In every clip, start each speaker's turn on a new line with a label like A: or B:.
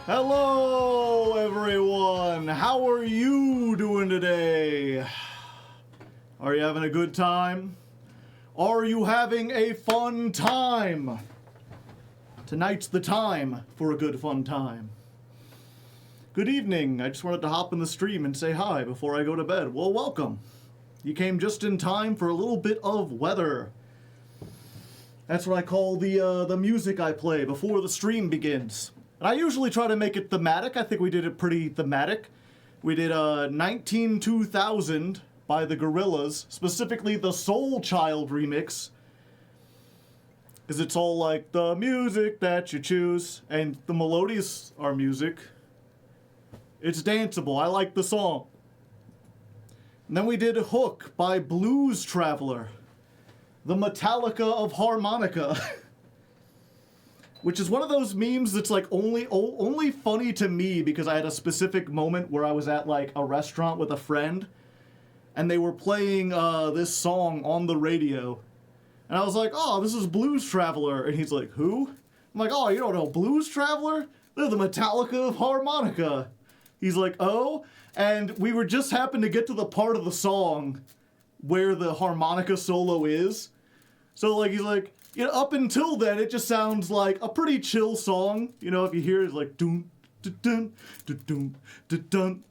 A: Hello, everyone. How are you doing today? Are you having a good time? Are you having a fun time? Tonight's the time for a good fun time. Good evening. I just wanted to hop in the stream and say hi before I go to bed. Well, welcome. You came just in time for a little bit of weather. That's what I call the music I play before the stream begins. And I usually try to make it thematic. I think we did it pretty thematic. We did 19-2000 by the Gorillaz, specifically the Soul Child remix. Because it's all like the music that you choose, and the Melodious our music. It's danceable. I like the song. And then we did Hook by Blues Traveler, the Metallica of harmonica. Which is one of those memes that's like only funny to me because I had a specific moment where I was at like a restaurant with a friend and they were playing this song on the radio. And I was like, oh, this is Blues Traveler. And he's like, who? I'm like, oh, you don't know Blues Traveler? They're the Metallica of harmonica. He's like, oh? And we were just happened to get to the part of the song where the harmonica solo is. So like he's like, you know, up until then it just sounds like a pretty chill song. You know, if you hear it, it's like dun dun dun dun dun dun.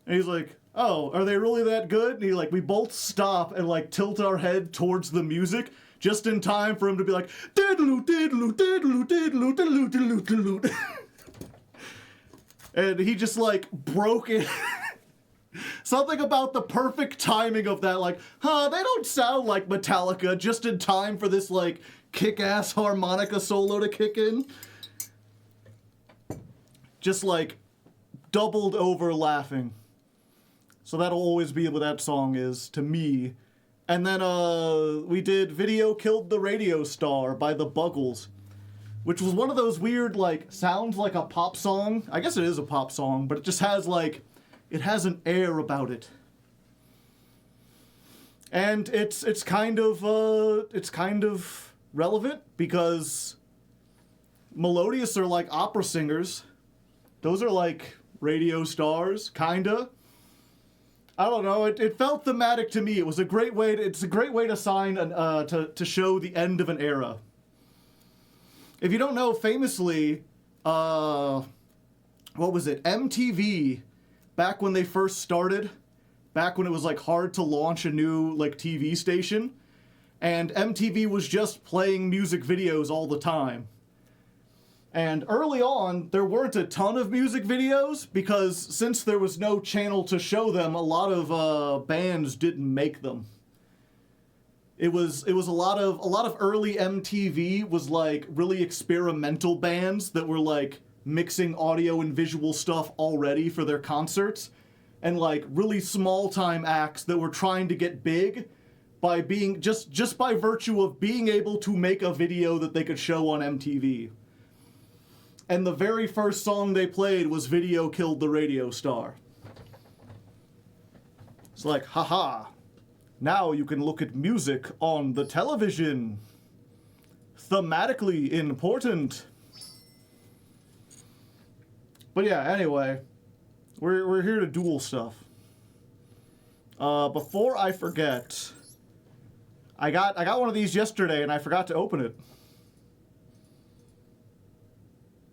A: And he's like, oh, are they really that good? And he like, we both stop and like tilt our head towards the music just in time for him to be like diddle diddle diddle diddle diddle diddle diddle. And he just like broke it. Something about the perfect timing of that, like, they don't sound like Metallica, just in time for this, like, kick-ass harmonica solo to kick in. Just, like, doubled over laughing. So that'll always be what that song is, to me. And then, we did Video Killed the Radio Star by the Buggles, which was one of those weird, like, sounds like a pop song. I guess it is a pop song, but it just has, like, it has an air about it. And it's kind of relevant because Melodious are like opera singers. Those are like radio stars, kinda. I don't know, it felt thematic to me. It was a great way to, it's a great way to sign to show the end of an era. If you don't know, famously, what was it? MTV, back when they first started, back when it was like hard to launch a new like TV station, and MTV was just playing music videos all the time. And early on, there weren't a ton of music videos because since there was no channel to show them, a lot of bands didn't make them. It was a lot of early MTV was like really experimental bands that were like mixing audio and visual stuff already for their concerts, and like really small time acts that were trying to get big by being just by virtue of being able to make a video that they could show on MTV. And the very first song they played was Video Killed the Radio Star. It's like, haha, now you can look at music on the television. Thematically important. But yeah, anyway, we're here to duel stuff. Before I forget, I got one of these yesterday and I forgot to open it.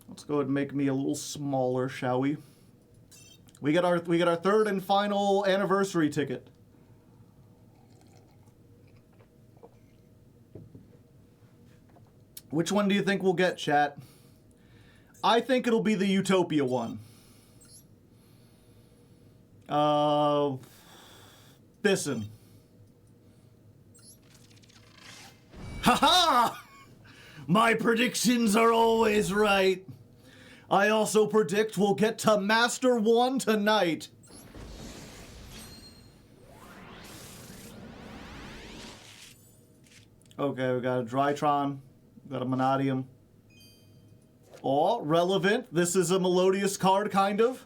A: Let's go ahead and make me a little smaller, shall we? We get our third and final anniversary ticket. Which one do you think we'll get, chat? I think it'll be the Utopia one. Listen. Haha! My predictions are always right. I also predict we'll get to Master 1 tonight. Okay, we got a Drytron, we got a Monadium. Oh, relevant. This is a Melodious card, kind of.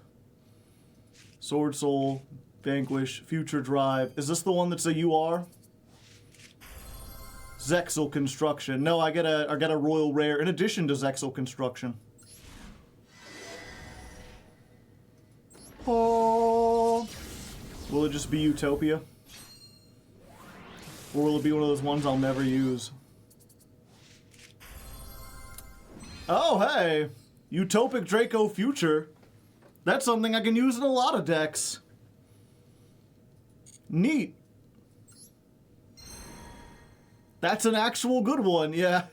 A: Sword Soul, Vanquish, Future Drive. Is this the one that's a UR? Zexal Construction. No, I get a Royal Rare in addition to Zexal Construction. Will it just be Utopia? Or will it be one of those ones I'll never use? Oh, hey! Utopic Draco Future. That's something I can use in a lot of decks. Neat. That's an actual good one, yeah.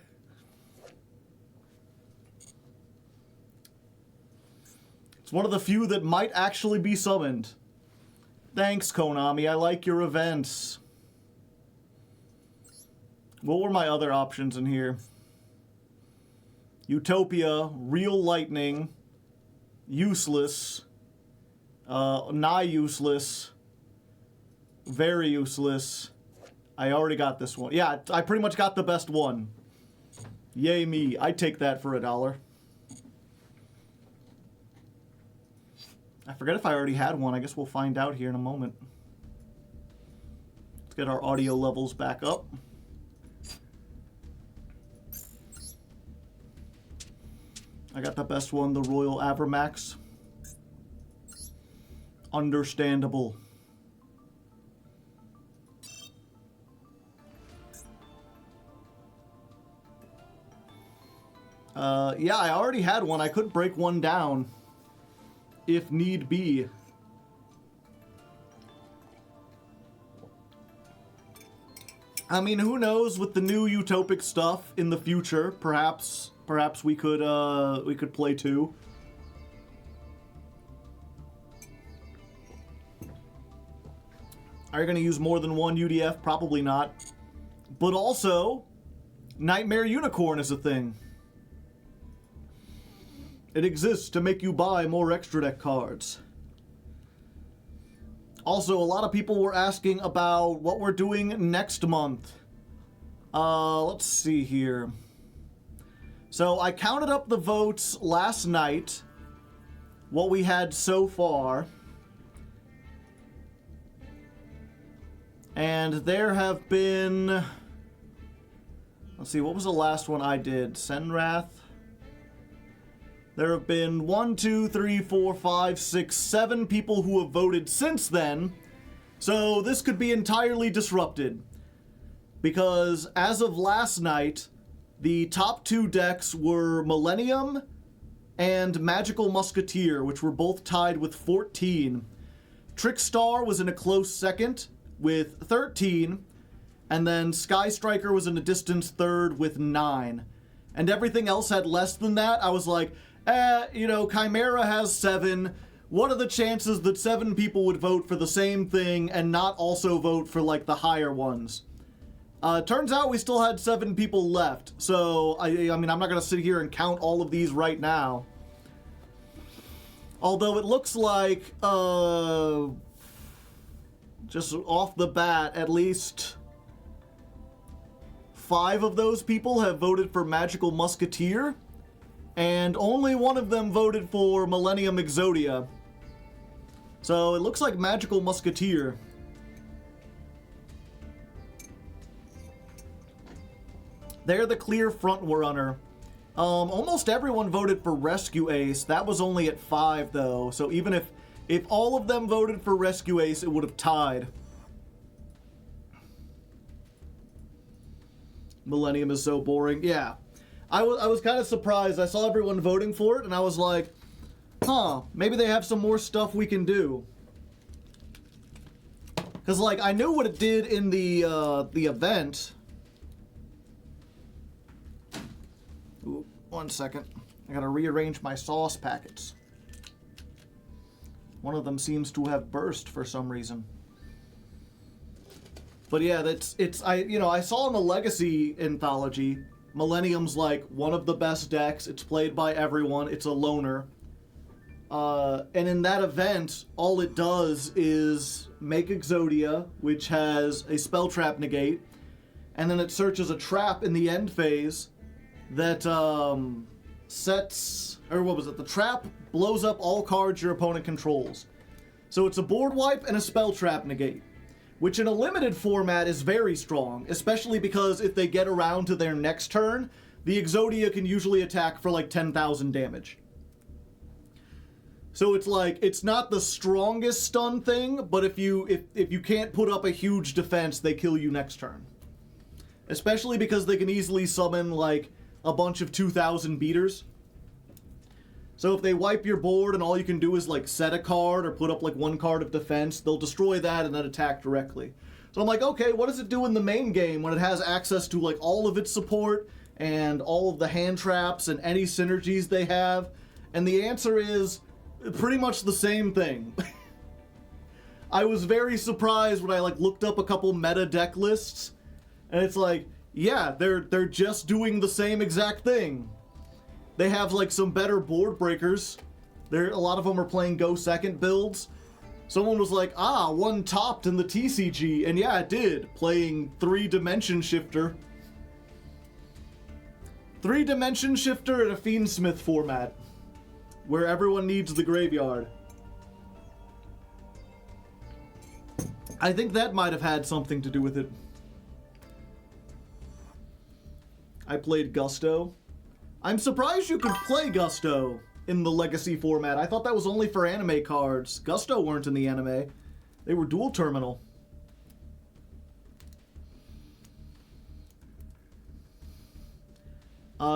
A: It's one of the few that might actually be summoned. Thanks, Konami. I like your events. What were my other options in here? Utopia, Real Lightning, useless, nigh useless, very useless. I already got this one. Yeah, I pretty much got the best one. Yay me. I'd take that for $1. I forget if I already had one. I guess we'll find out here in a moment. Let's get our audio levels back up. I got the best one, the Royal Avramax. Understandable. Yeah, I already had one. I could break one down if need be. I mean, who knows with the new utopic stuff in the future? Perhaps we could play two. Are you going to use more than one UDF? Probably not. But also, Nightmare Unicorn is a thing. It exists to make you buy more extra deck cards. Also, a lot of people were asking about what we're doing next month. Let's see here. So I counted up the votes last night, what we had so far. And there have been... Let's see, what was the last one I did? Senrath? There have been 1, 2, 3, 4, 5, 6, 7 people who have voted since then. So this could be entirely disrupted. Because as of last night, the top 2 decks were Millennium and Magical Musketeer, which were both tied with 14. Trickstar was in a close second with 13, and then Sky Striker was in a distant third with 9. And everything else had less than that. I was like, you know, Chimera has 7. What are the chances that 7 people would vote for the same thing and not also vote for, like, the higher ones? Turns out we still had 7 people left. So, I mean, I'm not going to sit here and count all of these right now. Although it looks like, just off the bat, at least 5 of those people have voted for Magical Musketeer. And only one of them voted for Millennium Exodia. So it looks like Magical Musketeer. They're the clear front runner. Almost everyone voted for Rescue Ace. That was only at 5 though. So even if all of them voted for Rescue Ace, it would have tied. Millennium is so boring. Yeah. I was kind of surprised. I saw everyone voting for it, and I was like, huh, maybe they have some more stuff we can do. Because, like, I knew what it did in the event. Ooh, 1 second. I gotta rearrange my sauce packets. One of them seems to have burst for some reason. But yeah, I saw in the Legacy anthology, Millennium's like one of the best decks. It's played by everyone. It's a loner. And in that event, all it does is make Exodia, which has a spell trap negate, and then it searches a trap in the end phase that sets, or what was it? The trap blows up all cards your opponent controls. So it's a board wipe and a spell trap negate, which in a limited format is very strong, especially because if they get around to their next turn, the Exodia can usually attack for like 10,000 damage. So it's like, it's not the strongest stun thing, but if you can't put up a huge defense, they kill you next turn. Especially because they can easily summon, like, a bunch of 2,000 beaters. So if they wipe your board and all you can do is, like, set a card or put up, like, one card of defense, they'll destroy that and then attack directly. So I'm like, okay, what does it do in the main game when it has access to, like, all of its support and all of the hand traps and any synergies they have? And the answer is pretty much the same thing. I was very surprised when I like looked up a couple meta deck lists, and it's like, yeah, they're just doing the same exact thing. They have like some better board breakers. A lot of them are playing go second builds. Someone was like, one topped in the TCG, and yeah, it did, playing 3-Dimension Shifter. 3-Dimension Shifter in a Fiendsmith format, where everyone needs the graveyard. I think that might have had something to do with it. I played Gusto. I'm surprised you could play Gusto in the Legacy format. I thought that was only for anime cards. Gusto weren't in the anime. They were dual terminal.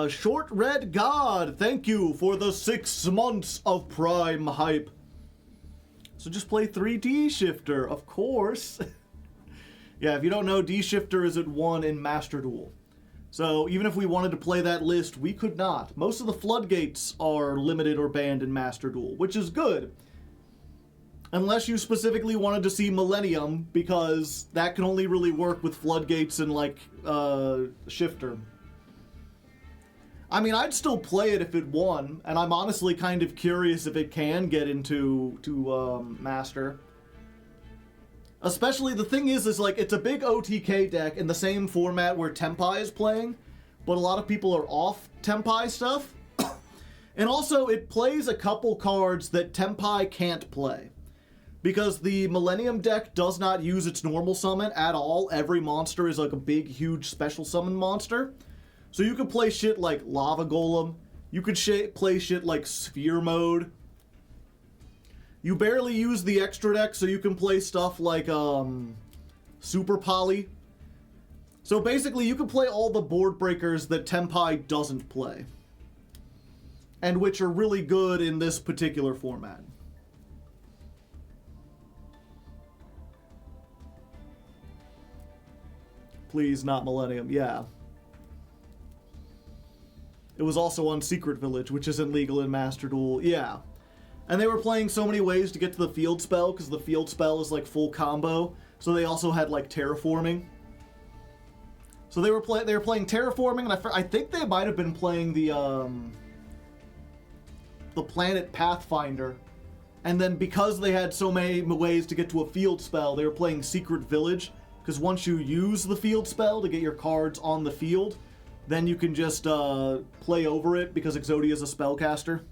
A: Short Red God, thank you for the 6 months of Prime hype. So just play 3 D-Shifter, of course. Yeah, if you don't know, D-Shifter is at 1 in Master Duel. So even if we wanted to play that list, we could not. Most of the floodgates are limited or banned in Master Duel, which is good. Unless you specifically wanted to see Millennium, because that can only really work with floodgates and, like, Shifter. I mean, I'd still play it if it won, and I'm honestly kind of curious if it can get into Master. Especially, the thing is like, it's a big OTK deck in the same format where Tenpai is playing, but a lot of people are off Tenpai stuff. And also, it plays a couple cards that Tenpai can't play. Because the Millennium deck does not use its normal summon at all. Every monster is like a big, huge special summon monster. So you could play shit like Lava Golem. You could play shit like Sphere Mode. You barely use the extra deck, so you can play stuff like Super Poly. So basically, you can play all the board breakers that Tenpai doesn't play. And which are really good in this particular format. Please, not Millennium. Yeah. It was also on Secret Village, which isn't legal in Master Duel. Yeah. And they were playing so many ways to get to the field spell, because the field spell is like full combo. So they also had like terraforming. So they were playing terraforming, and I think they might have been playing the planet Pathfinder. And then because they had so many ways to get to a field spell, they were playing Secret Village. Because once you use the field spell to get your cards on the field, then you can just play over it because Exodia is a spellcaster.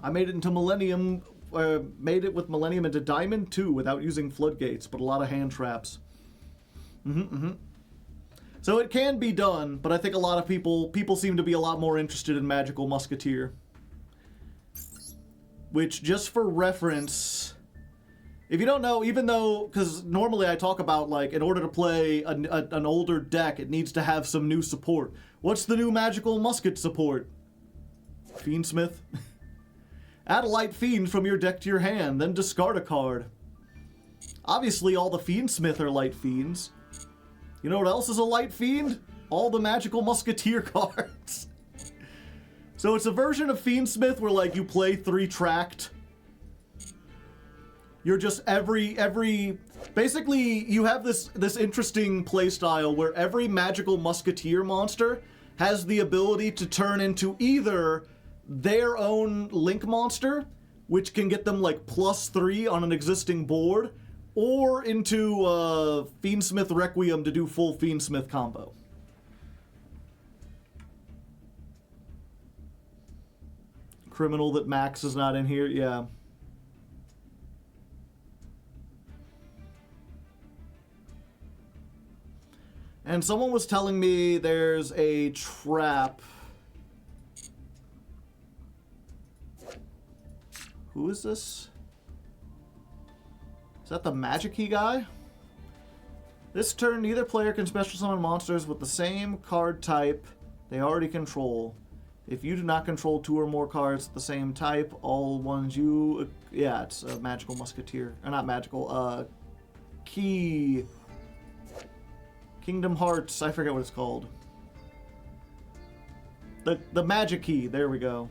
A: I made it into Millennium, made it with Millennium into Diamond too without using floodgates, but a lot of hand traps. So it can be done, but I think a lot of people seem to be a lot more interested in Magical Musketeer. Which, just for reference, if you don't know, even though, because normally I talk about, like, in order to play an older deck, it needs to have some new support. What's the new Magical Musket support? Fiendsmith. Add a Light Fiend from your deck to your hand, then discard a card. Obviously, all the Fiendsmith are Light Fiends. You know what else is a Light Fiend? All the Magical Musketeer cards. So it's a version of Fiendsmith where, like, you play 3-tracked. You're just basically, you have this interesting playstyle where every Magical Musketeer monster has the ability to turn into either their own Link monster, which can get them, like, +3 on an existing board, or into Fiendsmith Requiem to do full Fiendsmith combo. Criminal that Max is not in here, yeah. And someone was telling me there's a trap Who is this? Is that the Magic Key guy? This turn, neither player can special summon monsters with the same card type they already control. If you do not control 2 or more cards of the same type, all ones you... Yeah, it's a magical musketeer. Or not magical, Key... Kingdom Hearts, I forget what it's called. The Magic Key, there we go.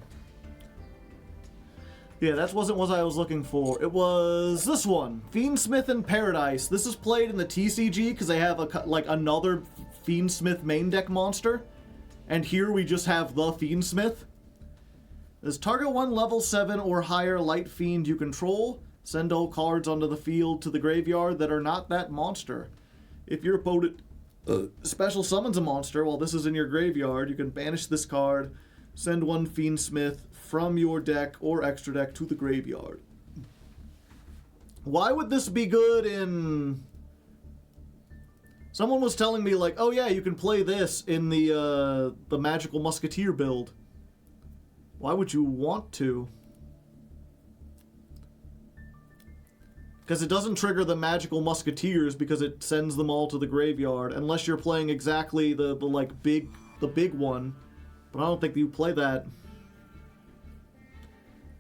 A: Yeah, that wasn't what I was looking for. It was this one, Fiendsmith in Paradise. This is played in the TCG because they have another Fiendsmith main deck monster. And here we just have the Fiendsmith. This target 1 level 7 or higher light fiend you control. Send all cards onto the field to the graveyard that are not that monster. If your opponent special summons a monster while this is in your graveyard, you can banish this card, send 1 Fiendsmith from your deck or extra deck to the graveyard. Why would this be good in... Someone was telling me, like, oh yeah, you can play this in the Magical Musketeer build. Why would you want to? Because it doesn't trigger the Magical Musketeers because it sends them all to the graveyard, unless you're playing exactly the big one. But I don't think you play that.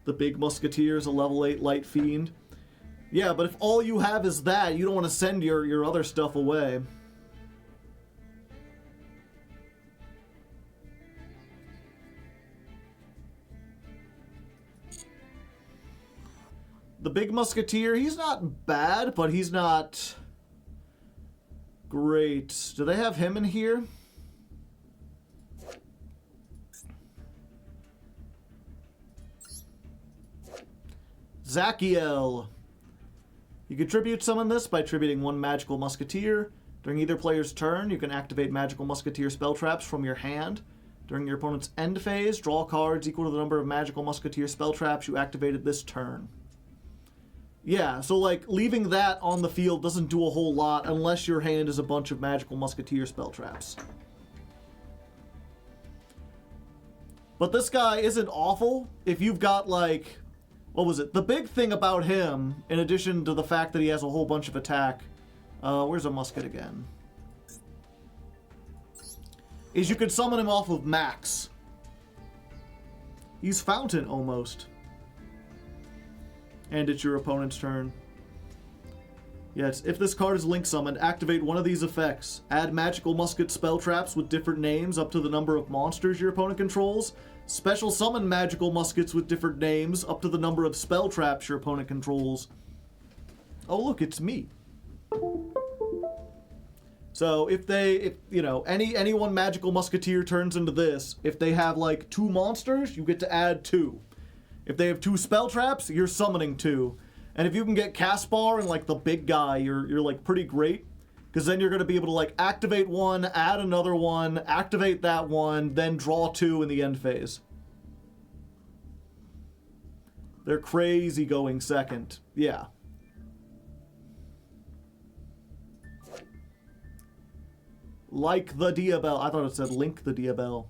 A: The big Musketeer is a level 8 light fiend. Yeah, but if all you have is that, you don't want to send your other stuff away. The big Musketeer, he's not bad, but he's not great. Do they have him in here? Zachiel. You contribute summon this by attributing 1 Magical Musketeer. During either player's turn, you can activate Magical Musketeer spell traps from your hand. During your opponent's end phase, draw cards equal to the number of Magical Musketeer spell traps you activated this turn. Yeah, so like leaving that on the field doesn't do a whole lot unless your hand is a bunch of Magical Musketeer spell traps. But this guy isn't awful if you've got like... What was it? The big thing about him, in addition to the fact that he has a whole bunch of attack... where's a musket again? Is you could summon him off of Max. He's Fountain, almost. And it's your opponent's turn. Yes, if this card is link summoned, activate one of these effects. Add magical musket spell traps with different names up to the number of monsters your opponent controls. Special summon magical muskets with different names up to the number of spell traps your opponent controls. Oh look, it's me. So if you know, any one magical musketeer turns into this, if they have like 2 monsters, you get to add 2. If they have 2 spell traps, you're summoning 2. And if you can get Caspar and like the big guy, you're like pretty great. Because then you're going to be able to like activate 1, add another 1, activate that 1, then draw 2 in the end phase. They're crazy going second. Yeah. Like the Diabell. I thought it said Link the Diabell.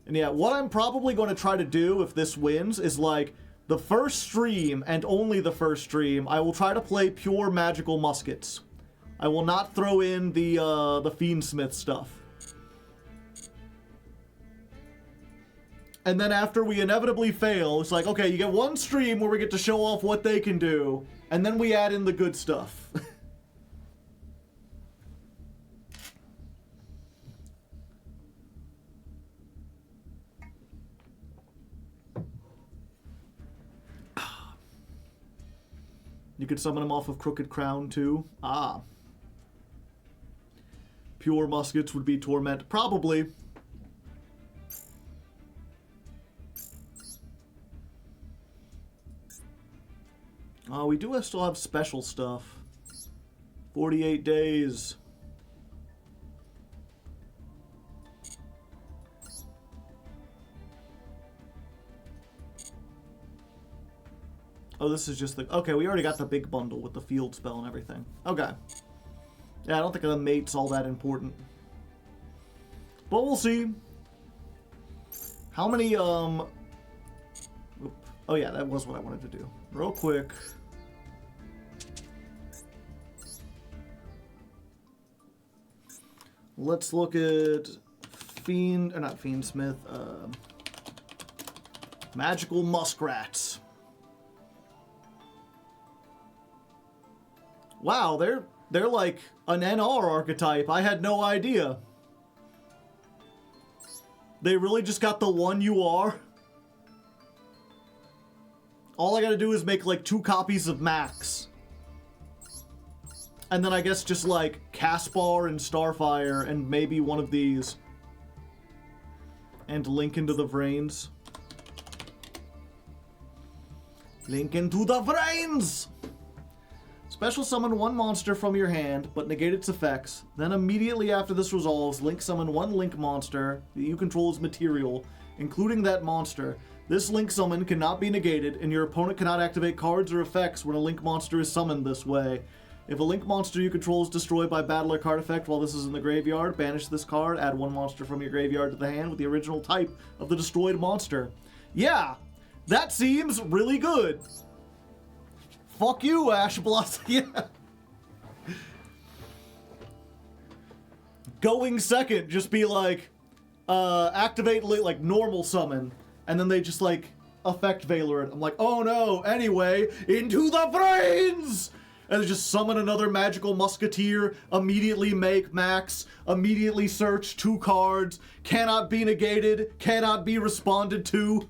A: And yeah, what I'm probably going to try to do if this wins is like the first stream and only the first stream, I will try to play pure magical muskets. I will not throw in the Fiendsmith stuff. And then after we inevitably fail, it's like, okay, you get 1 stream where we get to show off what they can do, and then we add in the good stuff. You could summon him off of Crooked Crown, too. Ah. Pure muskets would be Torment. Probably. We do still have special stuff. 48 days. Oh, this is just the... Okay, we already got the big bundle with the field spell and everything. Okay. Yeah, I don't think the mate's all that important. But we'll see. How many, Oh yeah, that was what I wanted to do. Real quick. Let's look at Magical Muskrats. Wow, they're like an NR archetype. I had no idea. They really just got the one UR? All I gotta do is make like 2 copies of Max. And then I guess just like Caspar and Starfire and maybe one of these. And Link into the Vrains. Link into the Vrains! Special summon 1 monster from your hand, but negate its effects. Then immediately after this resolves, Link summon 1 Link monster that you control as material, including that monster. This Link summon cannot be negated, and your opponent cannot activate cards or effects when a Link monster is summoned this way. If a Link monster you control is destroyed by battle or card effect while this is in the graveyard, banish this card, add 1 monster from your graveyard to the hand with the original type of the destroyed monster. Yeah, that seems really good. Fuck you, Ash Blossom. Yeah. Going second, just be like, activate like normal summon, and then they just like effect Valor it. I'm like, oh no, anyway, into the Vrains! And they just summon another magical Musketeer, immediately make Max, immediately search 2 cards, cannot be negated, cannot be responded to.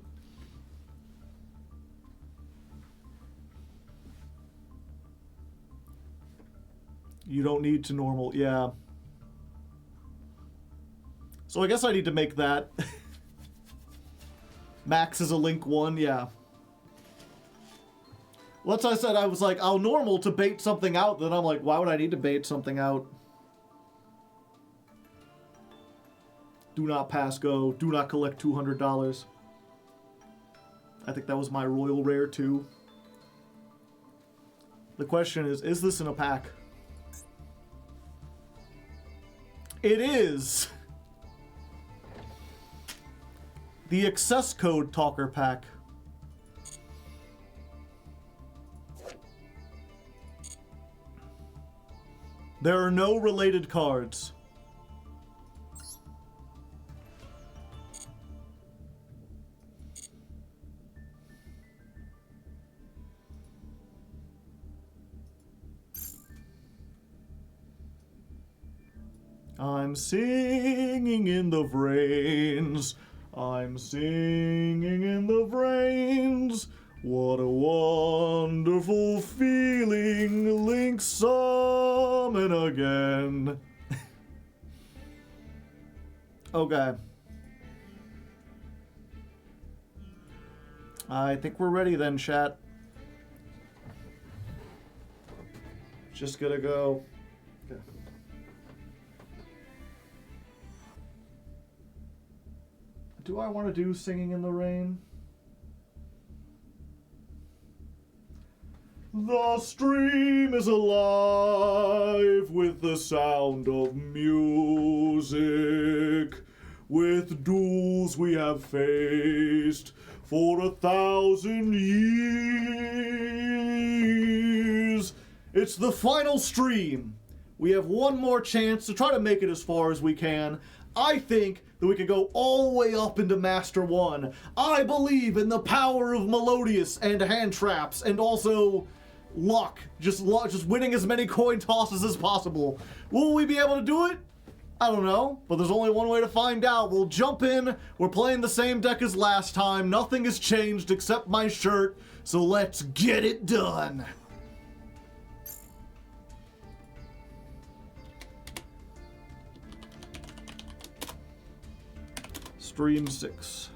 A: You don't need to normal, yeah. So I guess I need to make that. Max is a Link 1, yeah. Once I said I was like, I'll normal to bait something out, then I'm like, why would I need to bait something out? Do not pass go. Do not collect $200. I think that was my Royal Rare too. The question is this in a pack? It is! The Access Code Talker Pack. There are no related cards. I'm singing in the Vrains. I'm singing in the Vrains. What a wonderful feeling, Link summon again. Okay. I think we're ready then, chat. Just gonna go. Okay. Do I want to do Singing in the Rain? The stream is alive with the sound of music. With duels we have faced for 1,000 years. It's the final stream. We have one more chance to try to make it as far as we can. I think that we could go all the way up into Master 1. I believe in the power of Melodious and hand traps and also luck. Just winning as many coin tosses as possible. Will we be able to do it? I don't know, but there's only one way to find out. We'll jump in. We're playing the same deck as last time. Nothing has changed except my shirt, so let's get it done. Stream 6.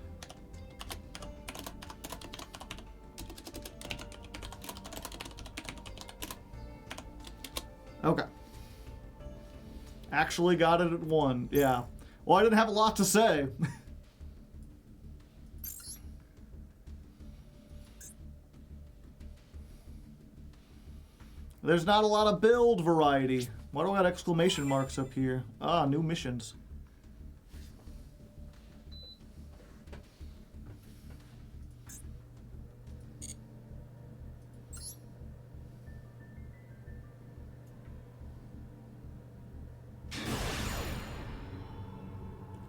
A: Okay. Actually got it at 1. Yeah. Well, I didn't have a lot to say. There's not a lot of build variety. Why do I have exclamation marks up here? Ah, new missions.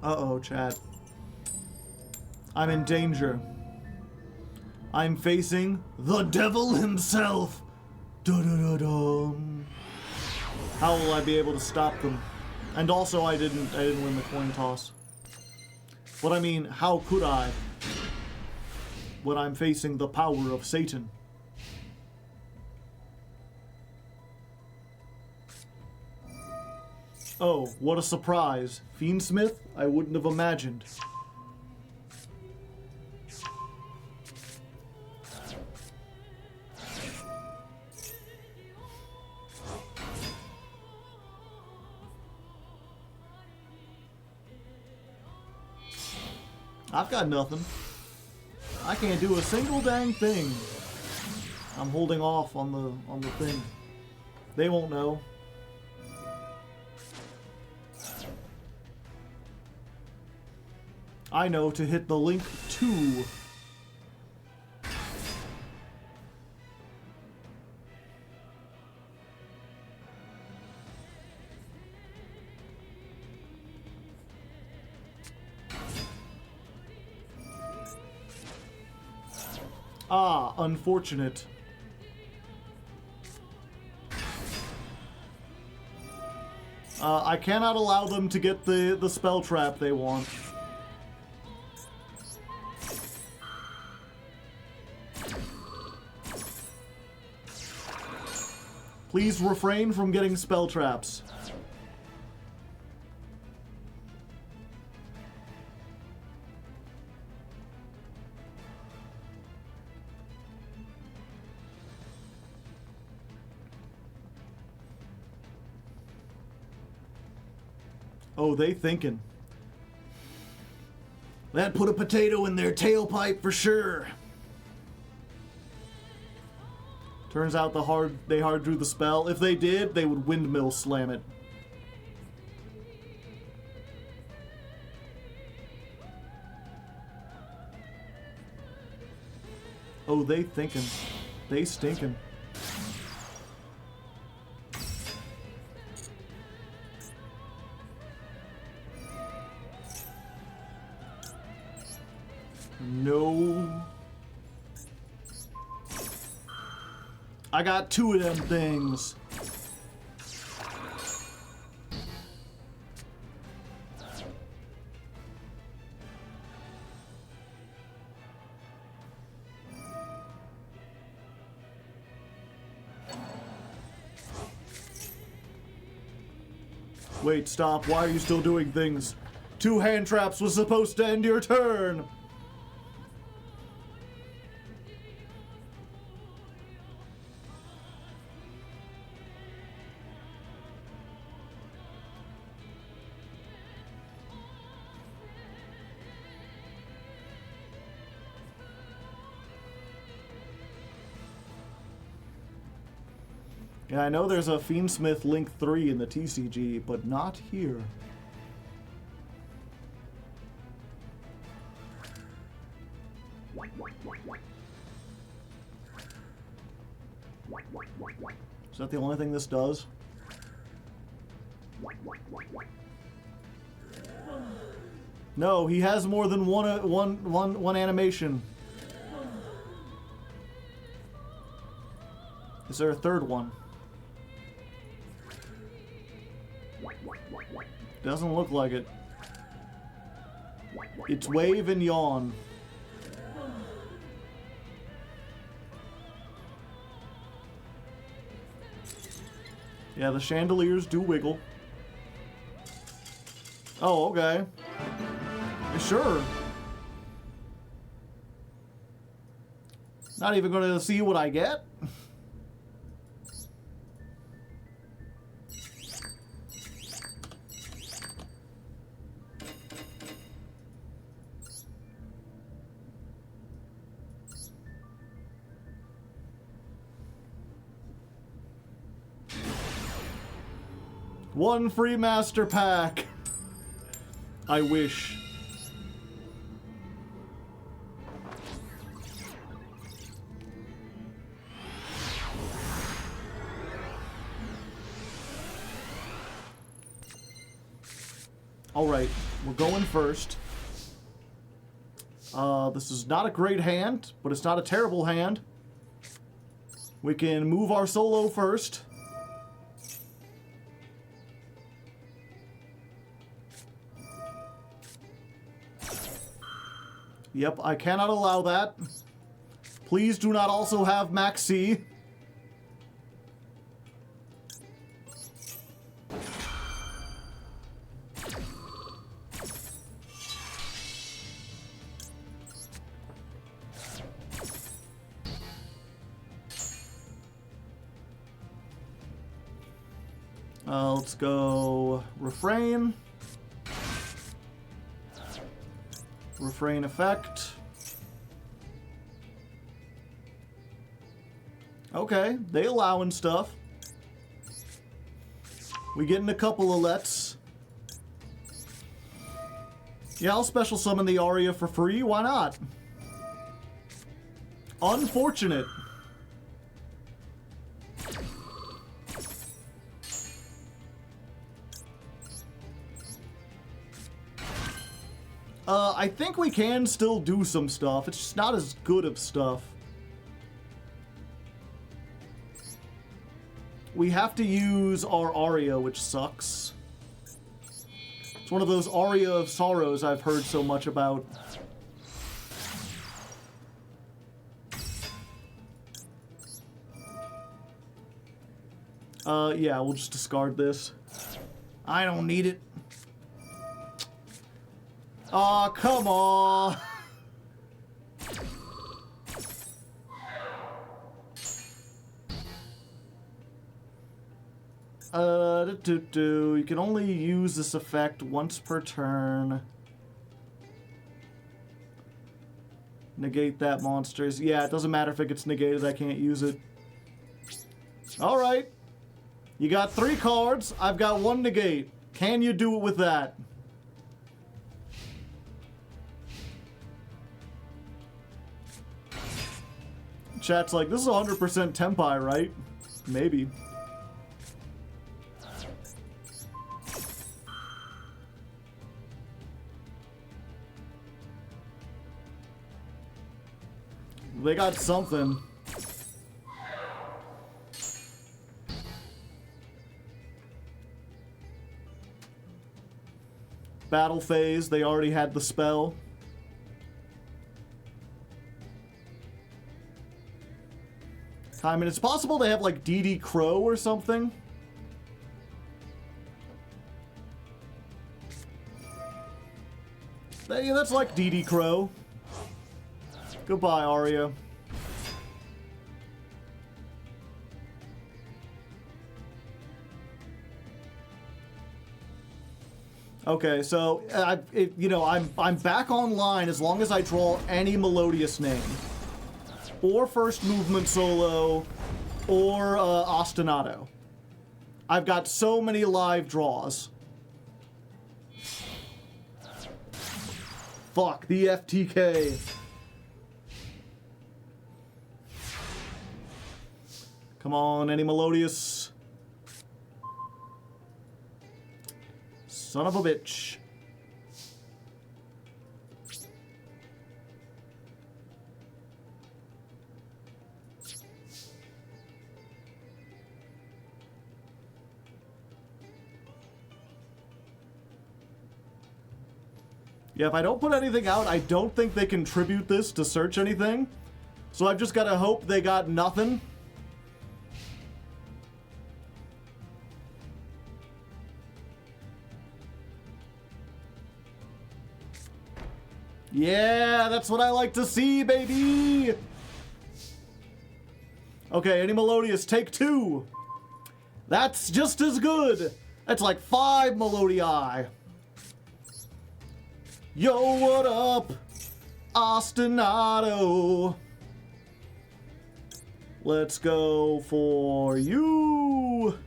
A: Uh-oh, chat. I'm in danger. I'm facing the devil himself. Da-da-da-dum. How will I be able to stop them? And also, I didn't win the coin toss. But I mean, how could I? When I'm facing the power of Satan. Oh, what a surprise. Fiendsmith? I wouldn't have imagined. I've got nothing. I can't do a single dang thing. I'm holding off on the thing. They won't know. I know to hit the link 2. Ah, unfortunate. I cannot allow them to get the spell trap they want. Please refrain from getting spell traps. Oh, they thinking. That put a potato in their tailpipe for sure. Turns out they hard drew the spell. If they did, they would windmill slam it. Oh, they thinking. They stinking. No. I got 2 of them things. Wait, stop. Why are you still doing things? 2 hand traps was supposed to end your turn. Yeah, I know there's a Fiendsmith Link 3 in the TCG, but not here. Is that the only thing this does? No, he has more than one animation. Is there a third one? Doesn't look like it. It's wave and yawn. Yeah, the chandeliers do wiggle. Oh, okay. Sure. Not even gonna see what I get? One free master pack. I wish. Alright, we're going first. This is not a great hand, but it's not a terrible hand. We can move our solo first. Yep, I cannot allow that. Please do not also have Max C. Let's go refrain. Refrain effect. Okay, they allowing stuff. We getting a couple of lets. Yeah, I'll special summon the Aria for free. Why not? Unfortunate. I think we can still do some stuff. It's just not as good of stuff. We have to use our Aria, which sucks. It's one of those Aria of Sorrows I've heard so much about. Yeah, we'll just discard this. I don't need it. Aw, come on! You can only use this effect once per turn. Negate that monsters. Yeah, it doesn't matter if it gets negated, I can't use it. Alright. You got 3 cards, I've got 1 negate. Can you do it with that? Chat's like, this is 100% Tempai, right? Maybe. They got something. Battle phase, they already had the spell. I mean, it's possible they have like DD Crow or something. Yeah, that's like DD Crow. Goodbye, Aria. Okay, so I'm back online as long as I draw any Melodious name, or first movement solo, or ostinato. I've got so many live draws. Fuck the FTK. Come on, any Melodious. Son of a bitch. Yeah, if I don't put anything out, I don't think they contribute this to search anything. So I've just got to hope they got nothing. Yeah, that's what I like to see, baby! Okay, any Melodious, take 2. That's just as good. That's like 5 Melodii. Yo, what up? Ostinato. Let's go for you.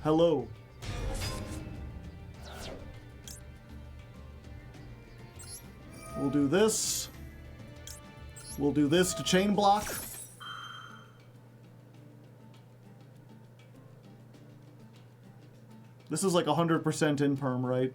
A: Hello. We'll do this. We'll do this to chain block. This is like 100% in perm, right?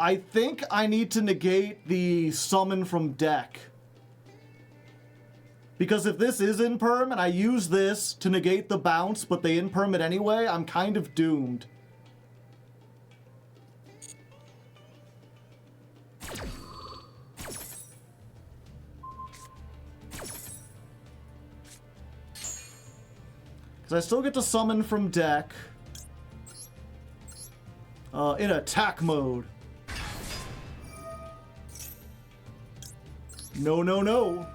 A: I think I need to negate the summon from deck. Because if this is in perm and I use this to negate the bounce, but they in perm it anyway, I'm kind of doomed. Because I still get to summon from deck. In attack mode. No, no, no.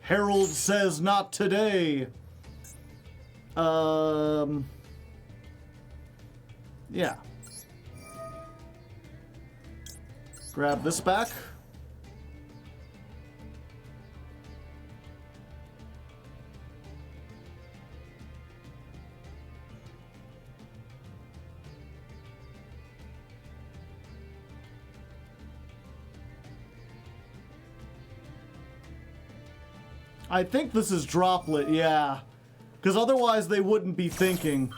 A: Herald says not today. Yeah. Grab this back. I think this is droplet, yeah. Because otherwise they wouldn't be thinking.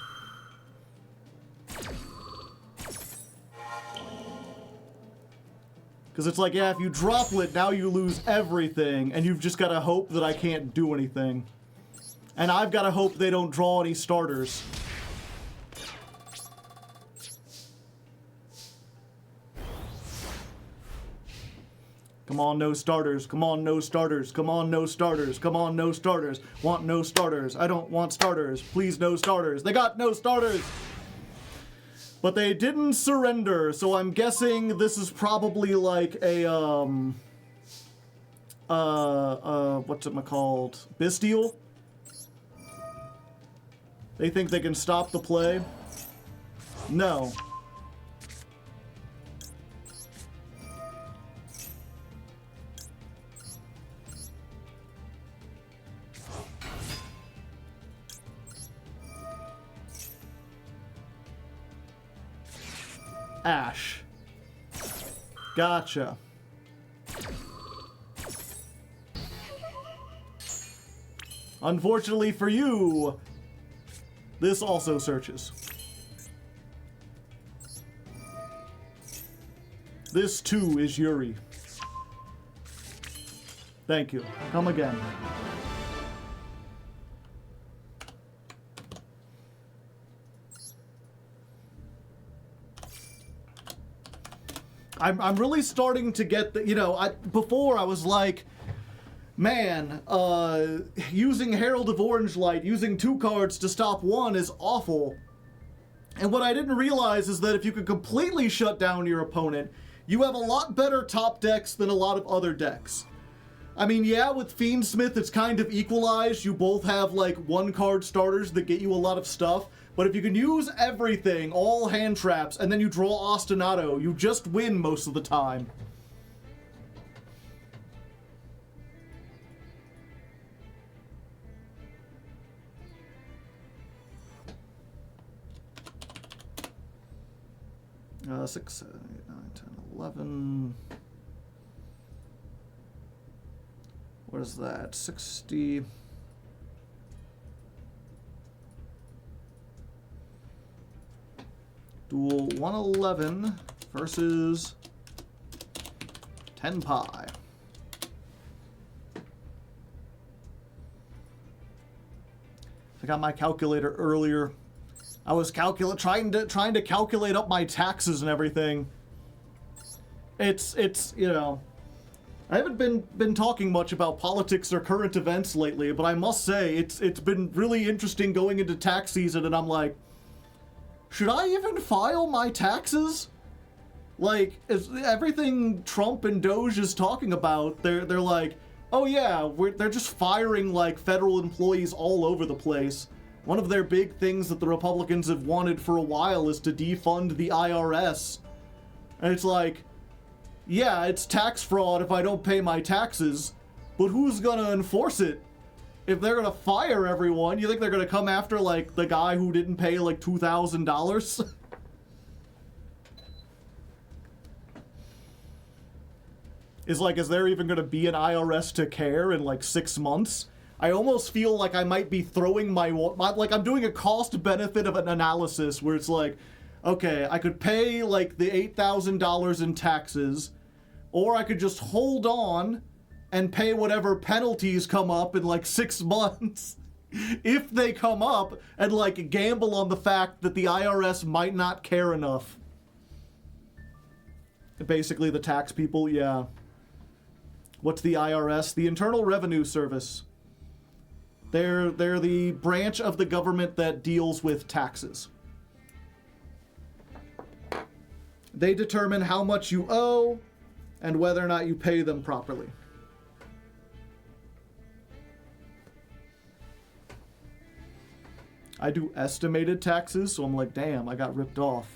A: Because it's like, yeah, if you droplet, now you lose everything, and you've just got to hope that I can't do anything. And I've got to hope they don't draw any starters. Come on, no starters. Come on, no starters. Come on, no starters. Come on, no starters. Want no starters. I don't want starters. Please, no starters. They got no starters. But they didn't surrender, so I'm guessing this is probably like a, what's it called? Bestial? They think they can stop the play? No. Ash. Gotcha. Unfortunately for you, this also searches. This too is Yuri. Thank you. Come again. I'm really starting to get the, you know, before I was like, man, using Herald of Orange Light, using 2 cards to stop 1 is awful. And what I didn't realize is that if you could completely shut down your opponent, you have a lot better top decks than a lot of other decks. I mean, yeah, with Fiendsmith, it's kind of equalized. You both have, like, 1-card starters that get you a lot of stuff. But if you can use everything, all hand traps, and then you draw Ostinato, you just win most of the time. Six, 7, 8, 9, 10, 11. What is that? 60. Duel 111 versus 10 pi. I got my calculator earlier. I was trying to calculate up my taxes and everything. It's you know, I haven't been talking much about politics or current events lately, but I must say it's been really interesting going into tax season, and I'm like, should I even file my taxes? Like, is everything Trump and Doge is talking about, they're like, Oh yeah, they're just firing like federal employees all over the place. One of their big things that the Republicans have wanted for a while is to defund the IRS. And it's like, yeah, it's tax fraud if I don't pay my taxes, but who's gonna enforce it? If they're gonna fire everyone, you think they're gonna come after like the guy who didn't pay like $2,000? Is there even gonna be an IRS to care in like 6 months? I almost feel like I might be throwing like I'm doing a cost benefit of an analysis where it's like, okay, I could pay like the $8,000 in taxes, or I could just hold on and pay whatever penalties come up in like 6 months. If they come up, and like gamble on the fact that the IRS might not care enough. Basically the tax people, yeah. What's the IRS? The Internal Revenue Service. They're the branch of the government that deals with taxes. They determine how much you owe and whether or not you pay them properly. I do estimated taxes, so I'm like, damn, I got ripped off.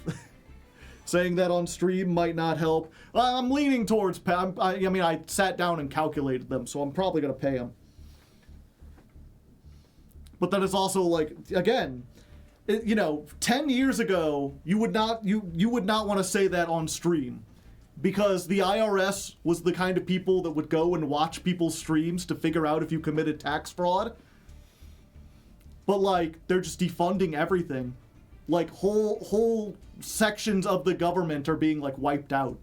A: Saying that on stream might not help. I'm leaning towards I sat down and calculated them, so I'm probably going to pay them. But then it's also like, again, 10 years ago, you would not want to say that on stream, because the IRS was the kind of people that would go and watch people's streams to figure out if you committed tax fraud. But like, they're just defunding everything. Like whole sections of the government are being like wiped out.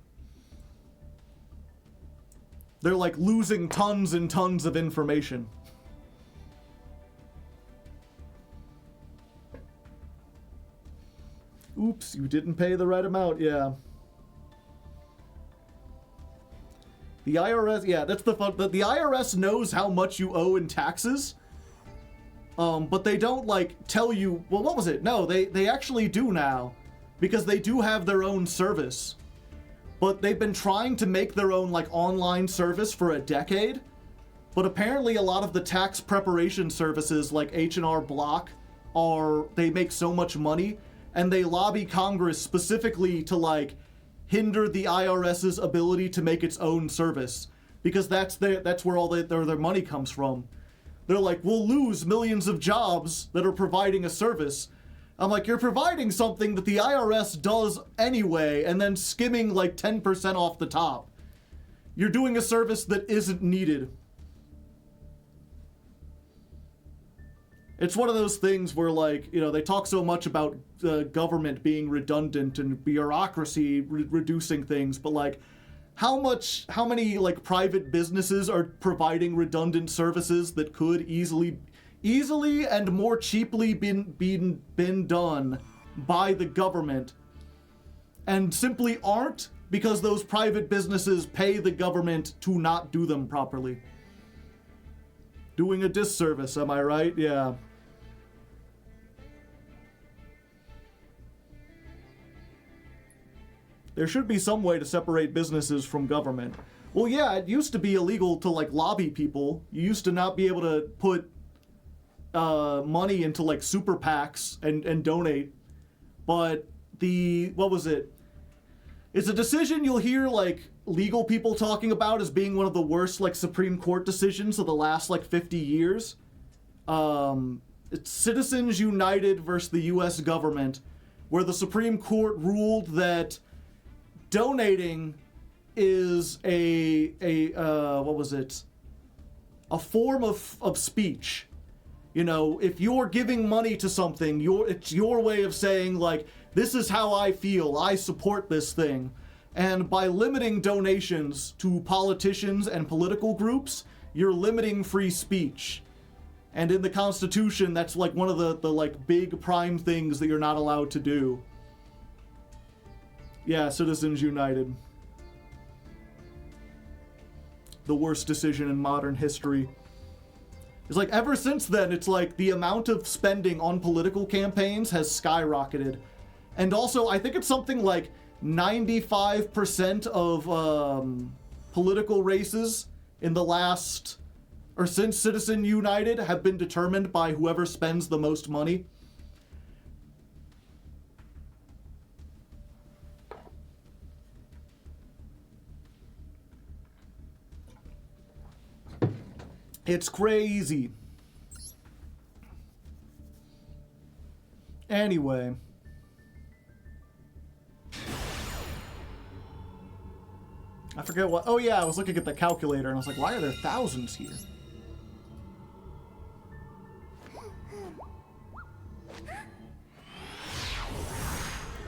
A: They're like losing tons and tons of information. Oops, you didn't pay the right amount, yeah. The IRS, yeah, that's the fun. The IRS knows how much you owe in taxes, but they don't like tell you, well, what was it? No, they actually do now, because they do have their own service. But they've been trying to make their own like online service for a decade. But apparently a lot of the tax preparation services like H&R Block they make so much money, and they lobby Congress specifically to like hinder the IRS's ability to make its own service, because that's where all their money comes from. They're like, we'll lose millions of jobs that are providing a service. I'm like, you're providing something that the IRS does anyway, and then skimming like 10% off the top. You're doing a service that isn't needed. It's one of those things where, like, they talk so much about the government being redundant and bureaucracy reducing things, but like, how many like private businesses are providing redundant services that could easily and more cheaply been done by the government, and simply aren't, because those private businesses pay the government to not do them properly. Doing a disservice, am I right? Yeah. There should be some way to separate businesses from government. Well, yeah, it used to be illegal to like lobby people. You used to not be able to put money into like super PACs and donate. But what was it? It's a decision you'll hear like legal people talking about as being one of the worst like Supreme Court decisions of the last like 50 years. It's Citizens United versus the U.S. government, where the Supreme Court ruled that donating is a form of speech. If you're giving money to something, it's your way of saying like, this is how I feel, I support this thing. And by limiting donations to politicians and political groups, you're limiting free speech. And in the Constitution, that's like one of the like big prime things that you're not allowed to do. Yeah, Citizens United. The worst decision in modern history. It's like, ever since then, it's like the amount of spending on political campaigns has skyrocketed. And also, I think it's something like 95% of political races in the last or since Citizen United have been determined by whoever spends the most money. It's crazy. Anyway. I forget what... Oh yeah, I was looking at the calculator and I was like, why are there thousands here?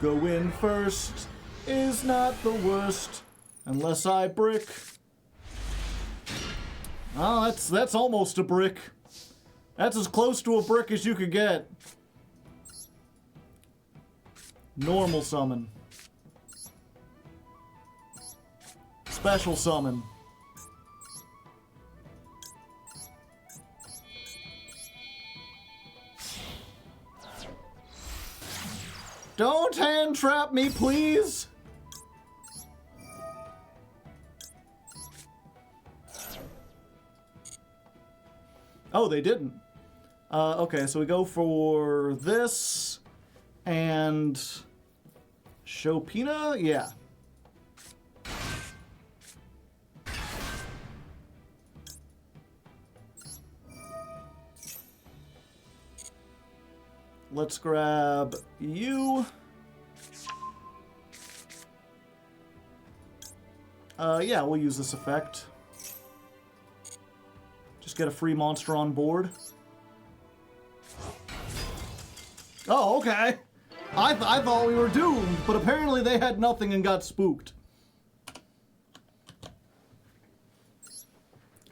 A: Go in first is not the worst, unless I brick. Oh, that's almost a brick. That's as close to a brick as you could get. Normal summon. Special summon. Don't hand trap me, please. Oh, they didn't. Okay, so we go for this and Chopina? Yeah. Let's grab you. Yeah, we'll use this effect. Just get a free monster on board. Oh, okay. I thought we were doomed, but apparently they had nothing and got spooked.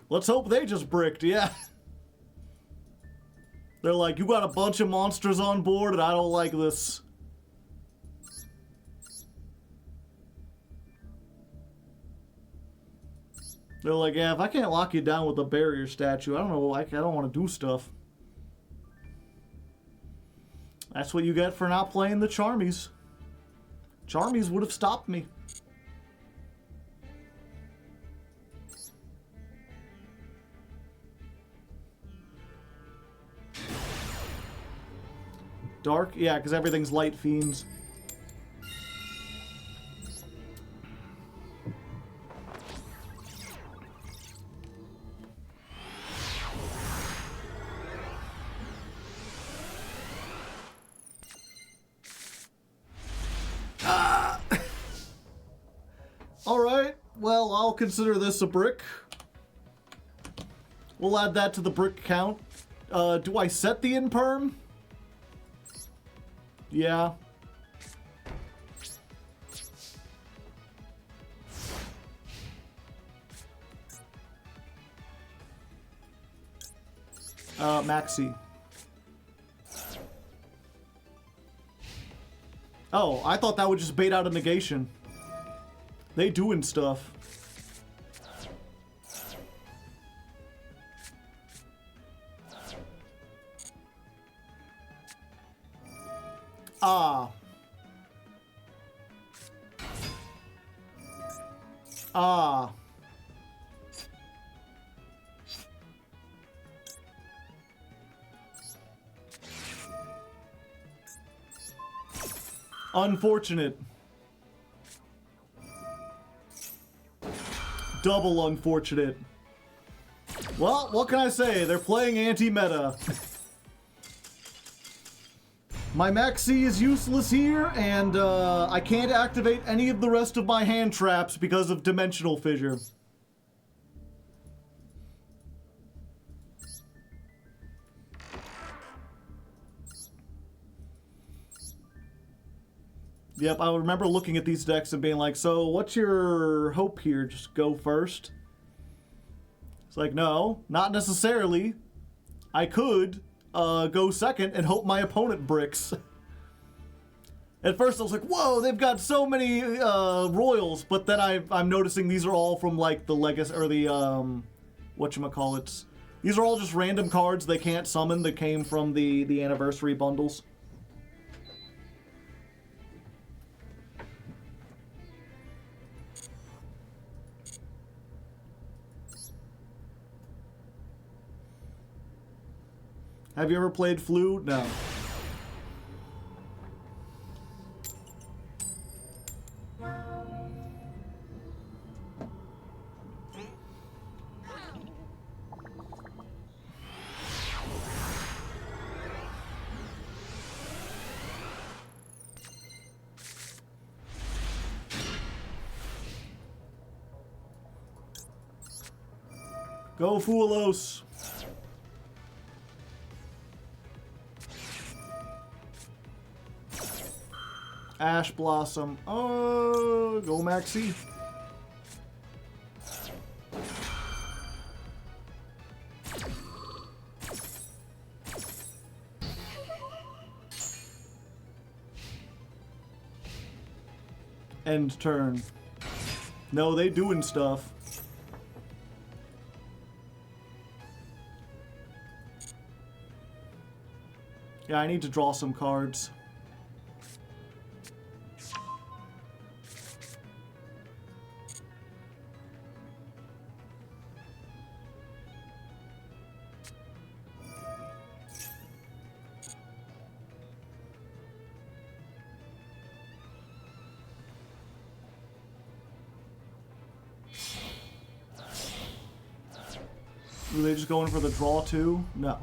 A: Let's hope they just bricked, yeah. They're like, you got a bunch of monsters on board and I don't like this. They're like, yeah, if I can't lock you down with a barrier statue, I don't know, I don't want to do stuff. That's what you get for not playing the Charmies. Charmies would have stopped me. Dark? Yeah, because everything's light fiends. Alright, well, I'll consider this a brick. We'll add that to the brick count. Do I set the imperm? Yeah. Maxi. Oh, I thought that would just bait out a negation. They doing stuff. Ah. Ah. Unfortunate. Double unfortunate. Well, what can I say? They're playing anti-meta. My Maxi is useless here, and I can't activate any of the rest of my hand traps because of Dimensional Fissure. Yep, I remember looking at these decks and being like, so what's your hope here? Just go first? It's like, no, not necessarily. I could go second and hope my opponent bricks. At first I was like, whoa, they've got so many royals, but then I'm noticing these are all from like the legacy, or the, whatchamacallits. These are all just random cards they can't summon that came from the anniversary bundles. Have you ever played flute? No. Go Foolos! Ash Blossom. Oh, go Maxi. End turn. No, they doing stuff. Yeah, I need to draw some cards. Were they just going for the draw too? No.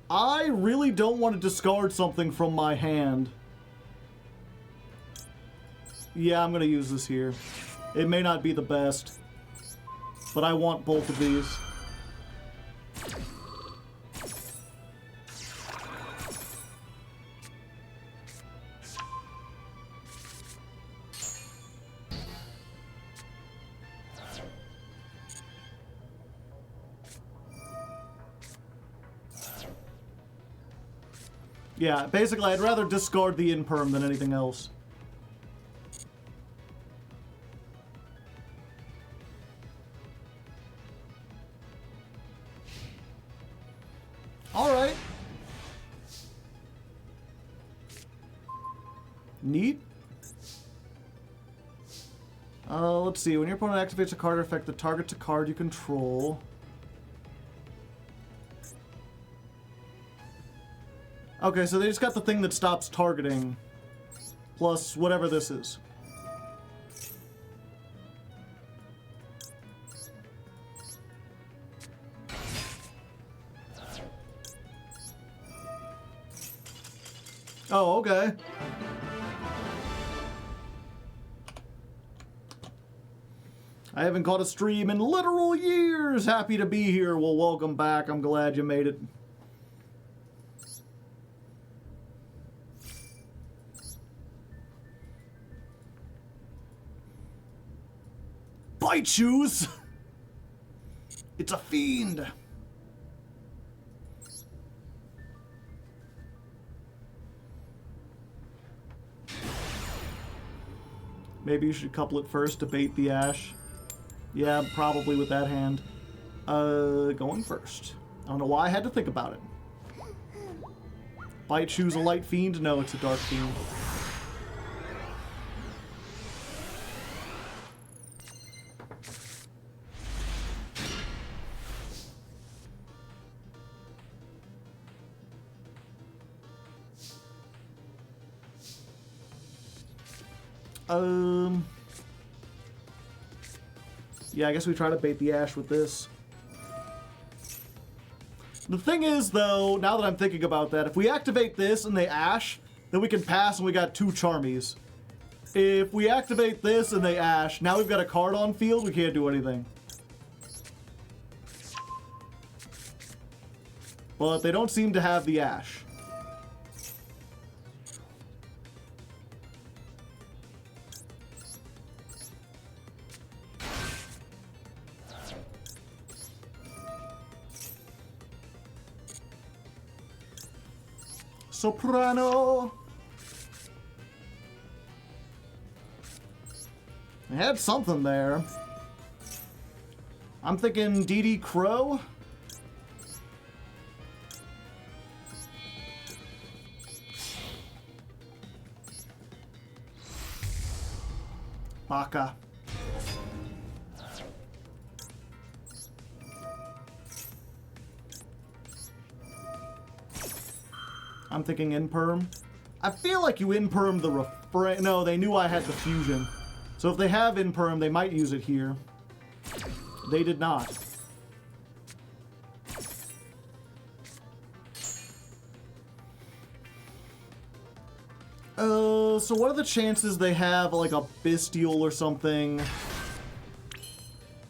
A: I really don't want to discard something from my hand. Yeah, I'm going to use this here. It may not be the best, but I want both of these. Yeah, basically, I'd rather discard the imperm than anything else. Alright. Neat. Let's see. When your opponent activates a card or effect that targets a card you control... Okay, so they just got the thing that stops targeting, plus whatever this is. Oh, okay. I haven't caught a stream in literal years. Happy to be here. Well, welcome back. I'm glad you made it. Choose. It's a fiend. Maybe you should couple it first to bait the Ash. Yeah, probably with that hand. Going first. I don't know why I had to think about it. Bite choose a light fiend? No, it's a dark fiend. Yeah, I guess we try to bait the Ash with this. The thing is, though, now that I'm thinking about that, if we activate this and they Ash, then we can pass and we got 2 Charmies. If we activate this and they Ash, now we've got a card on field, we can't do anything. But they don't seem to have the Ash. Soprano. I had something there. I'm thinking DD Crow. Baka. I'm thinking imperm. I feel like you imperm the refrain. No, they knew I had the fusion. So if they have imperm, they might use it here. They did not. So what are the chances they have like a Bestial or something?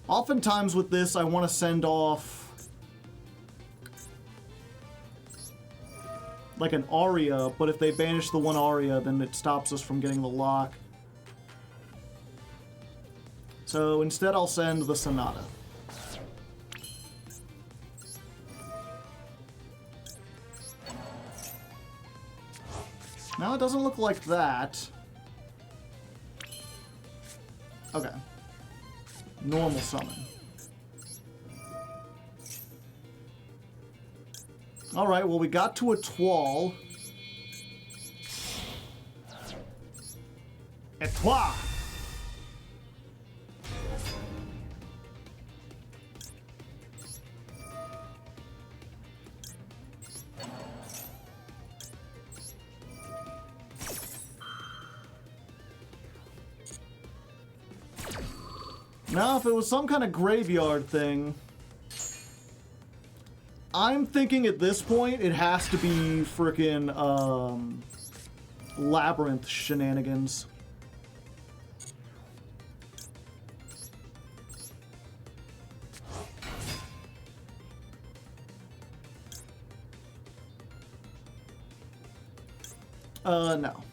A: Oftentimes with this, I want to send off like an Aria, but if they banish the one Aria, then it stops us from getting the lock. So instead, I'll send the Sonata. No, it doesn't look like that. Okay. Normal summon. Alright, well, we got to a Twal. Etoile! Now, if it was some kind of graveyard thing, I'm thinking at this point it has to be frickin' Labyrinth shenanigans. No.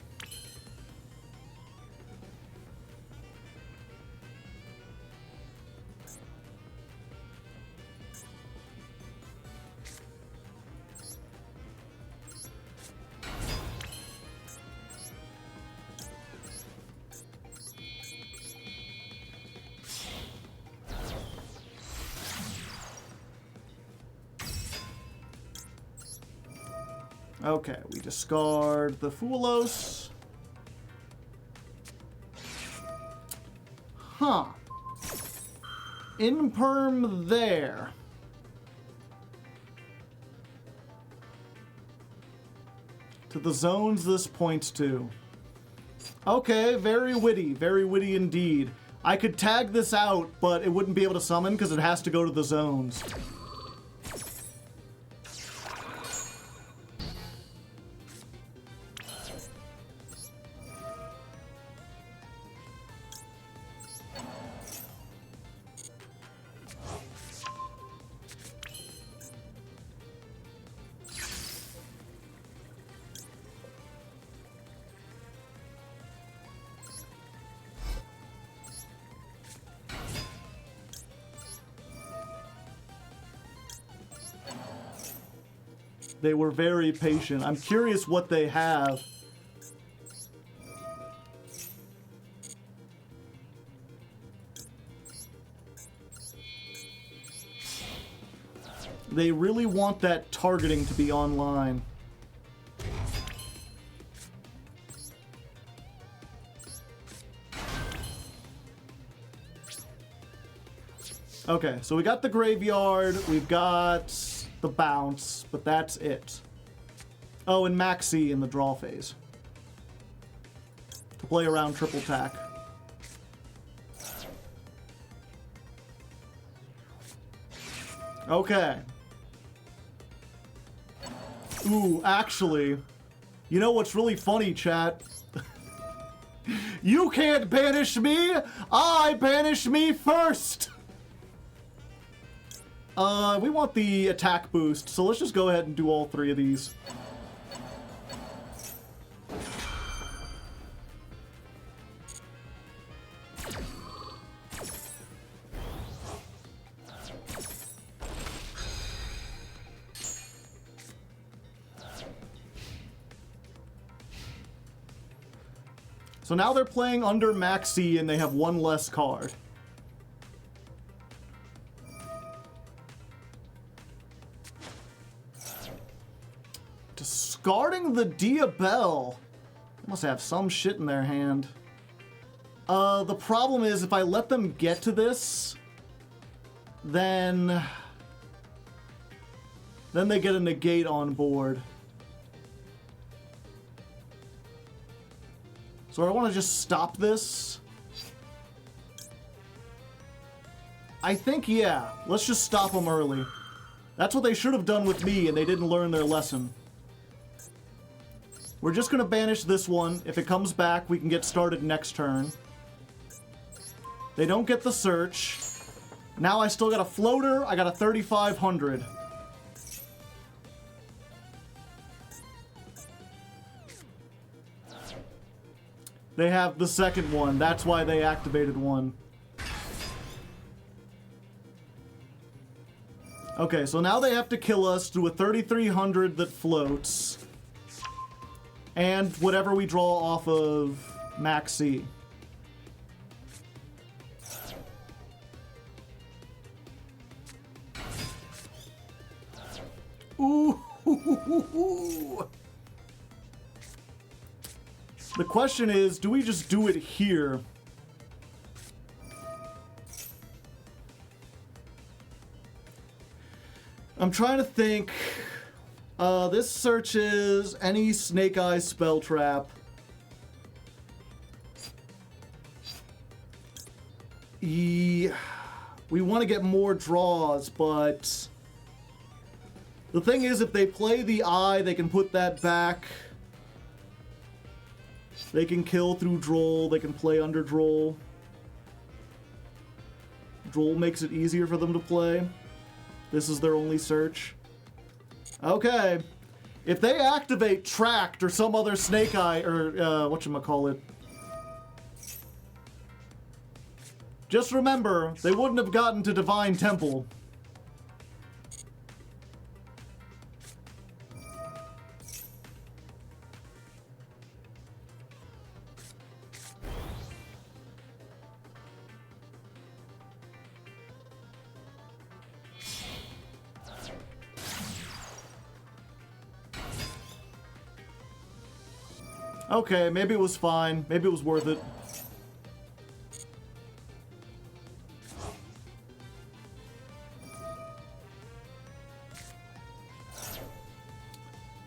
A: Okay, we discard the Foolos. Huh. Imperm there. To the zones this points to. Okay, very witty indeed. I could tag this out, but it wouldn't be able to summon because it has to go to the zones. They were very patient. I'm curious what they have. They really want that targeting to be online. Okay, so we got the graveyard, we've got the bounce, but that's it. Oh, and Maxi in the draw phase. To play around triple tack. Okay. Ooh, actually, you know what's really funny, chat? You can't banish me! I banish me first! We want the attack boost, so let's just go ahead and do all three of these. So now they're playing under Maxi and they have one less card. Discarding the Diabell. They must have some shit in their hand. The problem is if I let them get to this, then they get a negate on board. So I want to just stop this. I think, yeah. Let's just stop them early. That's what they should have done with me, and they didn't learn their lesson. We're just going to banish this one. If it comes back, we can get started next turn. They don't get the search. Now I still got a floater. I got a 3,500. They have the second one. That's why they activated one. Okay, so now they have to kill us through a 3,300 that floats. And whatever we draw off of Maxi. Ooh. The question is, do we just do it here? I'm trying to think. This searches any Snake Eyes spell trap. We want to get more draws, but the thing is, if they play the eye, they can put that back. They can kill through Droll. They can play under Droll. Droll makes it easier for them to play. This is their only search. Okay. If they activate Tract or some other Snake Eye, or whatchamacallit. Just remember, they wouldn't have gotten to Divine Temple. Okay, maybe it was fine. Maybe it was worth it.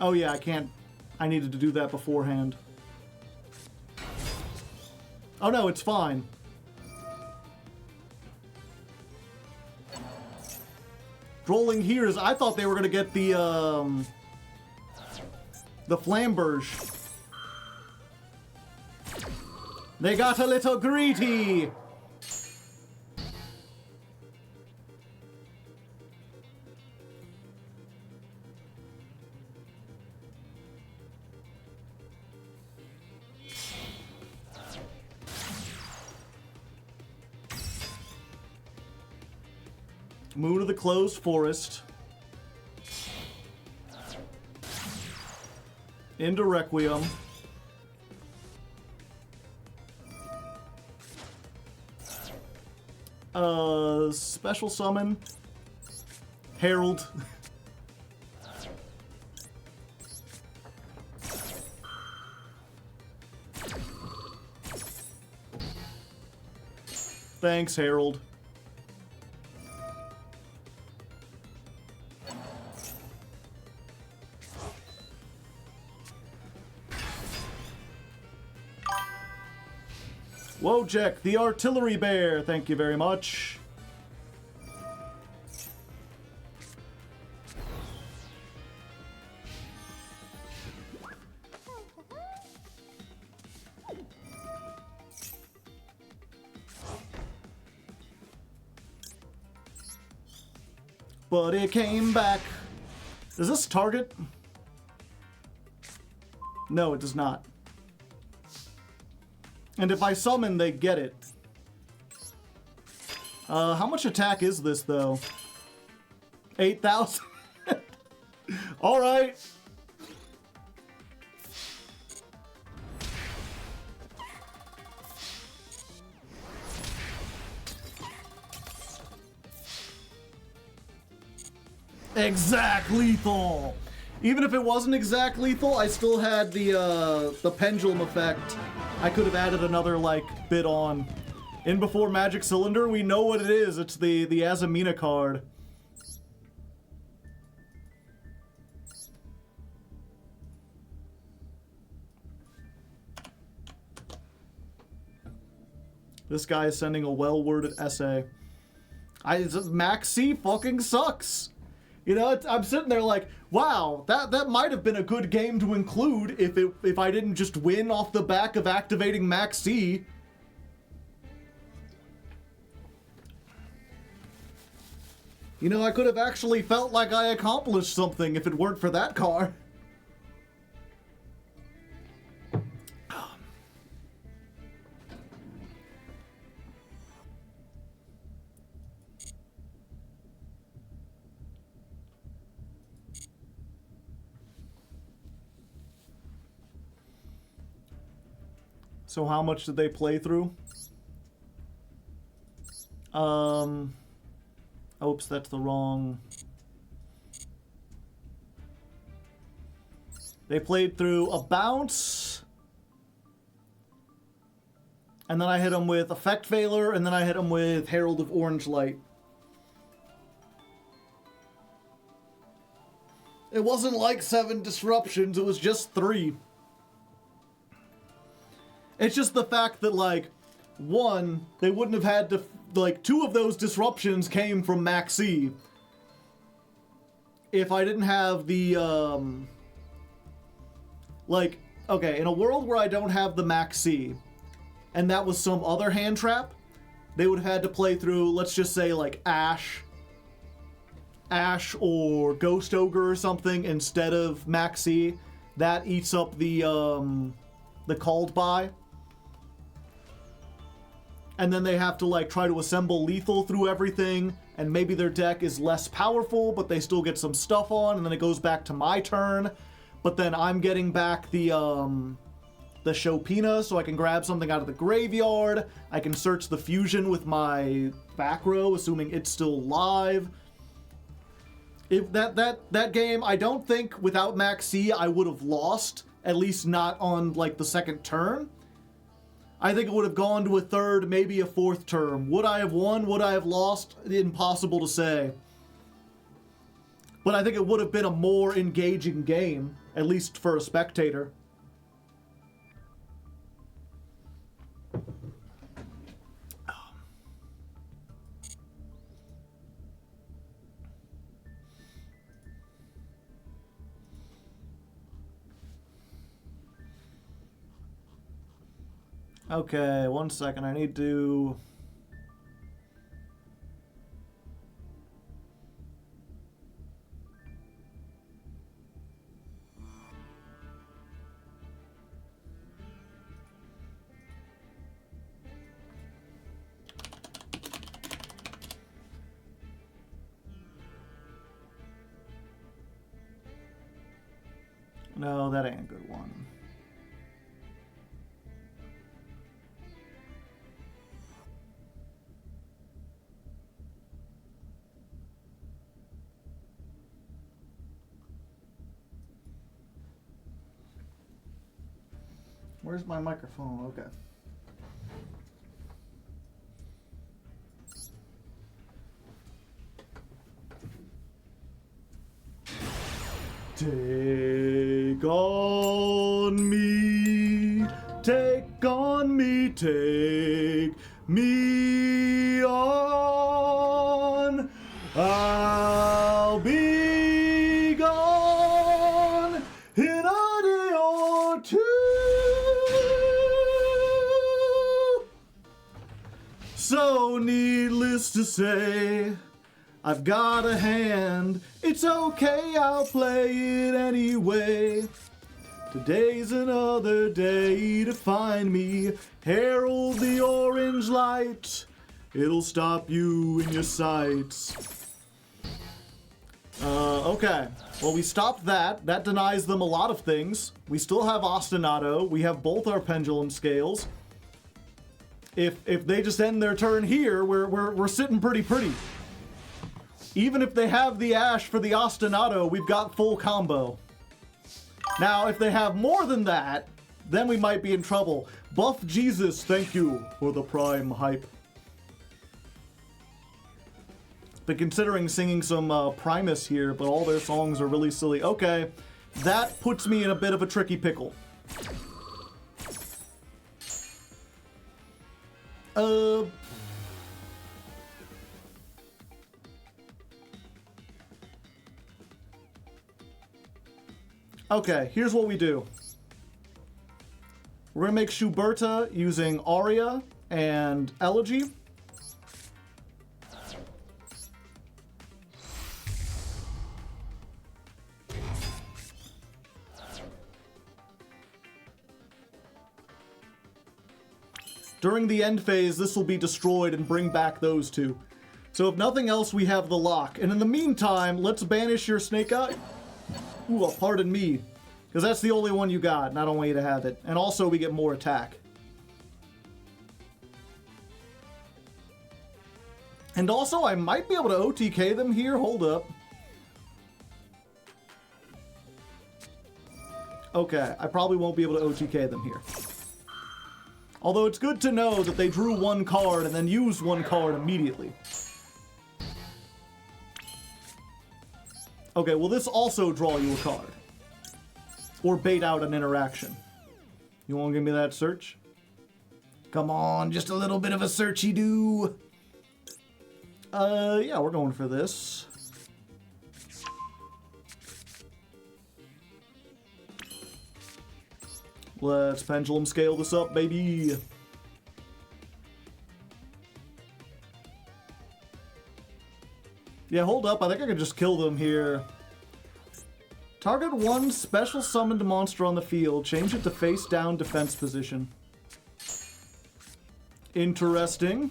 A: Oh yeah, I can't. I needed to do that beforehand. Oh no, it's fine. Rolling here is. I thought they were gonna get the Flamberge. They got a little greedy. Moon of the Closed Forest. Into Requiem. Special summon. Herald. Thanks, Herald. Wojek, the artillery bear, thank you very much. But it came back. Does this target? No, it does not. And if I summon, they get it. How much attack is this, though? 8,000? Alright. Exact lethal. Even if it wasn't exact lethal, I still had the pendulum effect. I could have added another, like, bit on. In Before Magic Cylinder, we know what it is. It's the Azamina card. This guy is sending a well-worded essay. Max C fucking sucks. You know, I'm sitting there like, wow, that might have been a good game to include if I didn't just win off the back of activating Max C. You know, I could have actually felt like I accomplished something if it weren't for that car. So how much did they play through? Oops, that's the wrong... They played through a bounce. And then I hit them with Effect Veiler, and then I hit them with Herald of Orange Light. It wasn't like 7 disruptions, it was just 3. It's just the fact that, like, 1, they wouldn't have had to, like, 2 of those disruptions came from Max C. If I didn't have the, like, okay, in a world where I don't have the Max C, and that was some other hand trap, they would have had to play through, let's just say, like, Ash or Ghost Ogre or something instead of Max C. That eats up the called by. And then they have to, like, try to assemble lethal through everything, and maybe their deck is less powerful, but they still get some stuff on, and then it goes back to my turn. But then I'm getting back the Chopina, so I can grab something out of the graveyard. I can search the fusion with my back row, assuming it's still live. If that game, I don't think without Max C I would have lost, at least not on, like, the second turn. I think it would have gone to a third, maybe a fourth term. Would I have won? Would I have lost? Impossible to say. But I think it would have been a more engaging game, at least for a spectator. Okay, 1 second. I need to... No, that ain't a good one. Where's my microphone? Okay. Take on me, take on me, take me on. I'll be gone in a day or two. So needless to say, I've got a hand. It's okay, I'll play it anyway. Today's another day to find me. Herald the orange light. It'll stop you in your sights. Okay. Well, we stopped that. That denies them a lot of things. We still have Ostinato. We have both our pendulum scales. If they just end their turn here, we're sitting pretty. Even if they have the Ash for the Ostinato, we've got full combo. Now, if they have more than that, then we might be in trouble. Buff Jesus, thank you for the Prime hype. Been considering singing some Primus here, but all their songs are really silly. Okay, that puts me in a bit of a tricky pickle. Okay, here's what we do. We're gonna make Schuberta using Aria and Elegy. During the end phase, this will be destroyed and bring back those two. So if nothing else, we have the lock. And in the meantime, let's banish your Snake Eye. Ooh, pardon me. Because that's the only one you got, and I don't want you to have it. And also, we get more attack. And also, I might be able to OTK them here. Hold up. Okay, I probably won't be able to OTK them here. Although it's good to know that they drew one card and then used one card immediately. Okay, will this also draw you a card? Or bait out an interaction? You want to give me that search? Come on, just a little bit of a searchy-do. Yeah, we're going for this. Let's pendulum scale this up, baby. Yeah, hold up. I think I can just kill them here. Target one special summoned monster on the field. Change it to face down defense position. Interesting.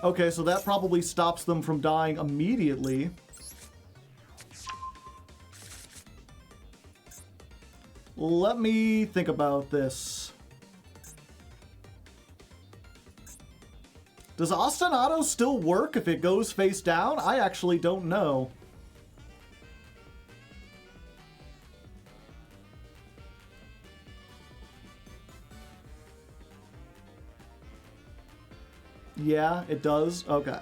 A: Okay, so that probably stops them from dying immediately. Let me think about this. Does Ostinato still work if it goes face down? I actually don't know. Yeah, it does? Okay.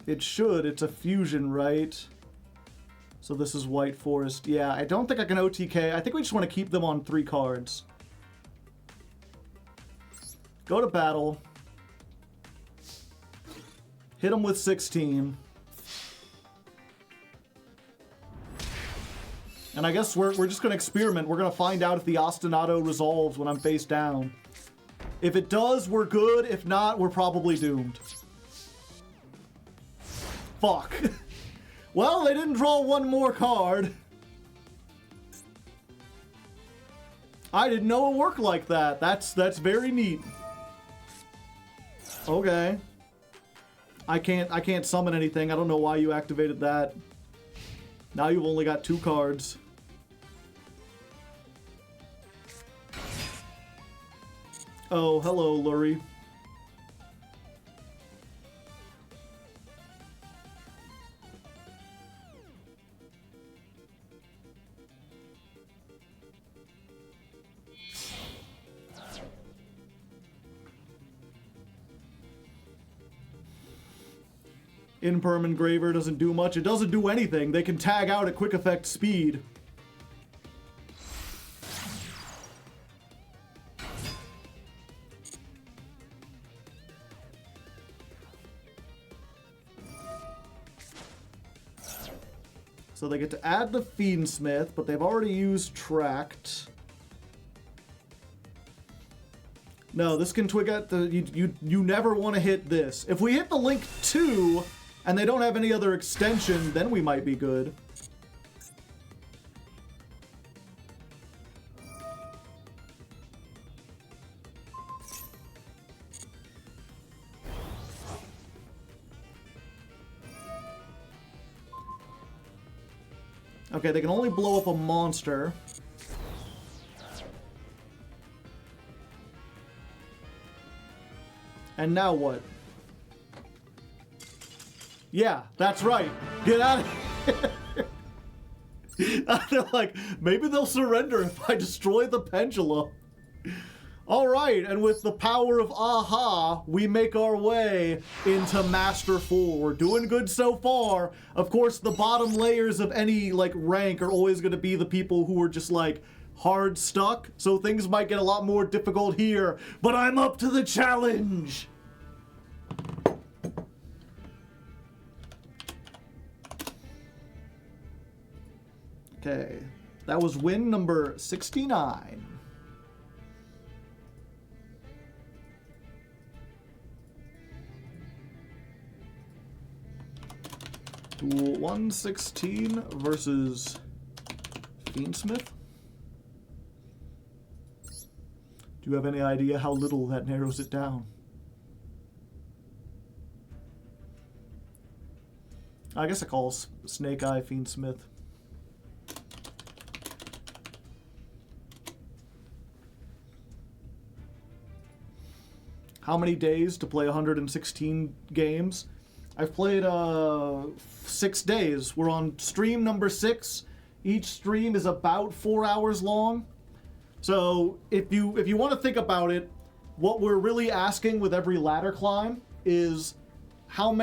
A: It should. It's a fusion, right? So this is White Forest. Yeah, I don't think I can OTK. I think we just want to keep them on 3 cards. Go to battle. Hit them with 16. And I guess we're just going to experiment. We're going to find out if the Ostinato resolves when I'm face down. If it does, we're good. If not, we're probably doomed. Fuck. Well, they didn't draw one more card. I didn't know it worked like that. That's very neat. Okay. I can't summon anything. I don't know why you activated that. Now you've only got 2 cards. Oh, hello, Lurie. Imperm Engraver doesn't do much. It doesn't do anything. They can tag out at quick effect speed. So they get to add the Fiendsmith, but they've already used Tract. No, this can twig at the... You never want to hit this. If we hit the Link 2... and they don't have any other extension, then we might be good. Okay, they can only blow up a monster. And now what? Yeah, that's right. Get out of here. They're like, maybe they'll surrender if I destroy the pendulum. All right, and with the power of Aha, we make our way into Master 4. We're doing good so far. Of course, the bottom layers of any, like, rank are always going to be the people who are just, like, hard stuck. So things might get a lot more difficult here, but I'm up to the challenge. Okay, that was win number 69. Duel 116 versus Fiendsmith. Do you have any idea how little that narrows it down? I guess I call Snake Eye Fiendsmith. How many days to play 116 games? I've played 6 days. We're on stream number 6. Each stream is about 4 hours long. So if you want to think about it, what we're really asking with every ladder climb is how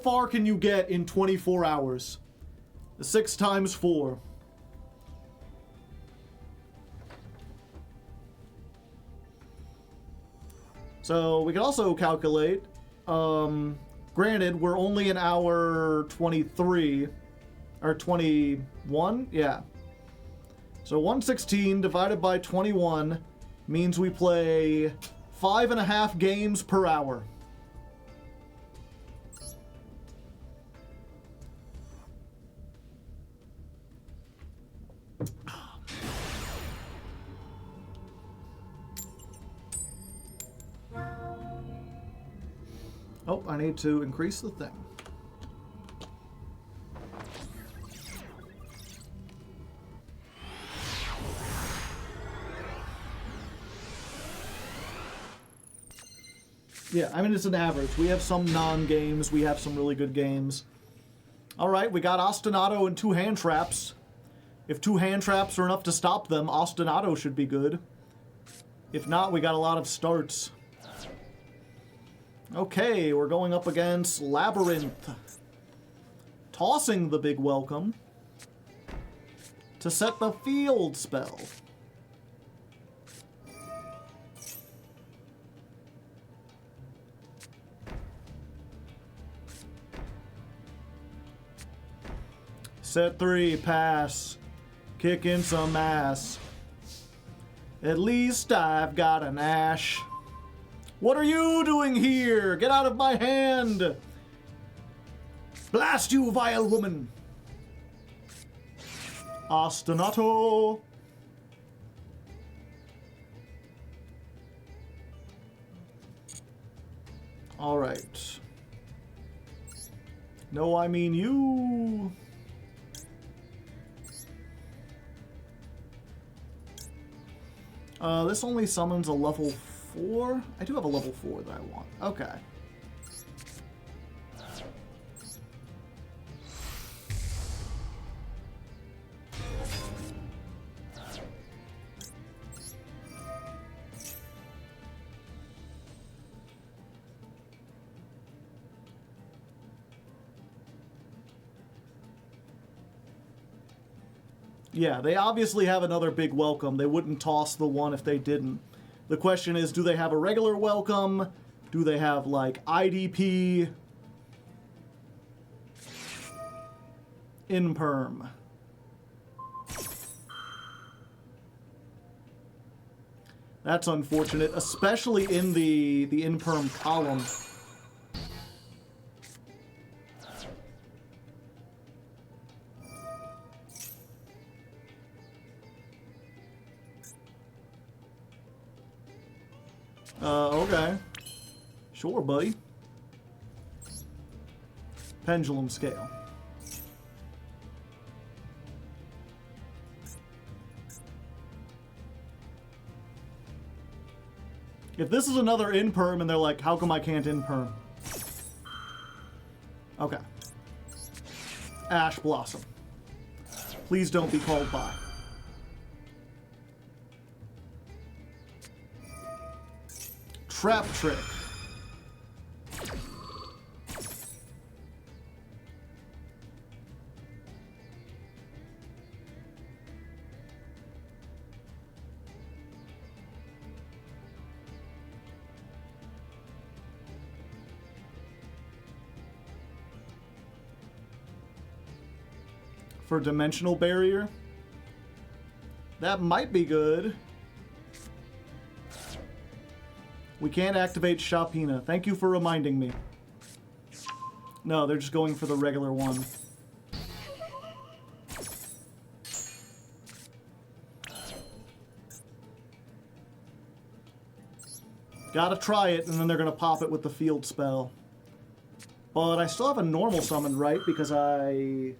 A: far can you get in 24 hours? 6 times 4. So we can also calculate, granted, we're only an hour 23, or 21, yeah. So 116 divided by 21 means we play 5.5 games per hour. Oh, I need to increase the thing. Yeah, I mean, it's an average. We have some non-games. We have some really good games. All right, we got Ostinato and 2 hand traps. If 2 hand traps are enough to stop them, Ostinato should be good. If not, we got a lot of starts. Okay, we're going up against Labyrinth. Tossing the big welcome to set the field spell. Set 3, pass. Kick in some ass. At least I've got an ash. What are you doing here? Get out of my hand! Blast you, vile woman! Ostinato! Alright. No, I mean you. This only summons a level 4? I do have a level 4 that I want. Okay. Yeah, they obviously have another big welcome. They wouldn't toss the one if they didn't. The question is, do they have a regular welcome? Do they have, like, IDP? Imperm. That's unfortunate, especially in the Imperm column. Okay. Sure, buddy. Pendulum scale. If this is another Imperm and they're like, how come I can't Imperm? Okay. Ash Blossom. Please don't be called by. trap trick. For dimensional barrier. That might be good. We can't activate Shapina. Thank you for reminding me. No, they're just going for the regular one. Gotta try it, and then they're gonna pop it with the field spell. But I still have a normal summon, right? Because I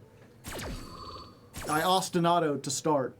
A: ostinatoed to start.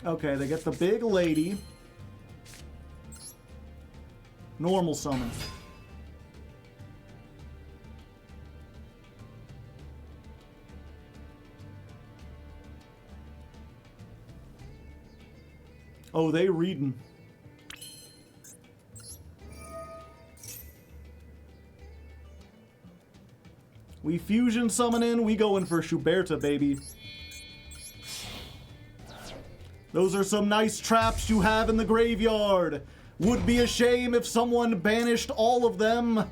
A: Okay, they get the big lady. Normal summon. Oh, they reading. We fusion summoning, we going for Schuberta, baby. Those are some nice traps you have in the graveyard. Would be a shame if someone banished all of them.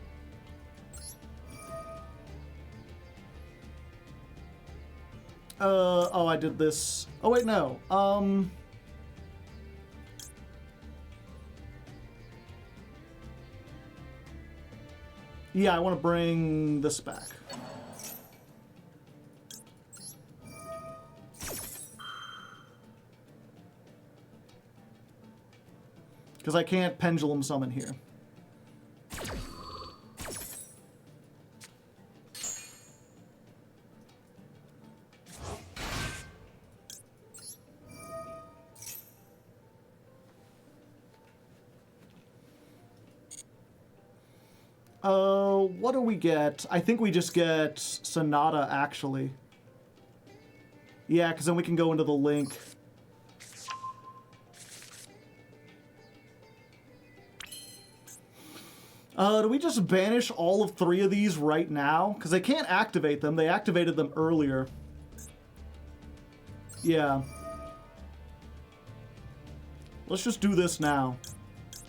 A: Oh, I did this. Oh, wait, no. Yeah, I want to bring this back. Because I can't pendulum summon here. What do we get? I think we just get Sonata, actually. Yeah, because then we can go into the link. Do we just banish all of 3 of these right now? Because they can't activate them. They activated them earlier. Yeah. Let's just do this now.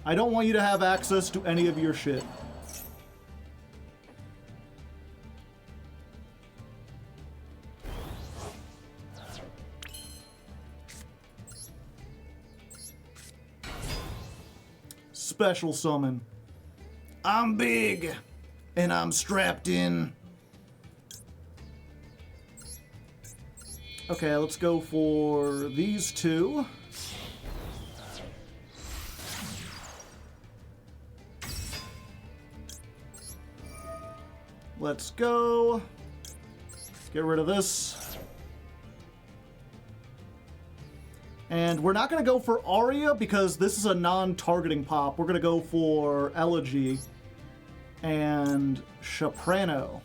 A: I don't want you to have access to any of your shit. Special summon. I'm big, and I'm strapped in. Okay, let's go for these 2. Let's go. Get rid of this. And we're not going to go for Aria because this is a non-targeting pop. We're going to go for Elegy and Soprano.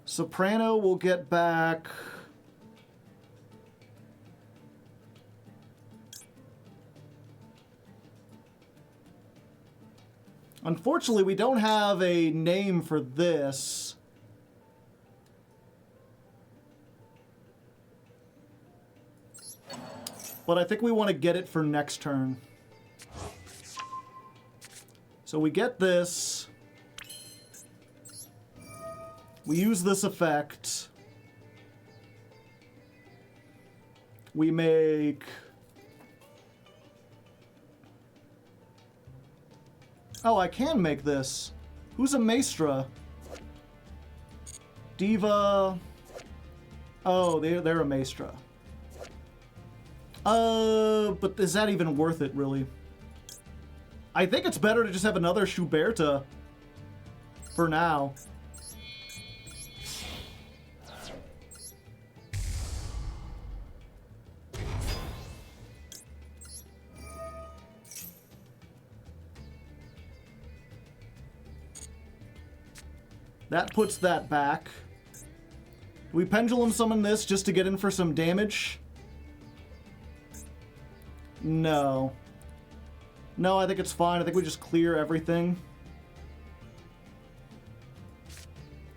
A: Soprano will get back... Unfortunately, we don't have a name for this. But I think we want to get it for next turn. So we get this. We use this effect. We make... Oh, I can make this. Who's a Maestra? Diva. Oh, they're a Maestra. But is that even worth it, really? I think it's better to just have another Schuberta for now. That puts that back. Do we Pendulum Summon this just to get in for some damage? No. No, I think it's fine. I think we just clear everything.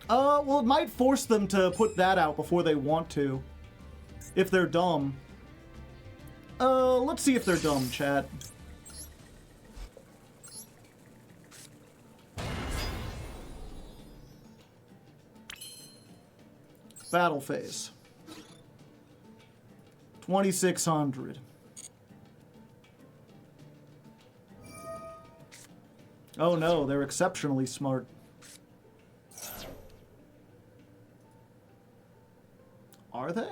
A: Well, it might force them to put that out before they want to. If they're dumb. Let's see if they're dumb, chat. Battle phase. 2600. Oh no, they're exceptionally smart. Are they?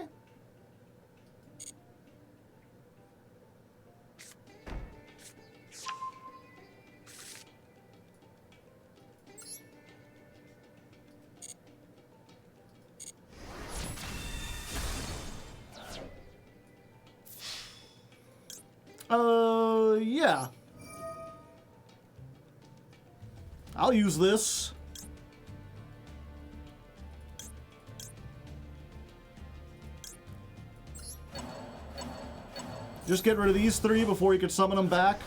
A: Yeah. I'll use this. Just get rid of these three before you could summon them back.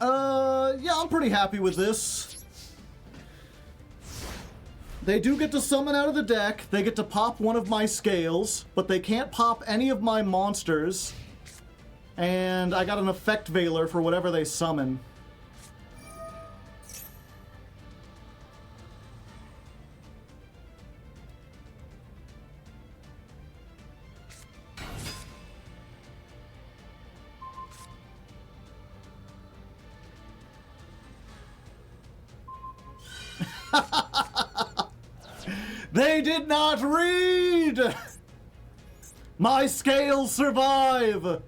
A: Yeah, I'm pretty happy with this. They do get to summon out of the deck. They get to pop one of my scales, but they can't pop any of my monsters. And I got an effect veiler for whatever they summon. They did not read! My scales survive!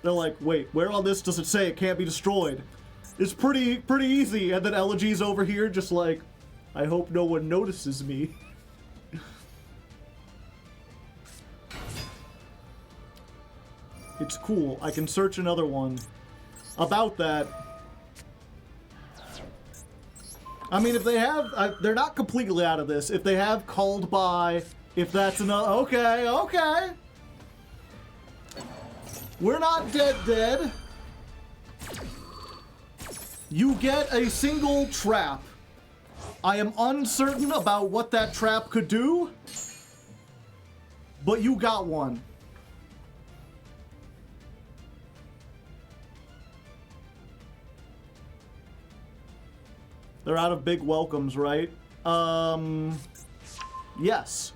A: They're like, wait, where on this does it say it can't be destroyed? It's pretty easy. And then Elegy's over here just like, I hope no one notices me. It's cool. I can search another one about that. I mean, if they have... they're not completely out of this. If they have called by... If that's another... Okay, okay. We're not dead. You get a single trap. I am uncertain about what that trap could do, but you got one. They're out of big welcomes, right? Yes.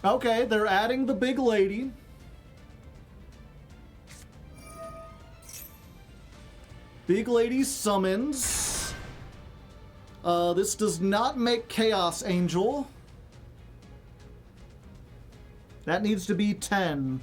A: Okay, they're adding the big lady. Big lady summons. This does not make Chaos Angel. That needs to be 10.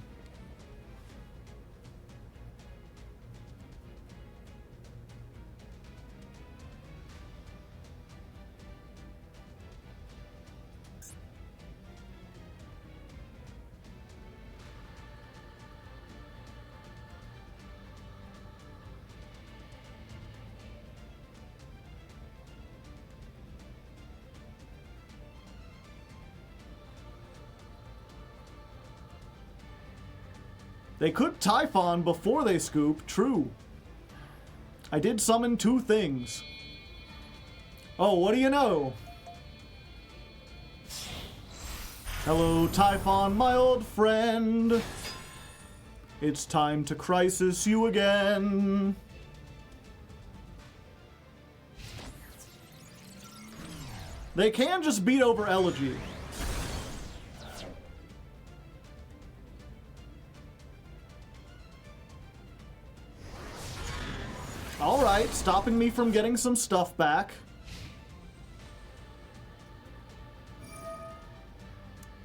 A: They could Typhon before they scoop, true. I did summon 2 things. Oh, what do you know? Hello, Typhon, my old friend. It's time to crisis you again. They can just beat over Elegy. Alright, stopping me from getting some stuff back.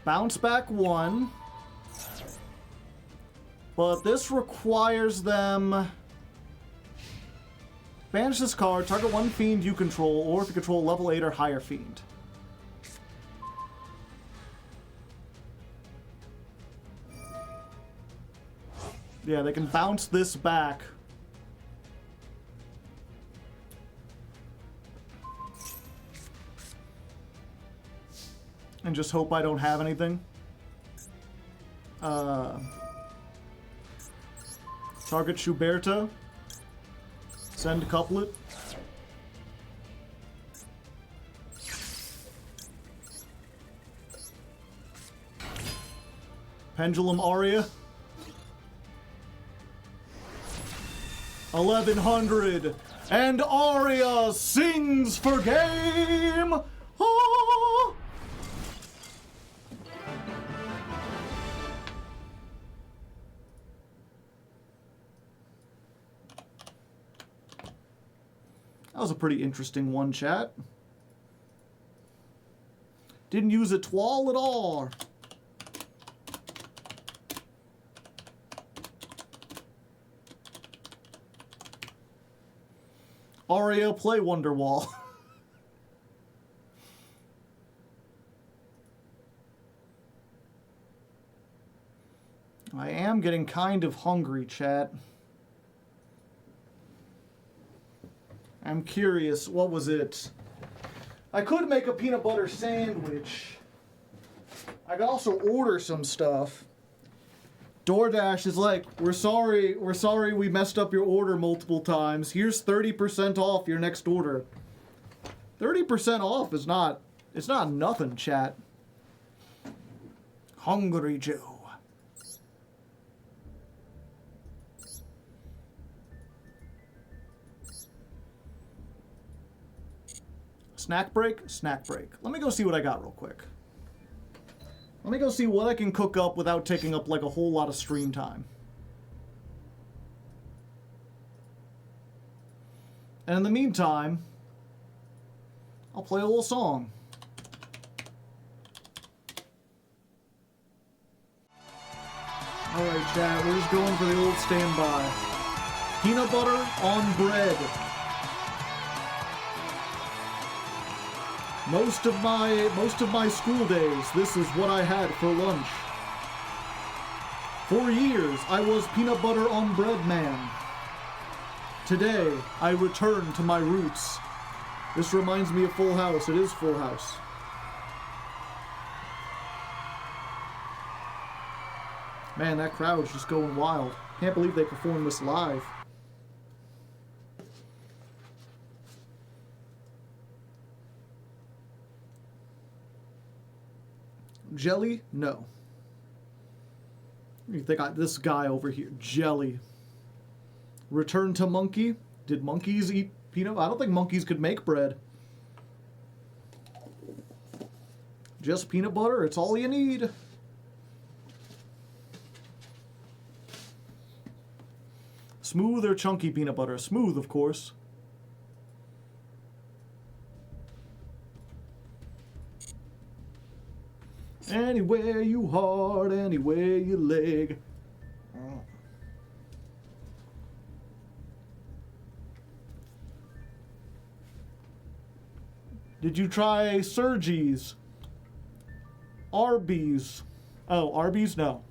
A: Bounce back 1. But this requires them... Banish this card, target 1 fiend you control, or if you control level 8 or higher fiend. Yeah, they can bounce this back. And just hope I don't have anything. Target Schuberta. Send Couplet. Pendulum Aria. 1100. And Aria sings for game. Ah! That was a pretty interesting one, chat. Didn't use a twal at all. Aria, play Wonderwall. I am getting kind of hungry, chat. I'm curious, what was it? I could make a peanut butter sandwich. I could also order some stuff. DoorDash is like, we're sorry we messed up your order multiple times. Here's 30% off your next order. 30% off is not, it's not nothing, chat. Hungry Joe. Snack break? Snack break. Let me go see what I got real quick. Let me go see what I can cook up without taking up like a whole lot of stream time. And in the meantime, I'll play a little song. Alright, chat, we're just going for the old standby. Peanut butter on bread. Most of my school days, this is what I had for lunch. For years, I was peanut butter on bread man. Today, I return to my roots. This reminds me of Full House. It is Full House. Man, that crowd's just going wild. Can't believe they performed this live. Jelly? No. You think this guy over here, Jelly. Return to monkey? Did monkeys eat peanut? I don't think monkeys could make bread. Just peanut butter, it's all you need. Smooth or chunky peanut butter? Smooth, of course. Anywhere you heart, anywhere you leg. Did you try Surgees? Arby's? Oh, Arby's? No.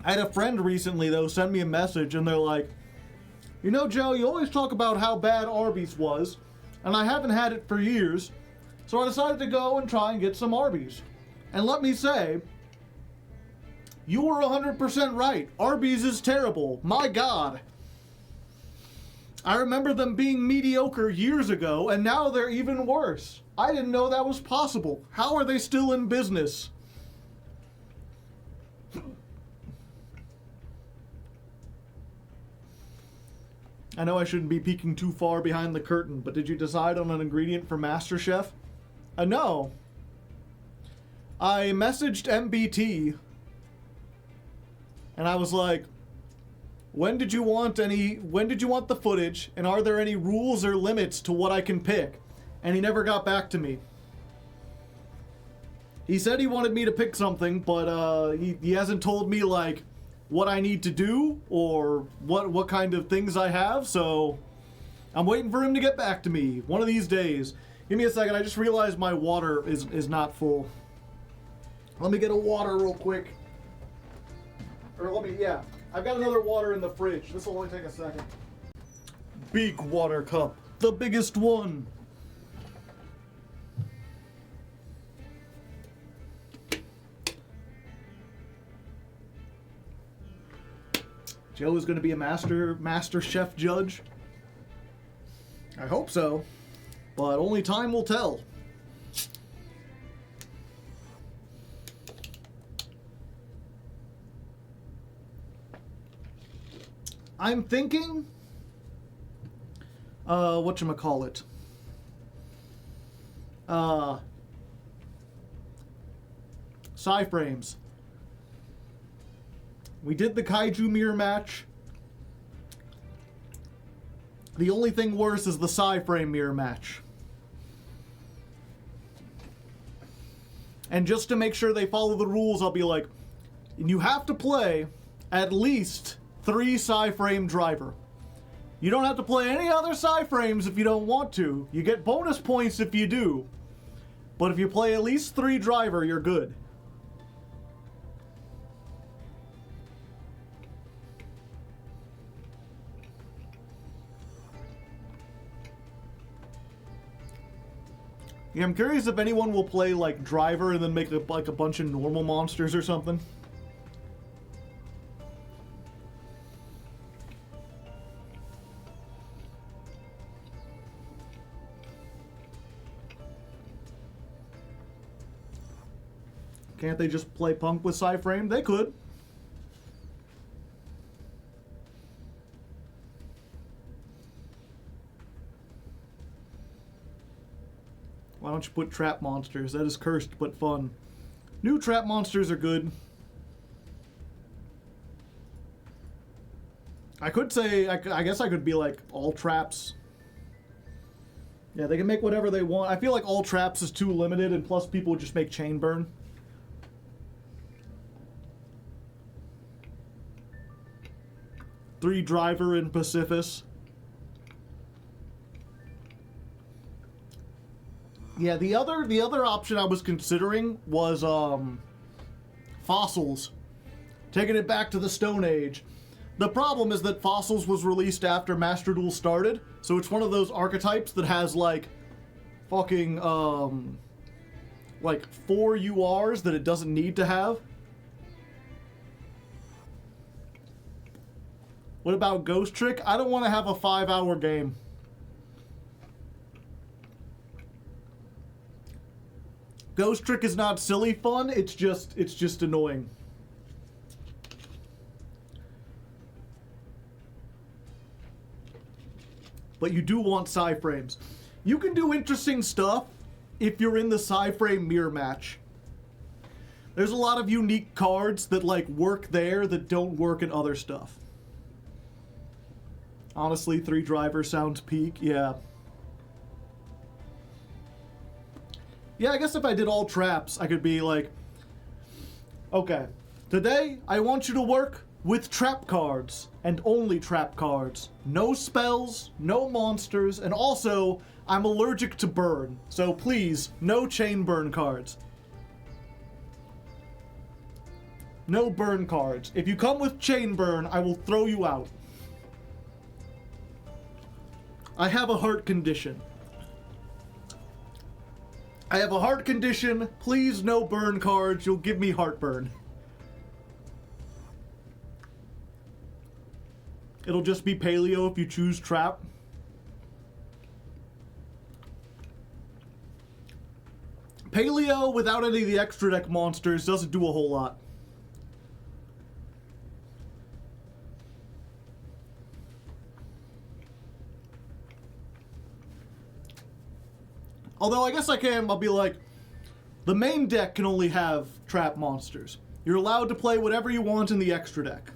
A: I had a friend recently, though, send me a message, and they're like, you know, Joe, you always talk about how bad Arby's was, and I haven't had it for years, so I decided to go and try and get some Arby's. And let me say, you were 100% right. Arby's is terrible. My God. I remember them being mediocre years ago, and now they're even worse. I didn't know that was possible. How are they still in business? I know I shouldn't be peeking too far behind the curtain, but did you decide on an ingredient for MasterChef? No. I messaged MBT, and I was like, when did you want the footage, and are there any rules or limits to what I can pick? And he never got back to me. He said he wanted me to pick something, but he hasn't told me, like, what I need to do or what kind of things I have, so I'm waiting for him to get back to me one of these days. Give me a second. I just realized my water is not full. Let me get a water real quick. Yeah. I've got another water in the fridge. This will only take a second. Big water cup. The biggest one. Joe is going to be a master chef judge. I hope so, but only time will tell. I'm thinking, whatchamacallit? Frames. We did the Kaiju mirror match. The only thing worse is the frame mirror match. And just to make sure they follow the rules, I'll be like, you have to play at least 3 frame driver. You don't have to play any other frames if you don't want to. You get bonus points if you do. But if you play at least 3 driver, you're good. Yeah, I'm curious if anyone will play, like, driver and then make, like, a bunch of normal monsters or something. Can't they just play Punk with frame? They could. Why don't you put trap monsters? That is cursed but fun. New trap monsters are good. I could say, I guess I could be like all traps. Yeah, they can make whatever they want. I feel like all traps is too limited, and plus people would just make chain burn. Three driver in Pacifist. Yeah, the other option I was considering was Fossils. Taking it back to the Stone Age. The problem is that Fossils was released after Master Duel started, so it's one of those archetypes that has like fucking like 4 URs that it doesn't need to have. What about Ghost Trick? I don't want to have a 5-hour game. Ghost Trick is not silly fun, it's just annoying. But you do want frames. You can do interesting stuff if you're in the frame mirror match. There's a lot of unique cards that like work there that don't work in other stuff. Honestly, 3 driver sounds peak, yeah. Yeah, I guess if I did all traps, I could be like, okay, today I want you to work with trap cards, and only trap cards. No spells, no monsters, and also, I'm allergic to burn, so please, no chain burn cards. No burn cards. If you come with chain burn, I will throw you out. I have a heart condition. I have a heart condition. Please, no burn cards. You'll give me heartburn. It'll just be paleo if you choose trap. Paleo without any of the extra deck monsters doesn't do a whole lot. Although I guess I'll be like, the main deck can only have trap monsters. You're allowed to play whatever you want in the extra deck.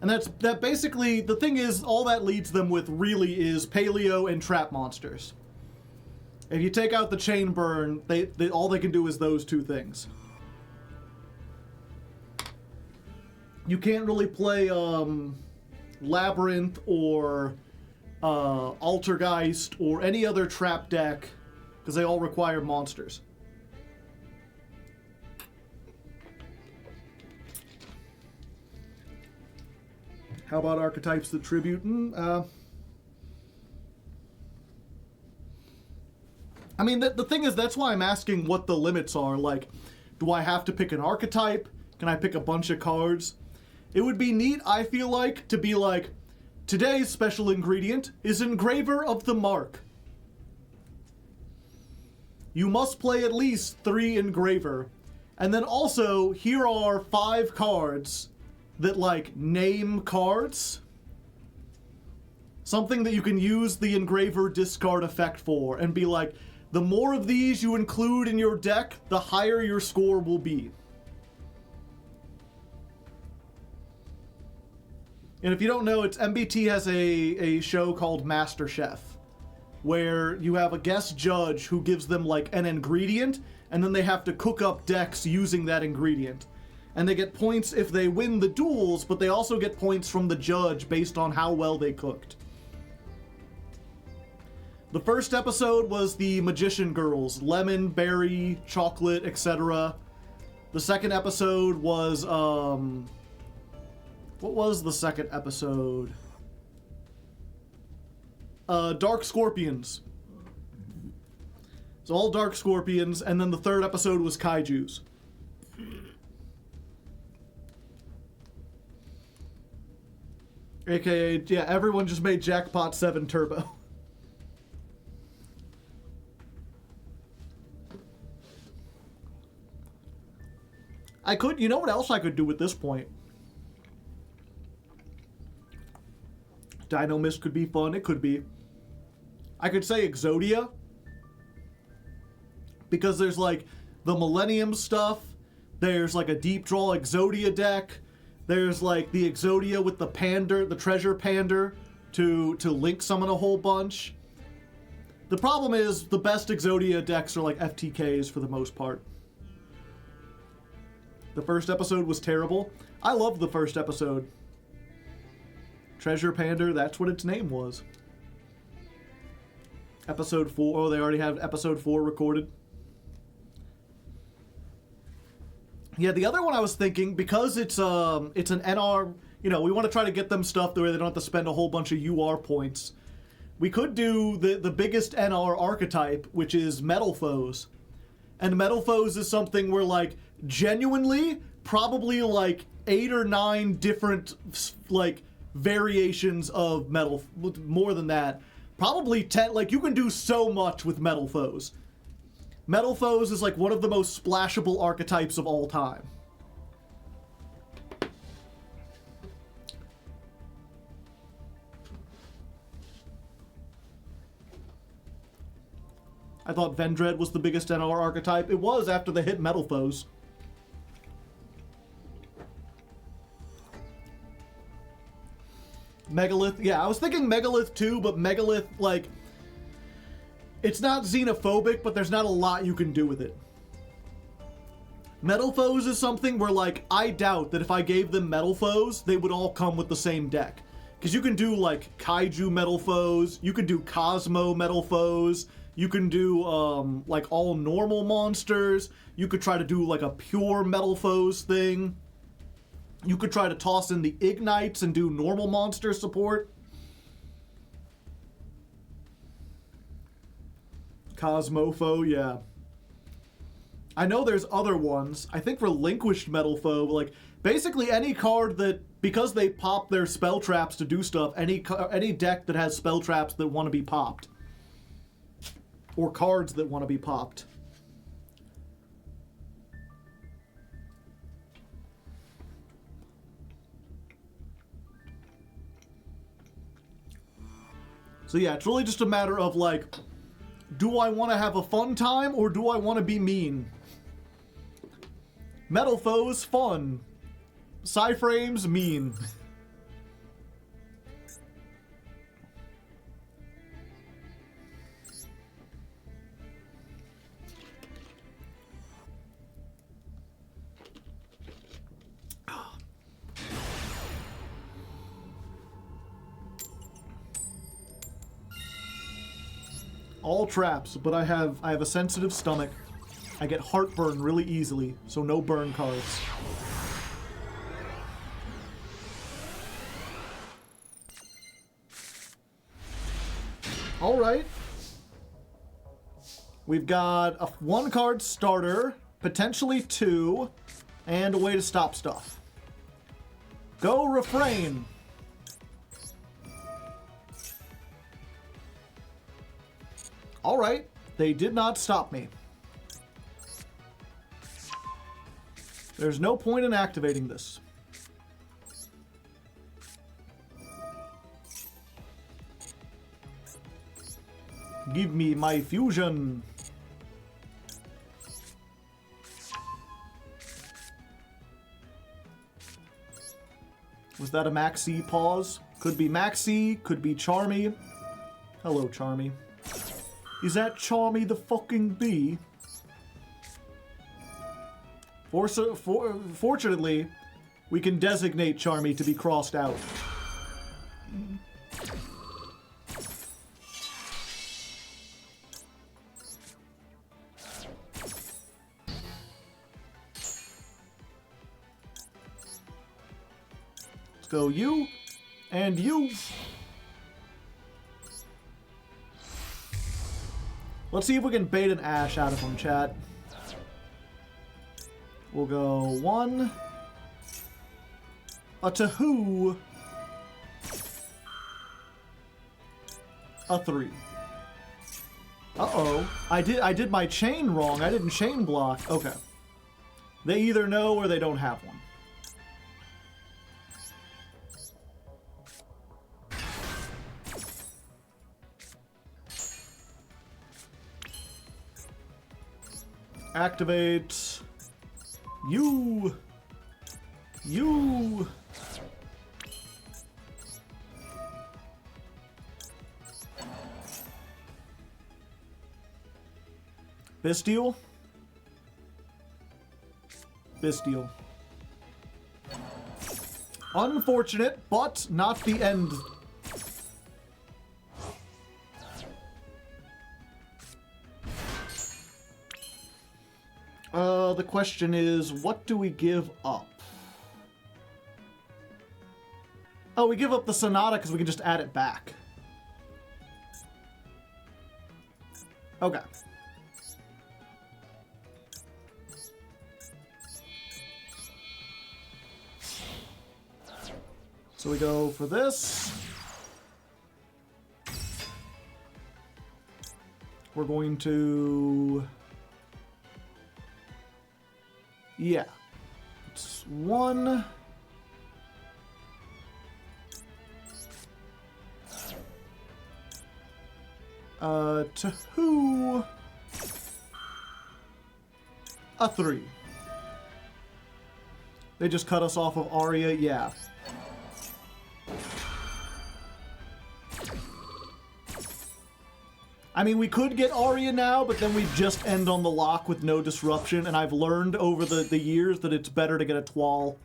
A: And that basically, the thing is, all that leads them with really is paleo and trap monsters. If you take out the chain burn, all they can do is those two things. You can't really play Labyrinth or Altergeist or any other trap deck because they all require monsters. How about archetypes that tribute? I mean, the thing is, that's why I'm asking what the limits are. Like, do I have to pick an archetype? Can I pick a bunch of cards? It would be neat, I feel like, to be like, today's special ingredient is Engraver of the Mark. You must play at least 3 Engraver. And then also, here are 5 cards that, like, name cards. Something that you can use the Engraver discard effect for, and be like, the more of these you include in your deck, the higher your score will be. And if you don't know, MBT has a show called MasterChef, where you have a guest judge who gives them like an ingredient, and then they have to cook up decks using that ingredient. And they get points if they win the duels, but they also get points from the judge based on how well they cooked. The first episode was the Magician Girls, lemon, berry, chocolate, etc. The second episode was, what was the second episode? Dark Scorpions. It's all Dark Scorpions, and then the third episode was Kaijus. AKA, yeah, everyone just made Jackpot 7 Turbo. You know what else I could do at this point? Dino Mist could be fun, it could be. I could say Exodia. Because there's like the Millennium stuff, there's like a deep draw Exodia deck, there's like the Exodia with the Pander, the Treasure Pander, to link summon a whole bunch. The problem is the best Exodia decks are like FTKs for the most part. The first episode was terrible. I loved the first episode. Treasure Pander, that's what its name was. Episode 4, oh, they already have episode 4 recorded. Yeah, the other one I was thinking, because it's an NR, you know, we want to try to get them stuff where they don't have to spend a whole bunch of UR points. We could do the biggest NR archetype, which is Metal Foes. And Metal Foes is something where, like, genuinely, probably, like, 8 or 9 different, like, variations of Metal, more than that. Probably 10, like, you can do so much with Metal Foes. Metal Foes is, like, one of the most splashable archetypes of all time. I thought Vendread was the biggest NR archetype. It was after the hit Metal Foes. Megalith, yeah, I was thinking Megalith too, but Megalith, like, it's not xenophobic, but there's not a lot you can do with it. Metal Foes is something where, like, I doubt that if I gave them Metal Foes, they would all come with the same deck. Because you can do, like, Kaiju Metal Foes, you can do Cosmo Metal Foes, you can do, like, all normal monsters, you could try to do, like, a pure Metal Foes thing. You could try to toss in the Ignites and do normal monster support. Cosmofo, yeah. I know there's other ones. I think Relinquished Metal Foe, like, basically any card that, because they pop their spell traps to do stuff, any deck that has spell traps that want to be popped. Or cards that want to be popped. So yeah, it's really just a matter of, like, Do I want to have a fun time or do I want to be mean? Metal foes, fun. Psyframes, mean. All traps, but I have a sensitive stomach. I get heartburn really easily, so no burn cards. All right. We've got a 1-card starter, potentially 2, and a way to stop stuff. Go refrain. All right, they did not stop me. There's no point in activating this. Give me my fusion. Was that a Maxi pause? Could be Maxi, could be Charmy. Hello, Charmy. Is that Charmy the fucking bee? Fortunately, we can designate Charmy to be crossed out. Let's go you and you. Let's see if we can bait an Ash out of him, chat. We'll go 1. A Tahoo. A 3. Uh-oh. I did my chain wrong. I didn't chain block. Okay. They either know or they don't have one. Activate you. Bisteel. Unfortunate, but not the end. The question is, what do we give up? Oh, we give up the Sonata because we can just add it back. Okay. So we go for this. We're going to... Yeah. It's 1. To who? A 3. They just cut us off of Arya, yeah. I mean, we could get Arya now, but then we just end on the lock with no disruption, and I've learned over the years that it's better to get a Twal.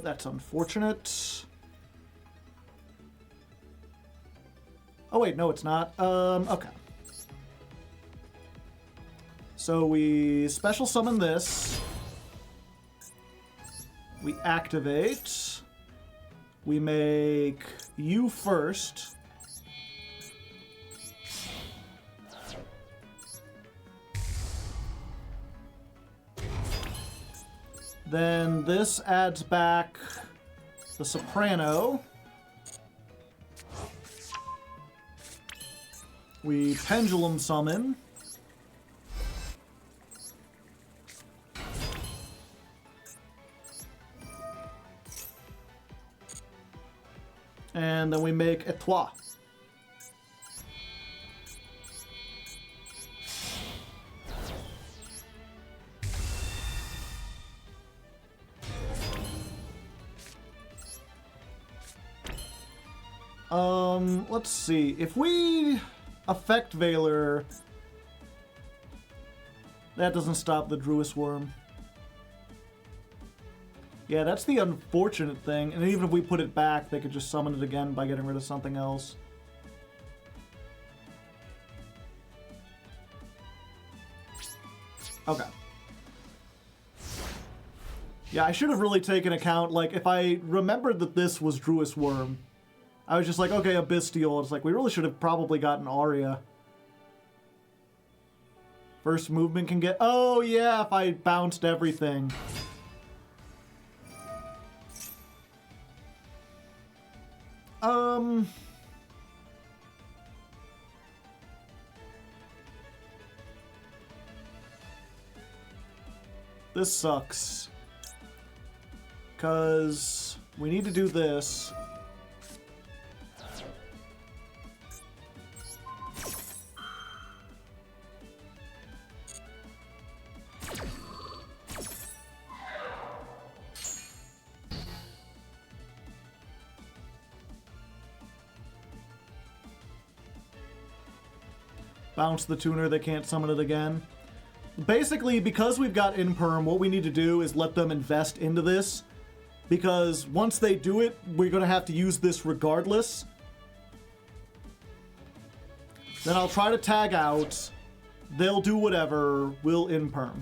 A: That's unfortunate. Oh wait, no it's not. Okay. So we special summon this. We activate. We make you first. Then this adds back the Soprano. We Pendulum Summon. And then we make a Trois. Let's see. If we affect Veiler, that doesn't stop the Druid Worm. Yeah, that's the unfortunate thing. And even if we put it back, they could just summon it again by getting rid of something else. Okay. Yeah, I should have really taken account, like, if I remembered that this was Druid Worm, I was just like, okay, Abystial. It's like, we really should have probably gotten Aria. First movement can get... Oh, yeah, if I bounced everything. This sucks. Because we need to do this. Bounce the tuner, they can't summon it again. Basically, because we've got Imperm, what we need to do is let them invest into this. Because once they do it, we're going to have to use this regardless. Then I'll try to tag out. They'll do whatever. We'll Imperm.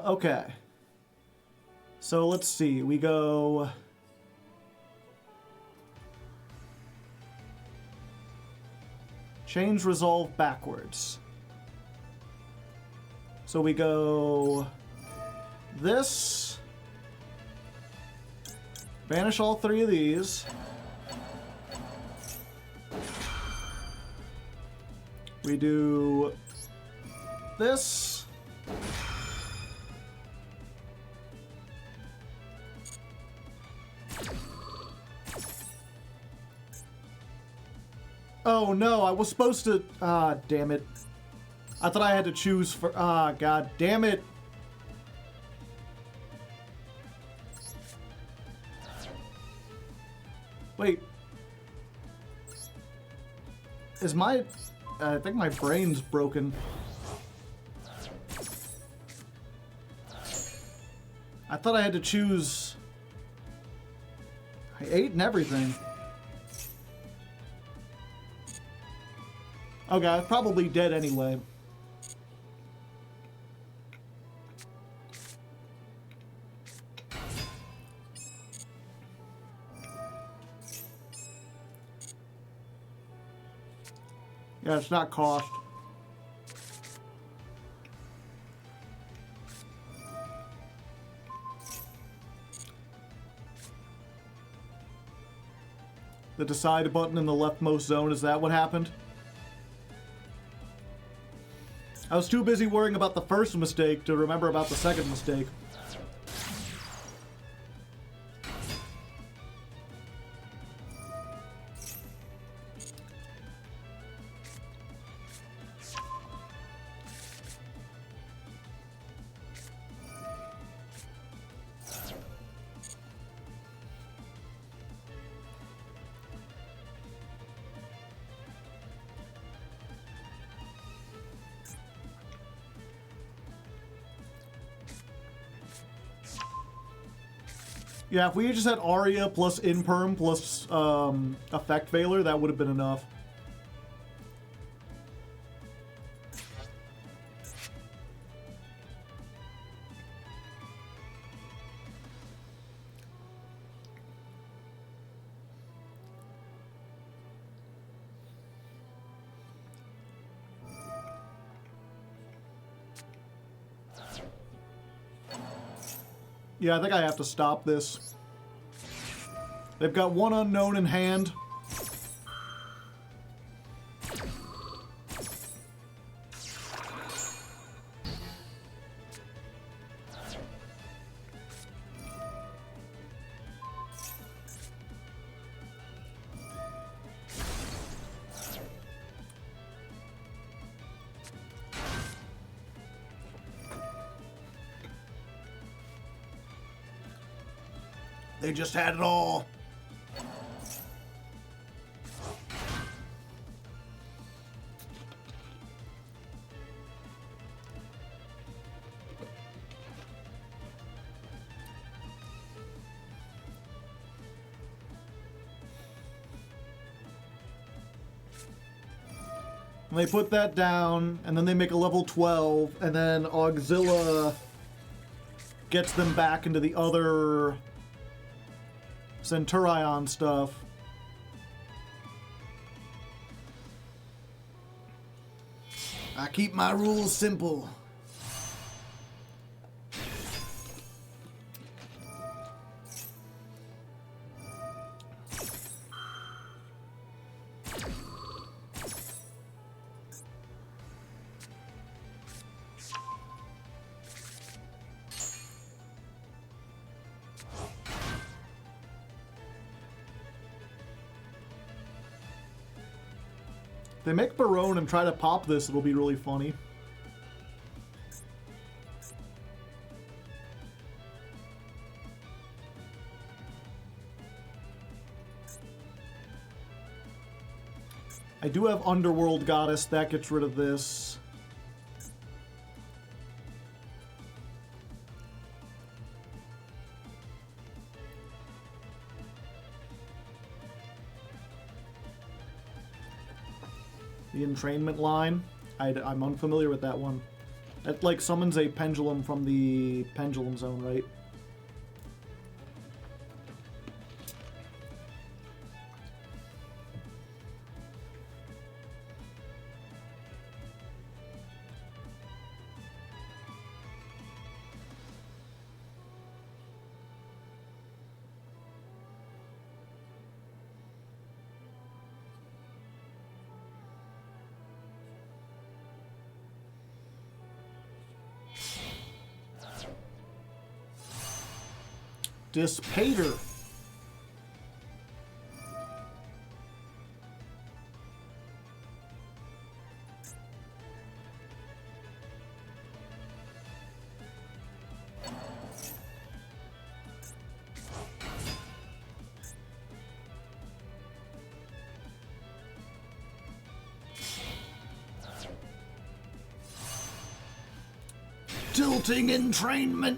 A: Okay. So let's see. We go... Change resolve backwards. So we go... This. Banish all three of these. We do... This. Oh no, I was supposed to... Ah, damn it. I thought I had to choose for... Ah, god damn it. Wait. Is my... I think my brain's broken. I thought I had to choose... I ate and everything. Okay, I'm probably dead anyway. Yeah, it's not cost. The decide button in the leftmost zone, is that what happened? I was too busy worrying about the first mistake to remember about the second mistake. Yeah, if we just had Aria plus Imperm plus Effect Veiler, that would have been enough. Yeah, I think I have to stop this. They've got one unknown in hand. They just had it all. And they put that down, and then they make a level 12, and then Auxilla gets them back into the other Centurion stuff. I keep my rules simple. They make Barone and try to pop this, it'll be really funny. I do have Underworld Goddess, that gets rid of this. The entrainment line. I'm unfamiliar with that one. That like summons a pendulum from the pendulum zone, right? Dispater. Tilting entrainment.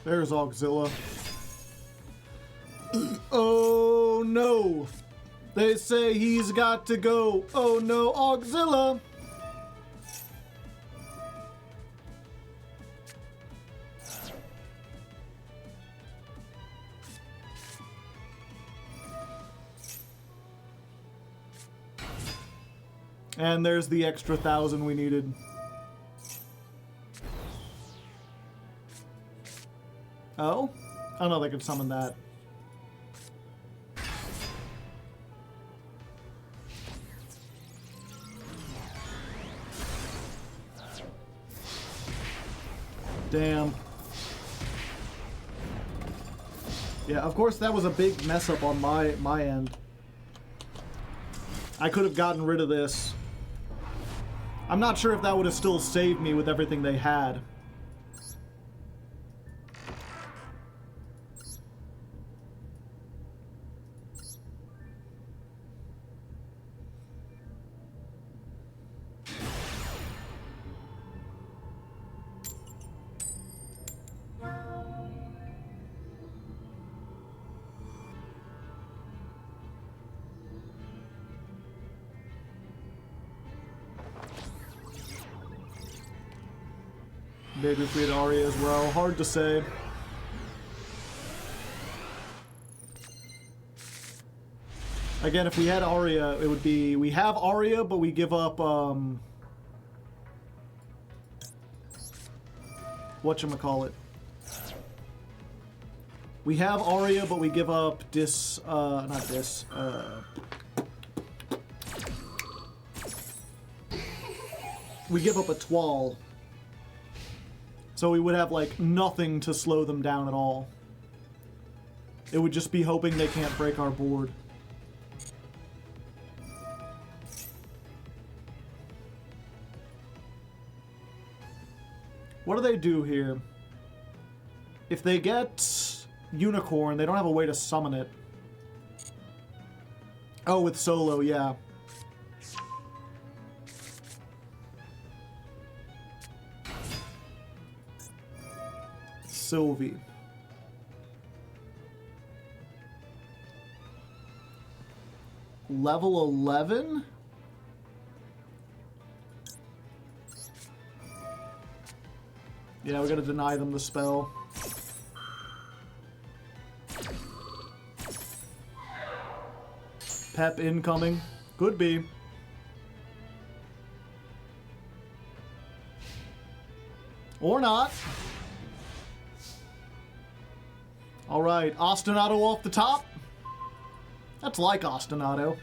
A: There's Auxilla. Oh no! They say he's got to go. Oh no, Auxilla! And there's the extra 1,000 we needed. Oh? Oh no, they could summon that. Damn. Yeah, of course that was a big mess up on my end. I could have gotten rid of this. I'm not sure if that would have still saved me with everything they had. Maybe if we had Arya as well. Hard to say. Again, if we had Arya, it would be... We have Arya, but we give up, whatchamacallit. We have Arya, but we give up we give up a Twal. So we would have, like, nothing to slow them down at all. It would just be hoping they can't break our board. What do they do here? If they get Unicorn, they don't have a way to summon it. Oh, with Solo, yeah. Sylvie. Level 11? Yeah, we gotta deny them the spell. Pep incoming. Could be. Or not. Alright, Ostinato off the top. That's like Ostinato.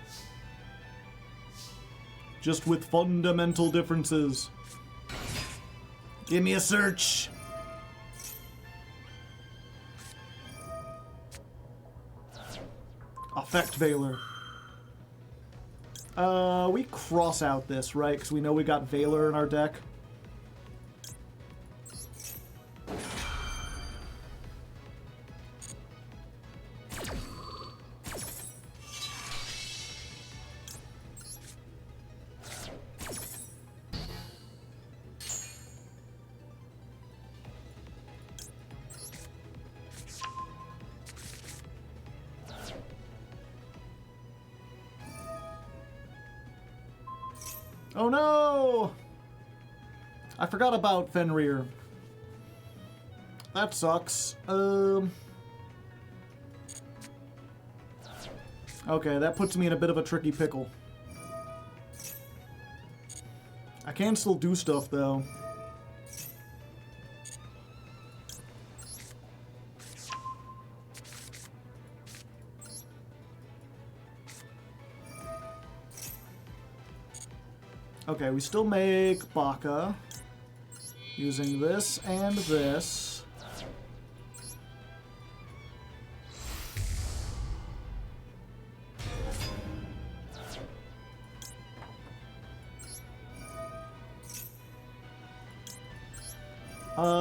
A: Just with fundamental differences. Give me a search. Effect Valor. We cross out this, right? Because we know we got Valor in our deck. Oh no! I forgot about Fenrir. That sucks. Okay, that puts me in a bit of a tricky pickle. I can still do stuff, though. Okay, we still make Baka using this and this.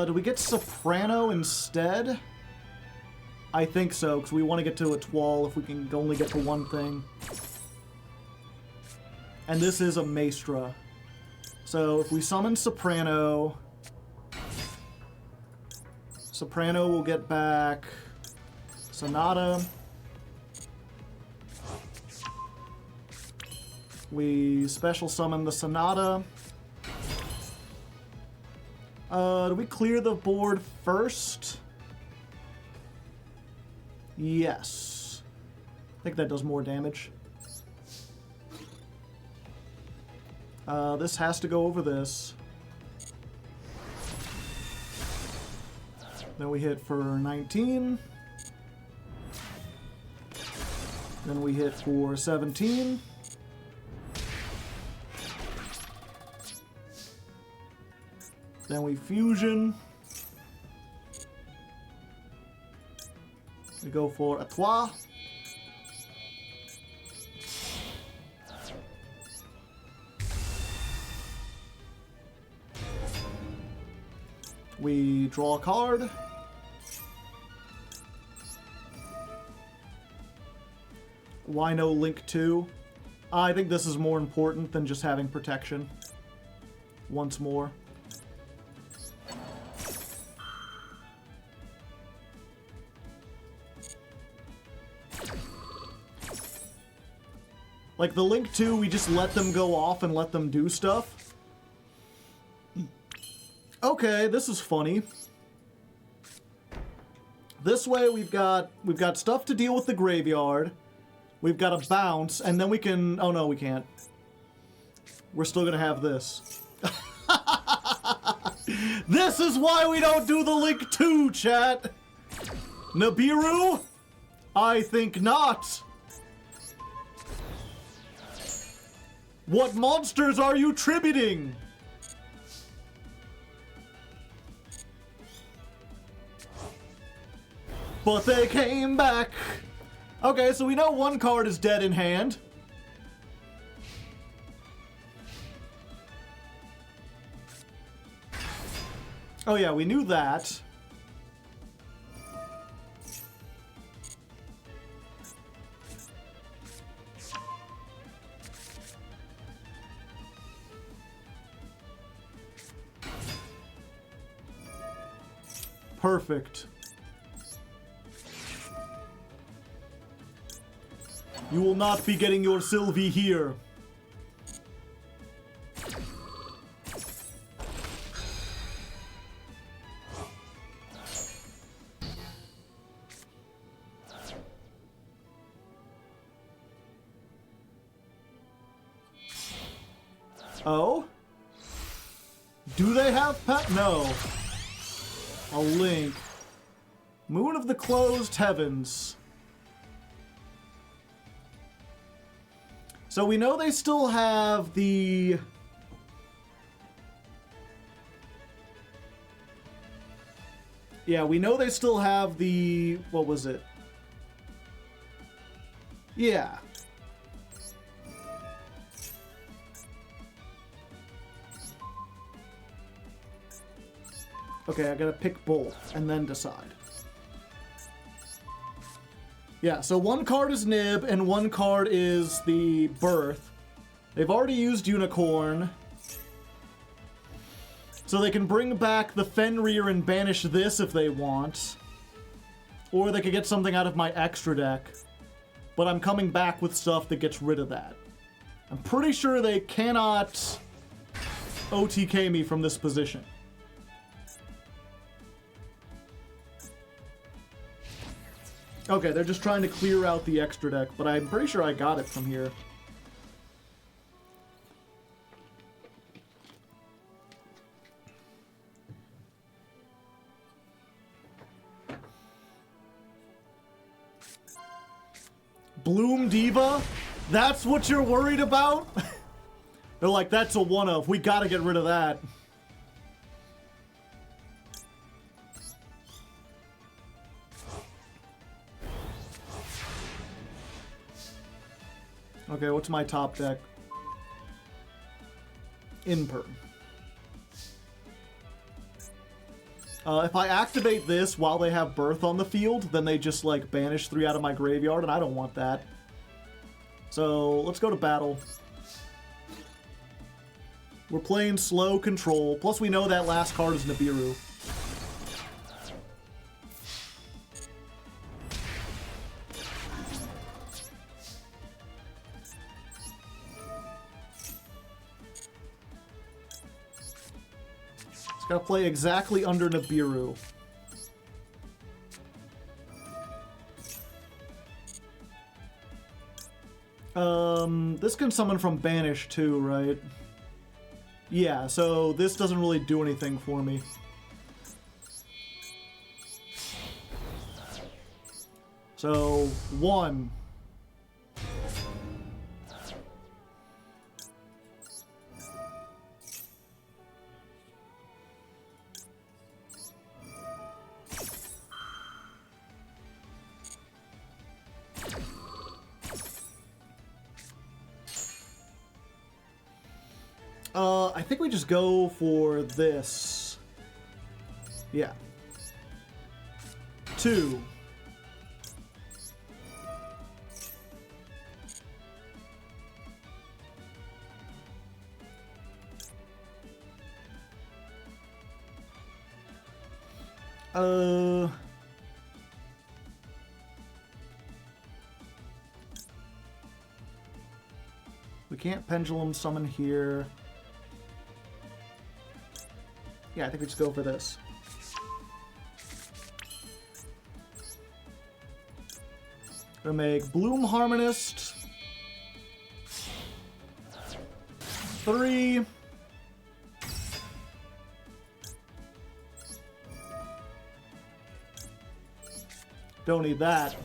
A: Do we get Soprano instead? I think so, because we want to get to a Twal if we can only get to one thing. And this is a Maestra. So if we summon Soprano, Soprano will get back Sonata. We special summon the Sonata. Do we clear the board first? Yes. I think that does more damage. This has to go over this. Then we hit for 19. Then we hit for 17. Then we fusion. We go for a trois. We draw a card. Why no Link 2? I think this is more important than just having protection. Once more. Like the Link 2, we just let them go off and let them do stuff. Okay, this is funny. This way we've got stuff to deal with the graveyard. We've got a bounce, and then we can... Oh no, we can't. We're still gonna have this. This is why we don't do the Link 2, chat! Nibiru? I think not. What monsters are you tributing? But they came back. Okay, so we know one card is dead in hand. Oh yeah, we knew that. Perfect. You will not be getting your Sylvie here. Oh? Do they have pet? No. A Link. Moon of the Closed Heavens. So we know they still have the... Yeah, we know they still have the... What was it? Yeah. Okay, I gotta pick both and then decide. Yeah, so one card is Nib and one card is the Birth. They've already used Unicorn. So they can bring back the Fenrir and banish this if they want. Or they could get something out of my extra deck. But I'm coming back with stuff that gets rid of that. I'm pretty sure they cannot OTK me from this position. Okay, they're just trying to clear out the extra deck, but I'm pretty sure I got it from here. Bloom Diva? That's what you're worried about? They're like, that's a one-of. We gotta get rid of that. Okay, what's my top deck? Imper. If I activate this while they have Birth on the field, then they just, like, banish 3 out of my graveyard, and I don't want that. So, let's go to battle. We're playing slow control, plus we know that last card is Nibiru. Gotta play exactly under Nibiru. This can summon from Banish too, right? Yeah, so this doesn't really do anything for me. So, 1. I think we just go for this. Yeah. 2. We can't Pendulum Summon here. Yeah, I think we just go for this. Gonna make Bloom Harmonist. 3. Don't need that.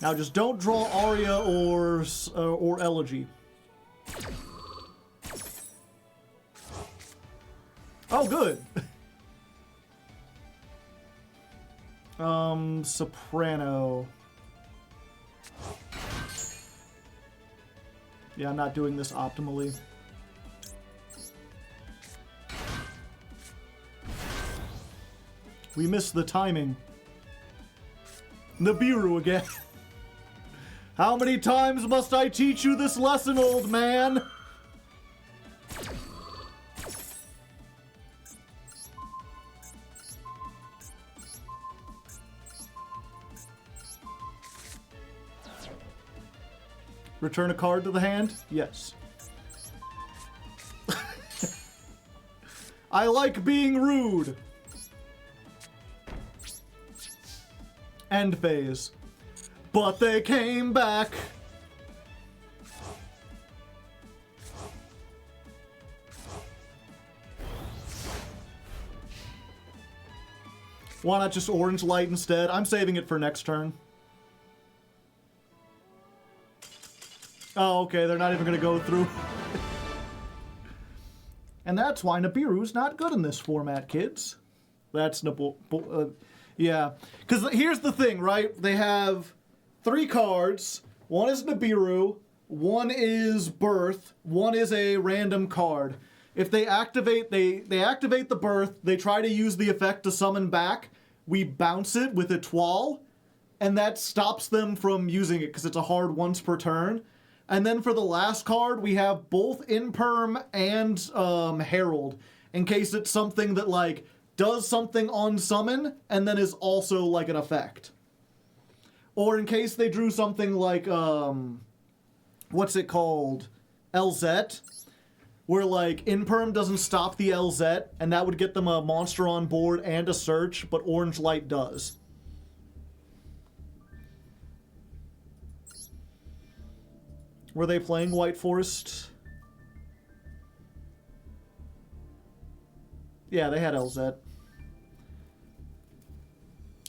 A: Now just don't draw Aria or Elegy. Oh, good. Soprano. Yeah, I'm not doing this optimally. We missed the timing. Nibiru again. How many times must I teach you this lesson, old man? Return a card to the hand? Yes. I like being rude. End phase. But they came back. Why not just Orange Light instead? I'm saving it for next turn. Oh, okay, they're not even going to go through. And that's why Nibiru's not good in this format, kids. That's yeah. Because here's the thing, right? They have 3 cards. One is Nibiru, one is Birth, one is a random card. If they activate, they activate the Birth, they try to use the effect to summon back, we bounce it with a Twal, and that stops them from using it because it's a hard once per turn. And then for the last card, we have both Imperm and Herald, in case it's something that, like, does something on summon, and then is also, like, an effect. Or in case they drew something like, what's it called? LZ, where, like, Imperm doesn't stop the LZ, and that would get them a monster on board and a search, but Orange Light does. Were they playing White Forest? Yeah, they had LZ.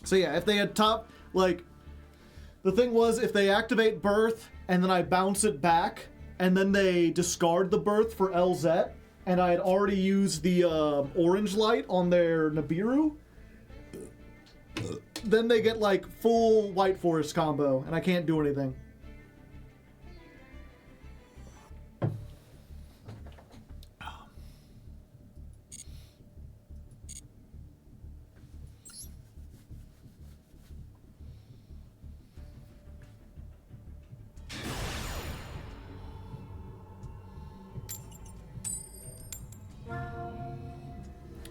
A: So yeah, if they had top, like, the thing was, if they activate Birth, and then I bounce it back, and then they discard the Birth for LZ, and I had already used the Orange Light on their Nibiru, then they get, like, full White Forest combo, and I can't do anything.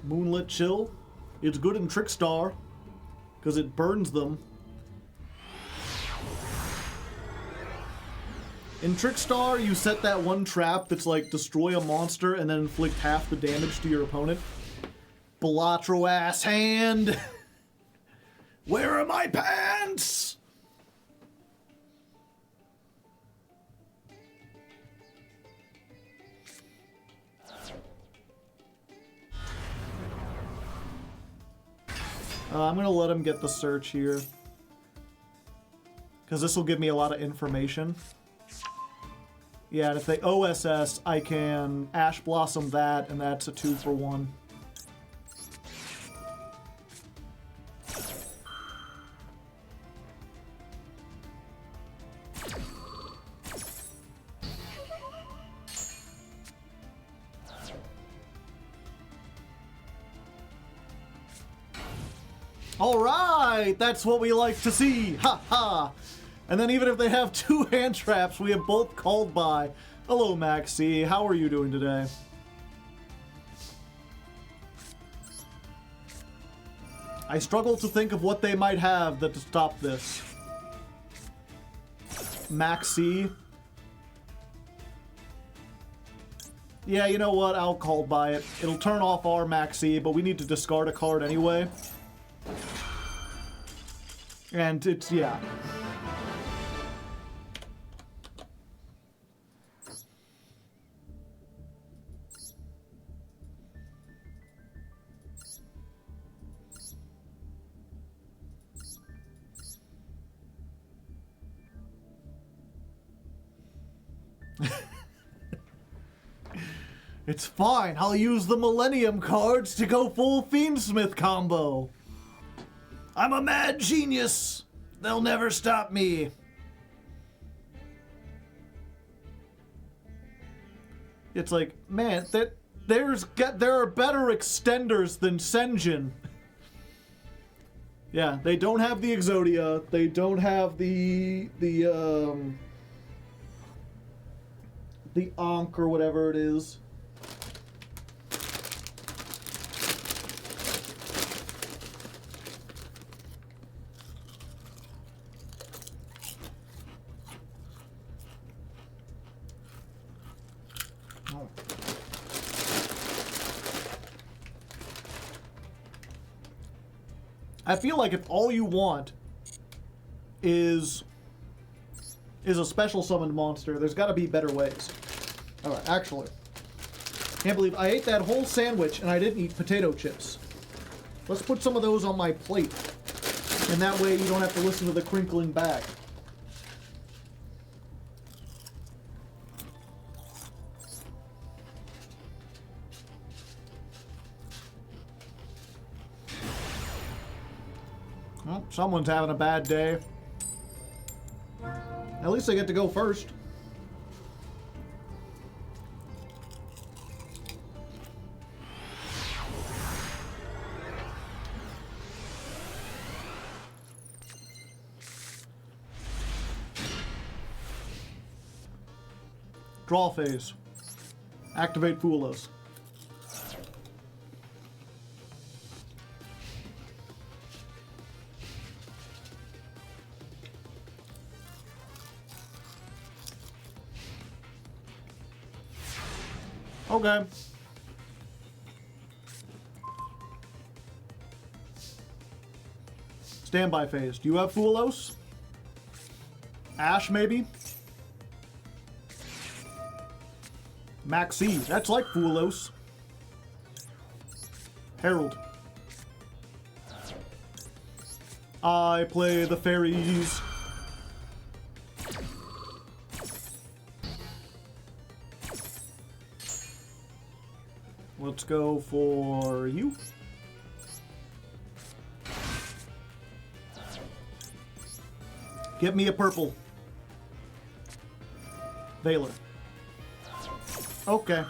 A: Moonlit Chill. It's good in Trickstar, because it burns them. In Trickstar, you set that one trap that's like destroy a monster and then inflict half the damage to your opponent. Balatro ass hand! Where are my pants? I'm going to let him get the search here, because this will give me a lot of information. Yeah, and if they OSS, I can Ash Blossom that, and that's a 2-for-1. Alright, that's what we like to see. Ha ha. And then even if they have 2 hand traps, we have both called by. Hello, Maxie. How are you doing I struggle to think of what they might have that to stop this. Maxi. Yeah, you know what? I'll call by it. It'll turn off our Maxi, but we need to discard a card anyway. And it's, yeah. It's fine, I'll use the Millennium cards to go full Fiendsmith combo. I'm a mad genius. They'll never stop me. It's like, man, there are better extenders than Senjin. Yeah, they don't have the Exodia. They don't have the Ankh or whatever it is. I feel like if all you want is a special summoned monster, there's got to be better ways. Alright, actually. Can't believe I ate that whole sandwich and I didn't eat potato chips. Let's put some of those on my plate. And that way you don't have to listen to the crinkling bag. Well, someone's having a bad day. At least I get to go first. Draw phase. Activate Foolos. Okay. Standby phase. Do you have Foolos? Ash, maybe? Maxi. That's like Foolos. Herald. I play the fairies. Let's go for you. Get me a purple. Veiler. Okay.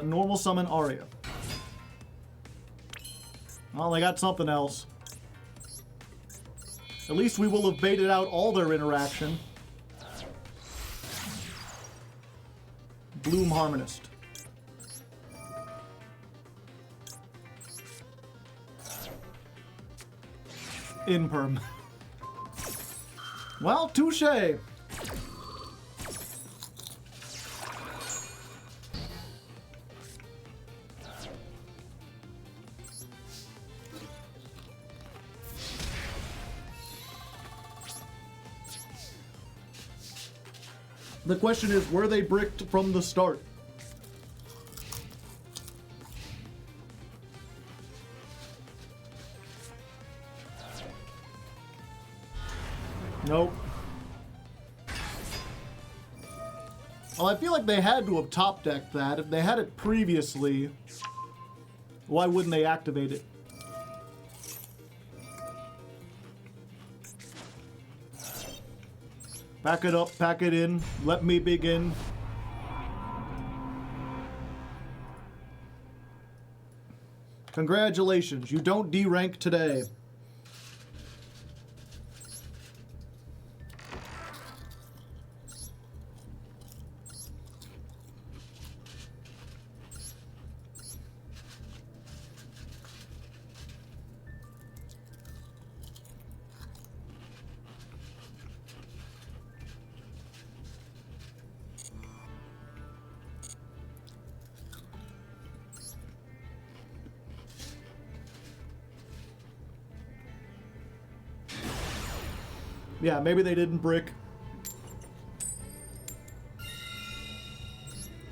A: Normal summon Aria. Well, they got something else. At least we will have baited out all their interaction. Bloom Harmonist. Imperm. Well, touche. The question is, were they bricked from the start? Nope. Well, I feel like they had to have top decked that. If they had it previously, why wouldn't they activate it? Pack it up, pack it in, let me begin. Congratulations, you don't D-rank today. Yeah, maybe they didn't brick.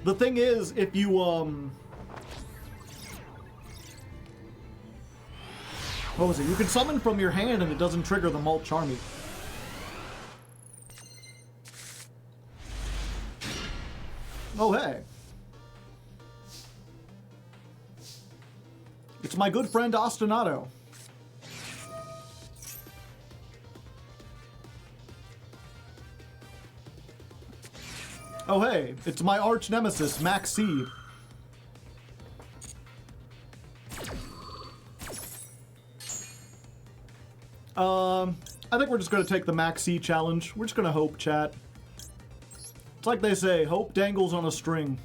A: The thing is, if you, what was it? You can summon from your hand and it doesn't trigger the Molt Charmy. Oh, hey. It's my good friend Ostinato. Oh, hey. It's my arch nemesis, Max C. I think we're just going to take the Max C challenge. We're just going to hope, chat. It's like they say, hope dangles on a string.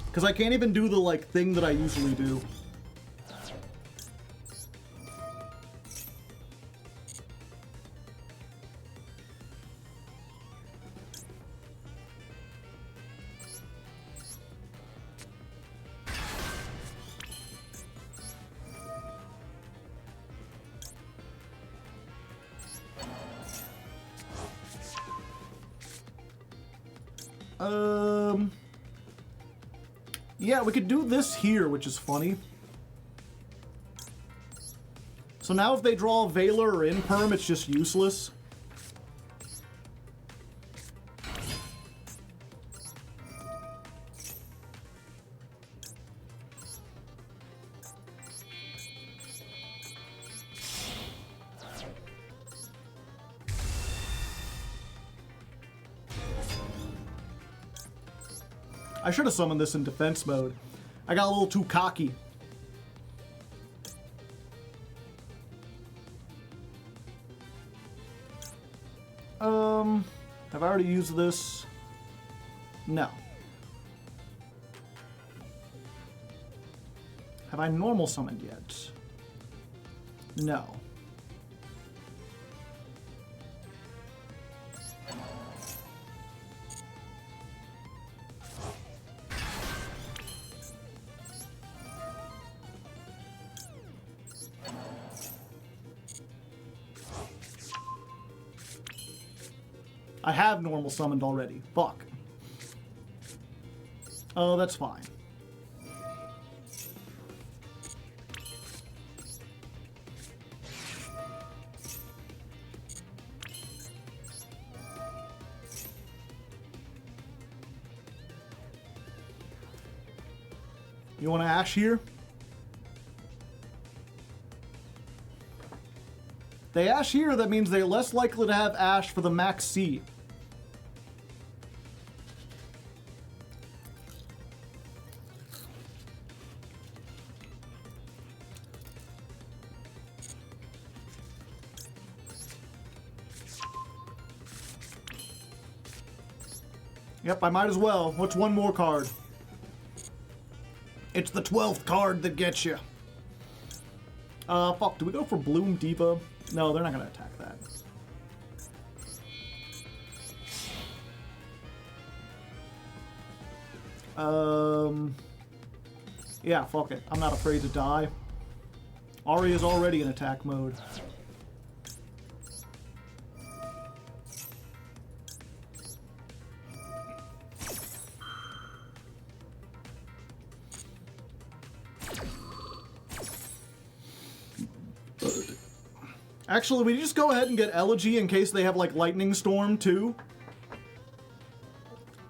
A: Because I can't even do the, like, thing that I usually do. Yeah, we could do this here, which is funny. So now if they draw Valor or Imperm, it's just useless. I should have summoned this in defense mode. I got a little too cocky. Have I already used this? No. Have I normal summoned yet? No. I have normal summoned already. Fuck. Oh, that's fine. You want to Ash here? They Ash here, that means they're less likely to have Ash for the Max C. Yep, I might as well. What's one more card? It's the 12th card that gets you. Fuck, do we go for Bloom Diva? No, they're not gonna attack that. Yeah, fuck it. I'm not afraid to die. Ari is already in attack mode. Actually, we just go ahead and get Elegy in case they have, like, Lightning Storm, too.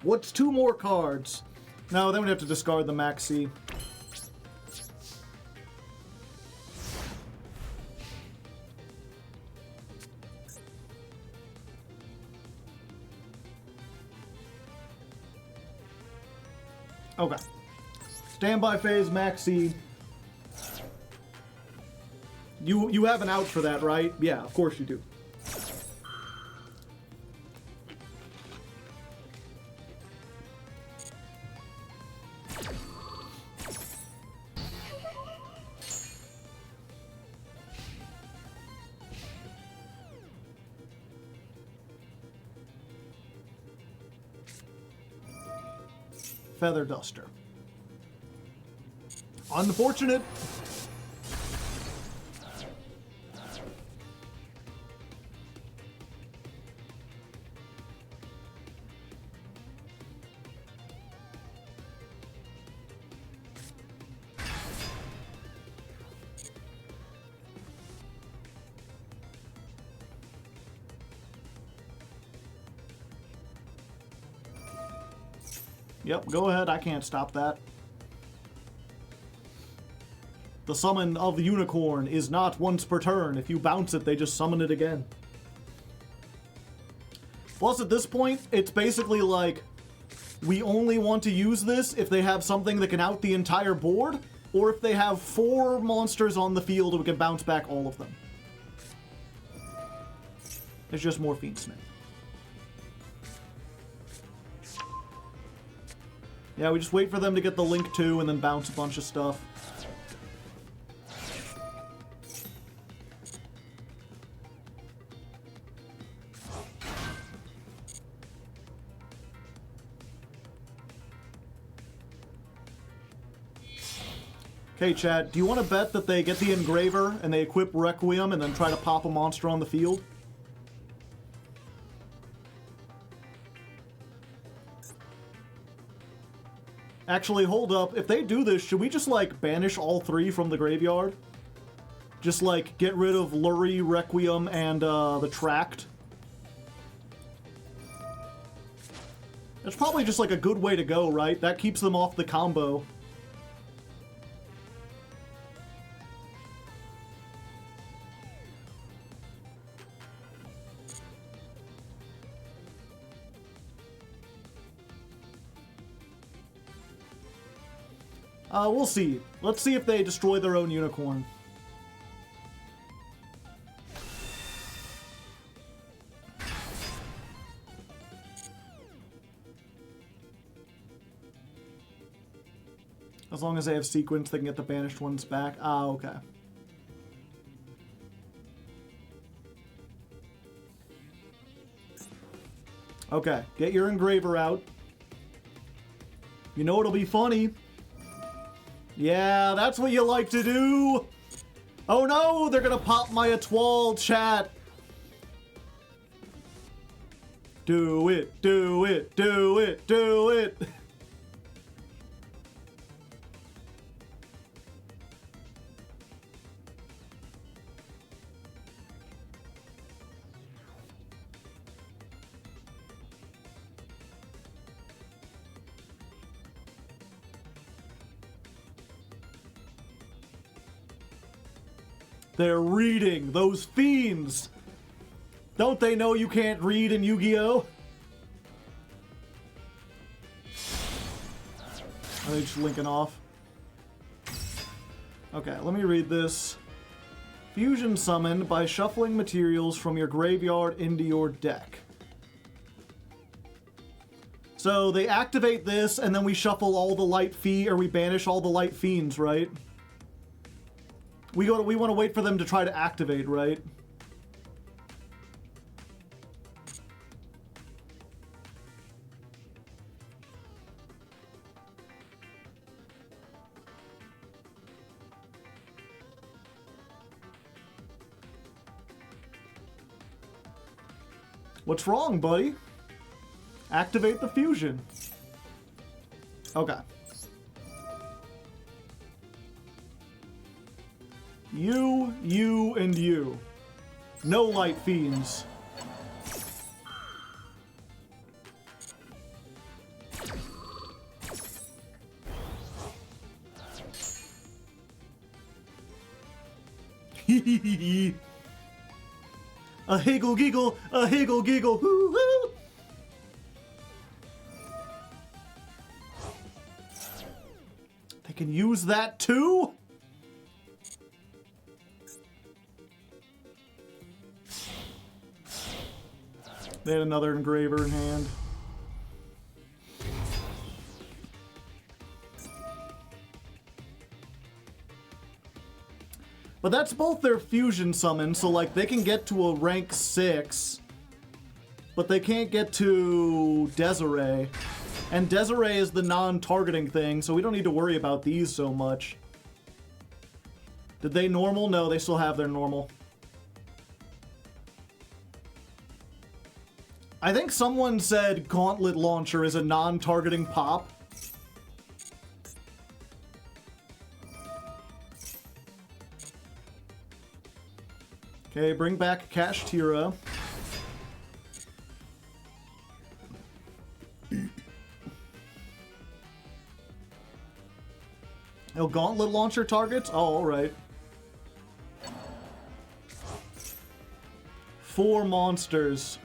A: What's two more cards? No, then we have to discard the Maxi. Okay. Standby phase, Maxi. You have an out for that, right? Yeah, of course you do. Feather Duster. Unfortunate. Yep, go ahead. I can't stop that. The summon of the unicorn is not once per turn. If you bounce it, they just summon it again. Plus, at this point, it's basically like, we only want to use this if they have something that can out the entire board, or if they have 4 monsters on the field and we can bounce back all of them. It's just more Fiendsmith. Yeah, we just wait for them to get the Link 2 and then bounce a bunch of stuff. Okay, Chad, do you want to bet that they get the Engraver and they equip Requiem and then try to pop a monster on the field? Actually, hold up. If they do this, should we just, like, banish all 3 from the graveyard? Just, like, get rid of Lurie, Requiem, and, the Tract? That's probably just, like, a good way to go, right? That keeps them off the combo. We'll see. Let's see if they destroy their own unicorn. As long as they have sequence, they can get the banished ones back. Ah, okay. Okay, get your Engraver out. You know it'll be funny. Yeah, that's what you like to do. Oh no, they're gonna pop my Etoile, chat. Do it, do it, do it, do it. They're reading, those fiends! Don't they know you can't read in Yu-Gi-Oh? Are they just linking off? Okay, let me read this. Fusion summoned by shuffling materials from your graveyard into your deck. So they activate this, and then we shuffle all the light or we banish all the light fiends, right? We want to wait for them to try to activate, right? What's wrong, buddy? Activate the fusion. Okay. You, and you. No light fiends. A higgle giggle, a higgle giggle, hoo hoo. They can use that too? They had another Engraver in hand. But that's both their fusion summons, so like they can get to a rank 6, but they can't get to Desiree. And Desiree is the non-targeting thing, so we don't need to worry about these so much. Did they normal? No, they still have their normal. I think someone said Gauntlet Launcher is a non-targeting pop. Okay, bring back Kashtira. Oh, Gauntlet Launcher targets? Oh, alright. 4 monsters.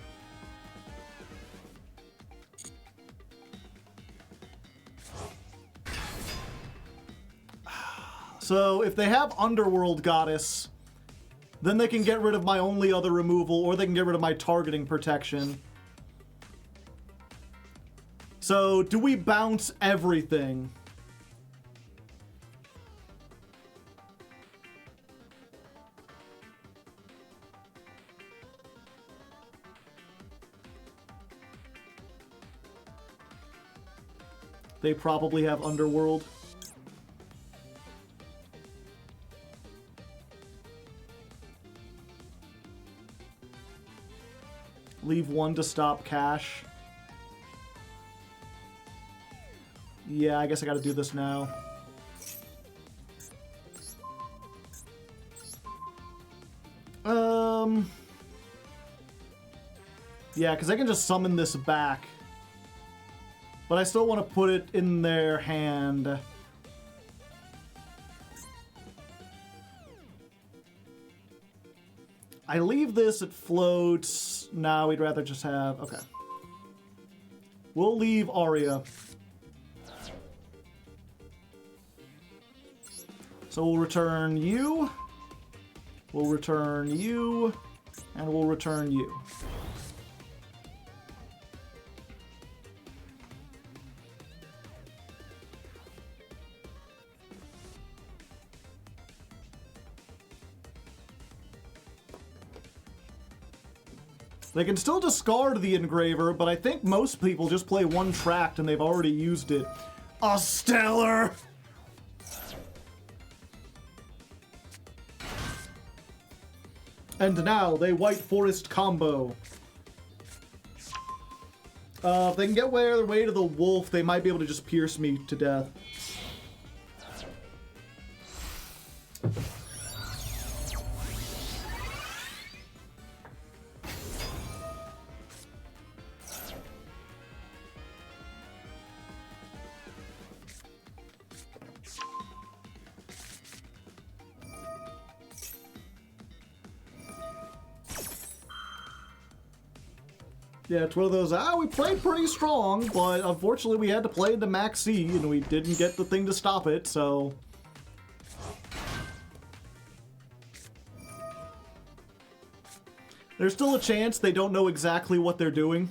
A: So, if they have Underworld Goddess, then they can get rid of my only other removal, or they can get rid of my targeting protection. So, do we bounce everything? They probably have Underworld. Leave 1 to stop cash. Yeah, I guess I gotta do this now. Yeah, because I can just summon this back. But I still want to put it in their hand. I leave this, it floats. No, we'd rather just have... Okay. We'll leave Arya. So we'll return you. We'll return you. And we'll return you. They can still discard the Engraver, but I think most people just play 1 tracked and they've already used it. A Stellar! And now, they White Forest combo. If they can get their way to the wolf, they might be able to just pierce me to death. Yeah, it's one of those, we played pretty strong, but unfortunately we had to play into Max C, and we didn't get the thing to stop it, so... There's still a chance they don't know exactly what they're doing.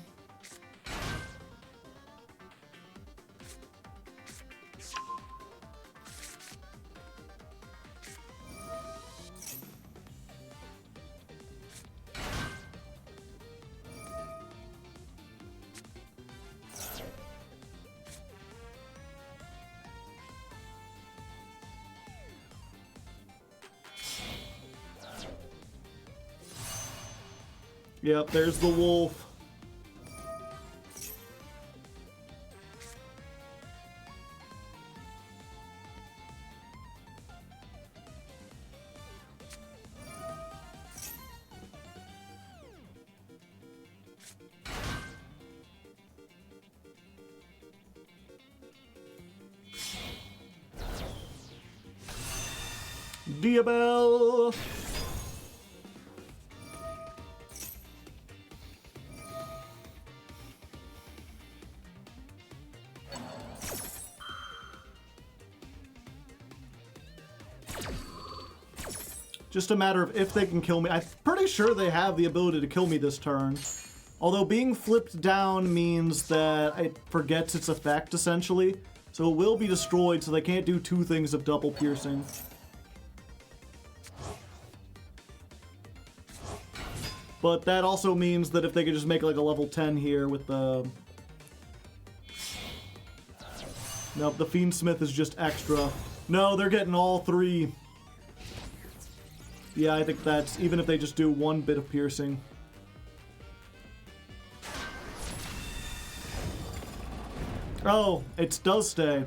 A: Yep, there's the wolf. Diabell! Just a matter of if they can kill me. I'm pretty sure they have the ability to kill me this turn. Although being flipped down means that it forgets its effect, essentially. So it will be destroyed, so they can't do 2 things of double piercing. But that also means that if they could just make like a level 10 here with the... Nope, the Fiendsmith is just extra. No, they're getting all 3. Yeah, I think that's, even if they just do one bit of piercing. Oh, it does stay.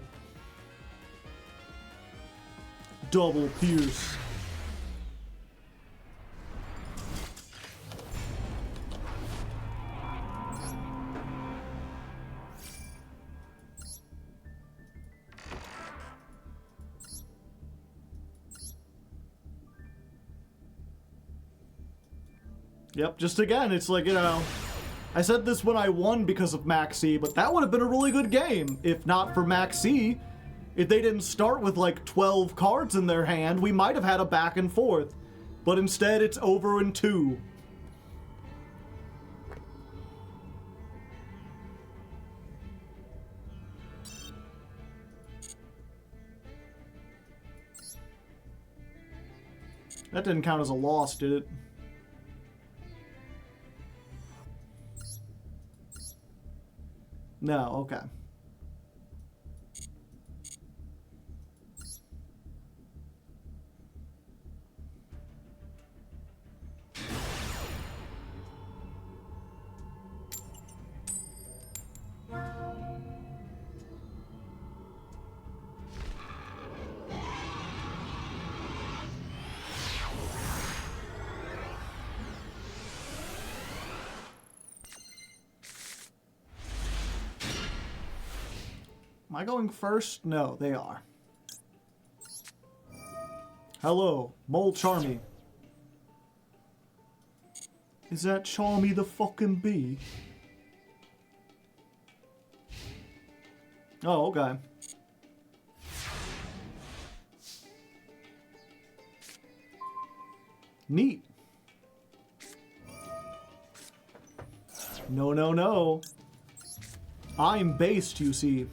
A: Double pierce. Yep, just again, it's like, you know, I said this when I won because of Maxi, but that would have been a really good game if not for Maxi. If they didn't start with like 12 cards in their hand, we might have had a back and forth. But instead, it's over in 2. That didn't count as a loss, did it? No, okay. Am I going first? No, they are. Hello, Mole Charmy. Is that Charmy the fucking bee? Oh, okay. Neat. No, no, no. I'm based, you see.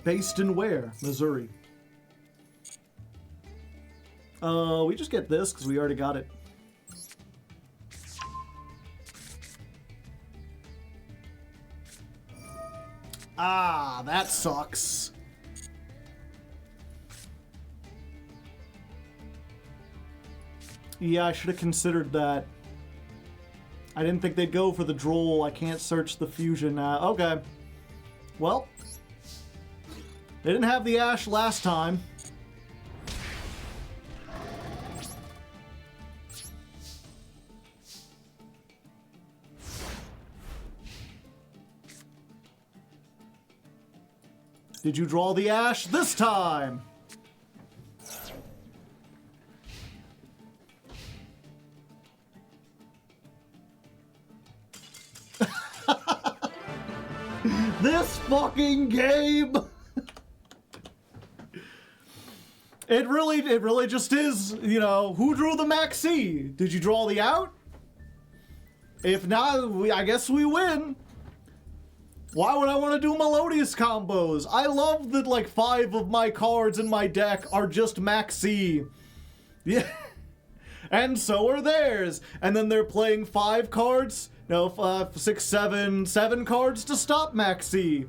A: Based in where? Missouri. We just get this because we already got it. Ah, that sucks. Yeah, I should have considered that. I didn't think they'd go for the droll. I can't search the fusion now. Okay. Well. They didn't have the Ash last time. Did you draw the Ash this time? This fucking game! It really just is, you know, who drew the Maxi? Did you draw the out? If not, I guess we win. Why would I want to do Melodious combos? I love that like 5 of my cards in my deck are just Maxi. Yeah. And so are theirs. And then they're playing 5 cards, no, 6, 7 cards to stop Maxi.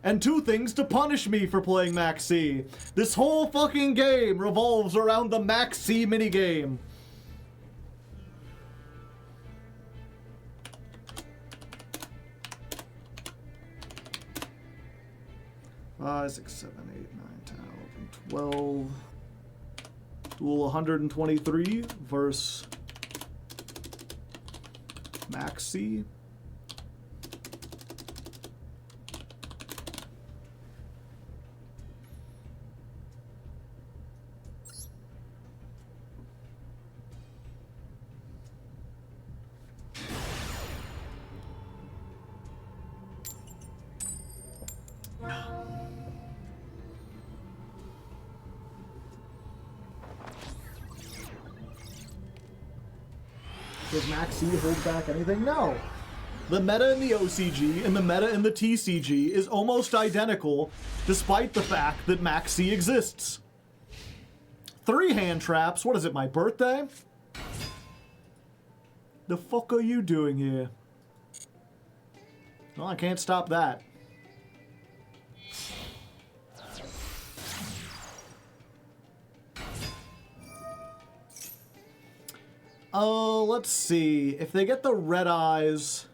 A: And 2 things to punish me for playing Maxi. This whole fucking game revolves around the Maxi minigame. Five, 6, 7, 8, 9, 10, 11, 12. Duel 123 versus Maxi. Does Maxi hold back anything? No. The meta in the OCG and the meta in the TCG is almost identical, despite the fact that Maxi exists. 3 hand traps. What is it, my birthday? The fuck are you doing here? Well, I can't stop that. Let's see. If they get the red eyes,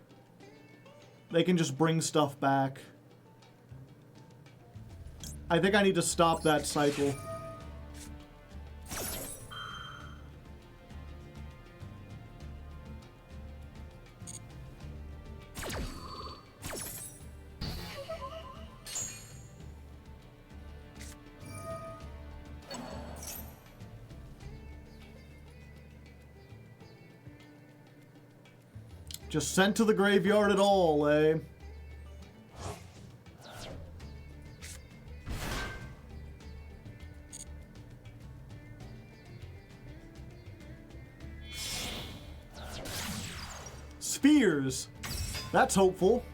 A: they can just bring stuff back. I think I need to stop that cycle. Just sent to the graveyard at all, eh? Spears. That's hopeful.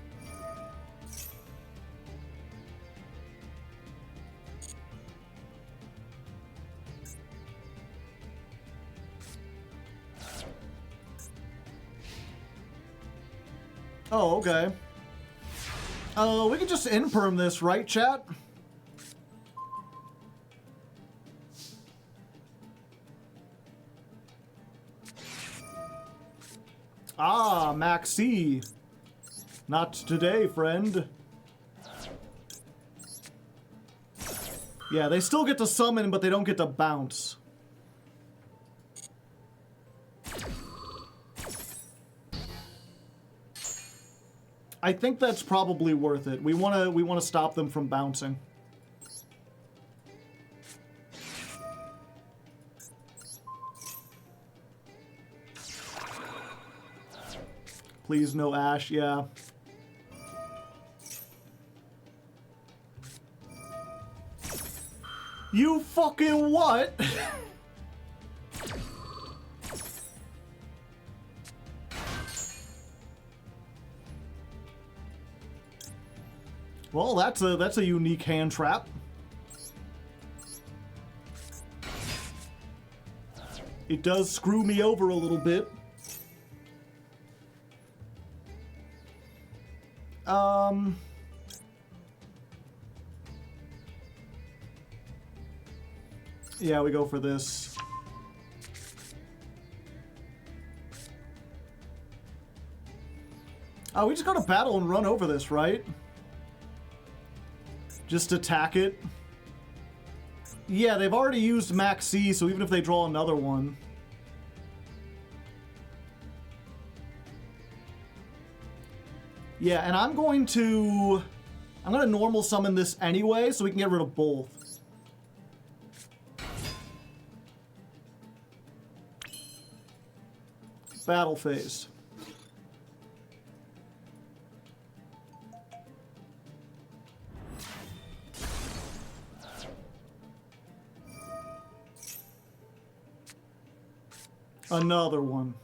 A: Oh, okay. We can just imperm this, right, chat? Ah, Maxi. Not today, friend. Yeah, they still get to summon, but they don't get to bounce. I think that's probably worth it. We wanna stop them from bouncing. Please no Ash, yeah. You fucking what? Well, that's a unique hand trap. It does screw me over a little bit. Yeah, we go for this. Oh, we just go to battle and run over this, right? Just attack it. Yeah, they've already used Max C, so even if they draw another one. Yeah, and I'm gonna normal summon this anyway, so we can get rid of both. Battle phase. Another one.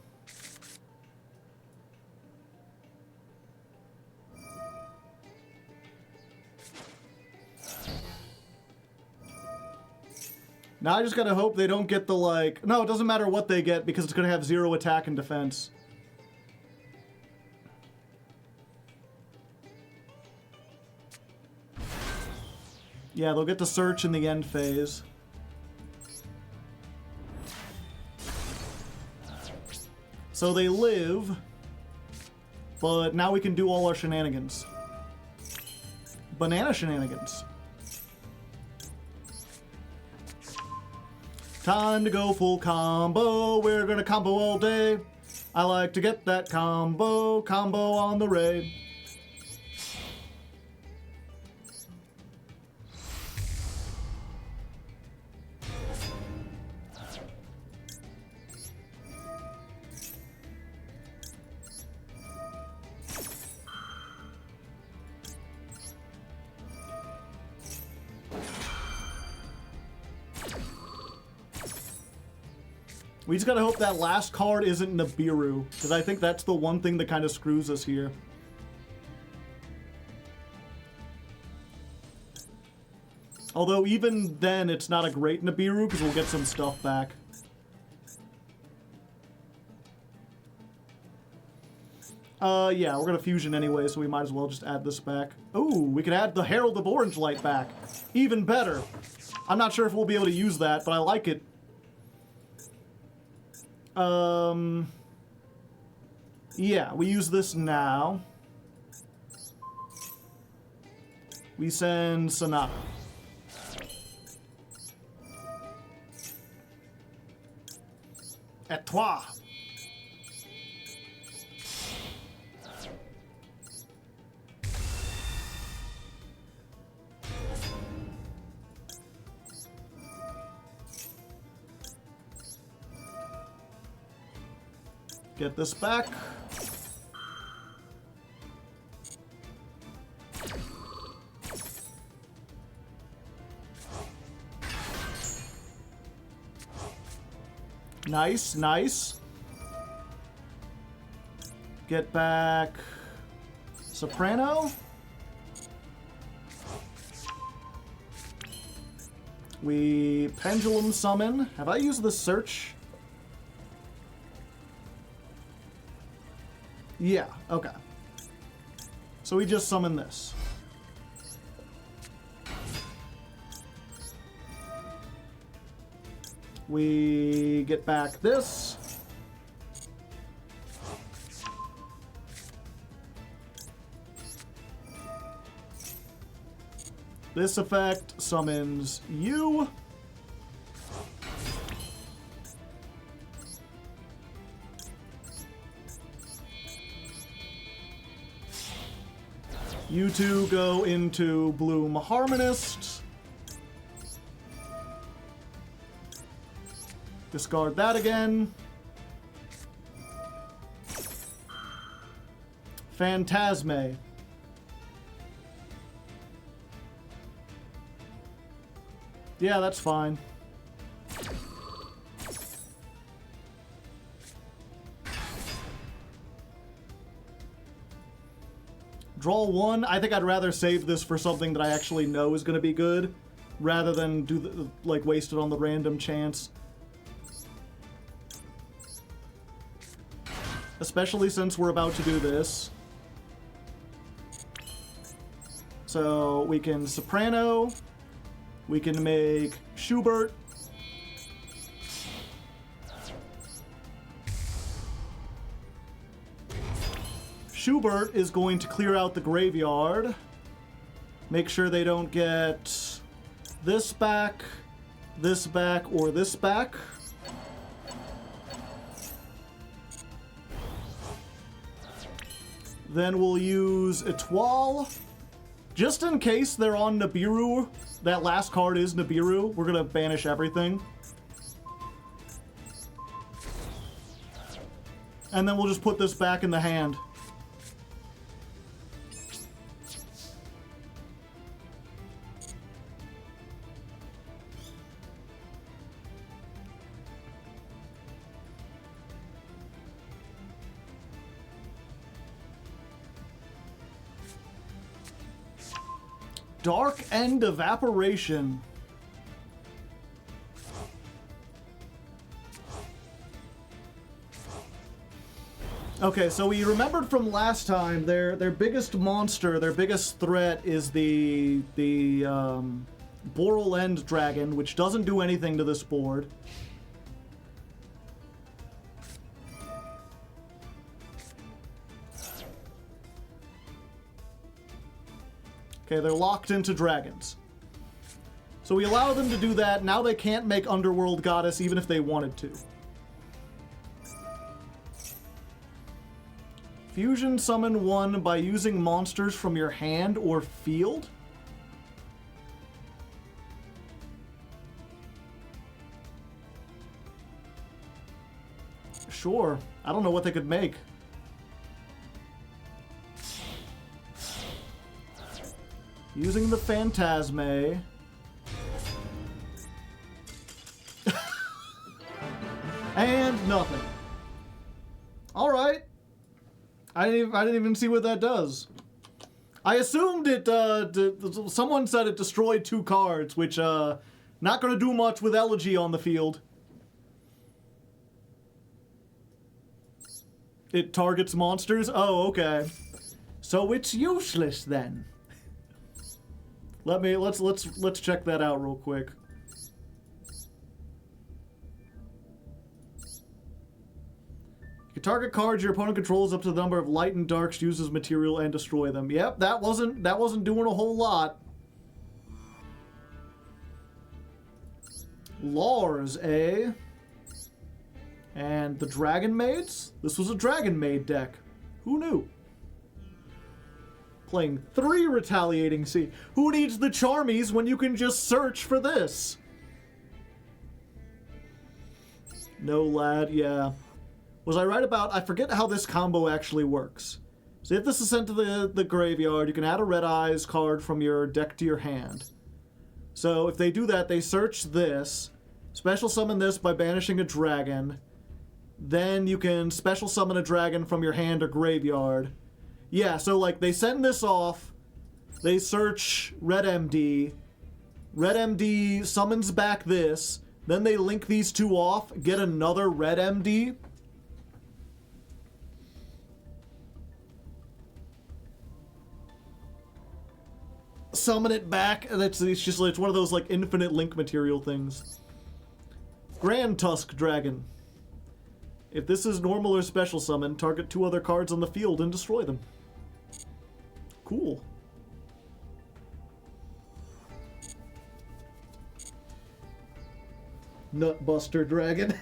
A: Now I just gotta hope they don't get the, like... No, it doesn't matter what they get because it's gonna have 0 attack and defense. Yeah, they'll get to search in the end phase. So they live, but now we can do all our shenanigans. Banana shenanigans. Time to go full combo. We're gonna combo all day. I like to get that combo on the raid. We just gotta hope that last card isn't Nibiru, because I think that's the one thing that kind of screws us here. Although even then, it's not a great Nibiru because we'll get some stuff back. Yeah, we're gonna fusion anyway, so we might as well just add this back. Ooh, we can add the Herald of Orange Light back. Even better. I'm not sure if we'll be able to use that, but I like it. Yeah, we use this now. We send Sonata. Et toi. Get this back. Nice, nice. Get back Soprano. We Pendulum Summon. Have I used the search? Yeah, okay. So we just summon this. We get back this. This effect summons you. You two go into Bloom Harmonist. Discard that again. Phantasme. Yeah, that's fine. Draw one. I think I'd rather save this for something that I actually know is going to be good, rather than do the, like, waste it on the random chance. Especially since we're about to do this. So we can Soprano. We can make Schubert. Schubert is going to clear out the graveyard. Make sure they don't get this back, or this back. Then we'll use Etoile. Just in case they're on Nibiru, that last card is Nibiru, we're gonna banish everything. And then we'll just put this back in the hand. Dark End Evaporation. Okay, so we remembered from last time their biggest monster, their biggest threat is the Boral End Dragon, which doesn't do anything to this board. Okay, they're locked into dragons. So we allow them to do that. Now they can't make Underworld Goddess even if they wanted to. Fusion summon one by using monsters from your hand or field. Sure. I don't know what they could make. Using the Phantasme. And nothing. Alright. I didn't even see what that does. I assumed it, someone said it destroyed 2 cards, which, not gonna do much with Elegy on the field. It targets monsters? Oh, okay. So it's useless then. Let's check that out real quick. You can target cards your opponent controls up to the number of light and darks, use as material, and destroy them. Yep, that wasn't doing a whole lot. Lars, eh? And the Dragon Maids? This was a Dragon Maid deck. Who knew? Playing 3 Retaliating Sea. Who needs the Charmies when you can just search for this? No, lad, yeah. Was I right about... I forget how this combo actually works. So if this is sent to the graveyard, you can add a Red Eyes card from your deck to your hand. So if they do that, they search this, special summon this by banishing a dragon, then you can special summon a dragon from your hand or graveyard. Yeah, so like they send this off, they search Red MD summons back this, then they link these 2 off, get another Red MD. Summon it back, and it's one of those like infinite link material things. Grand Tusk Dragon. If this is normal or special summon, target 2 other cards on the field and destroy them. Cool. Nutbuster Dragon.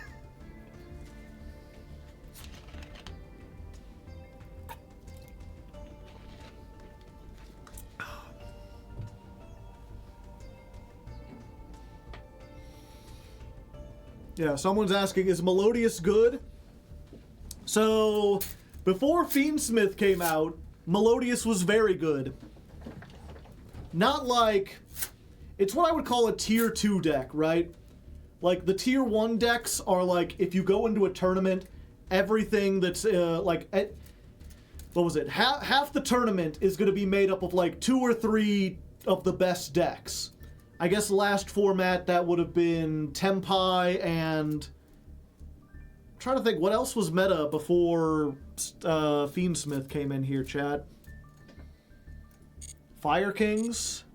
A: Yeah, someone's asking, is Melodious good? So, before Fiendsmith came out, Melodious was very good. Not like... It's what I would call a tier 2 deck, right? Like, the tier 1 decks are like, if you go into a tournament, everything that's, what was it? Half the tournament is going to be made up of, like, 2 or 3 of the best decks. I guess last format, that would have been Tempai and... I'm trying to think, what else was meta before Fiendsmith came in here, chat? Fire Kings?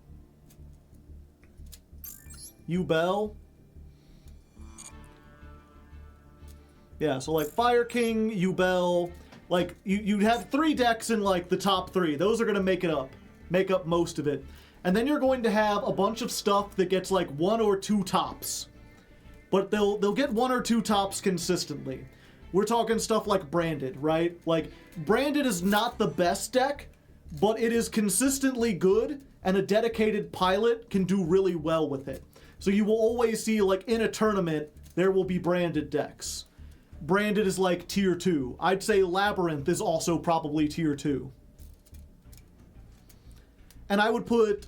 A: Ubel? Yeah, so like Fire King, Ubel, like you'd have 3 decks in like the top 3. Those are going to make up most of it. And then you're going to have a bunch of stuff that gets like 1 or 2 tops. But they'll get 1 or 2 tops consistently. We're talking stuff like Branded, right? Like, Branded is not the best deck, but it is consistently good, and a dedicated pilot can do really well with it. So you will always see, like, in a tournament, there will be Branded decks. Branded is like tier 2. I'd say Labyrinth is also probably tier 2. And I would put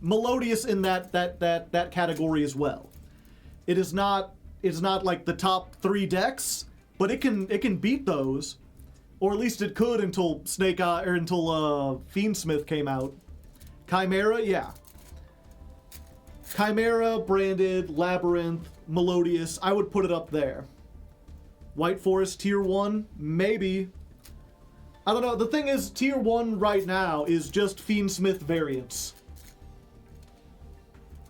A: Melodious in that category as well. It's not like the top 3 decks, but it can beat those, or at least it could until Fiendsmith came out. Chimera, yeah. Chimera, Branded, Labyrinth, Melodious, I would put it up there. White Forest tier 1, maybe. I don't know, the thing is, tier 1 right now is just Fiendsmith variants.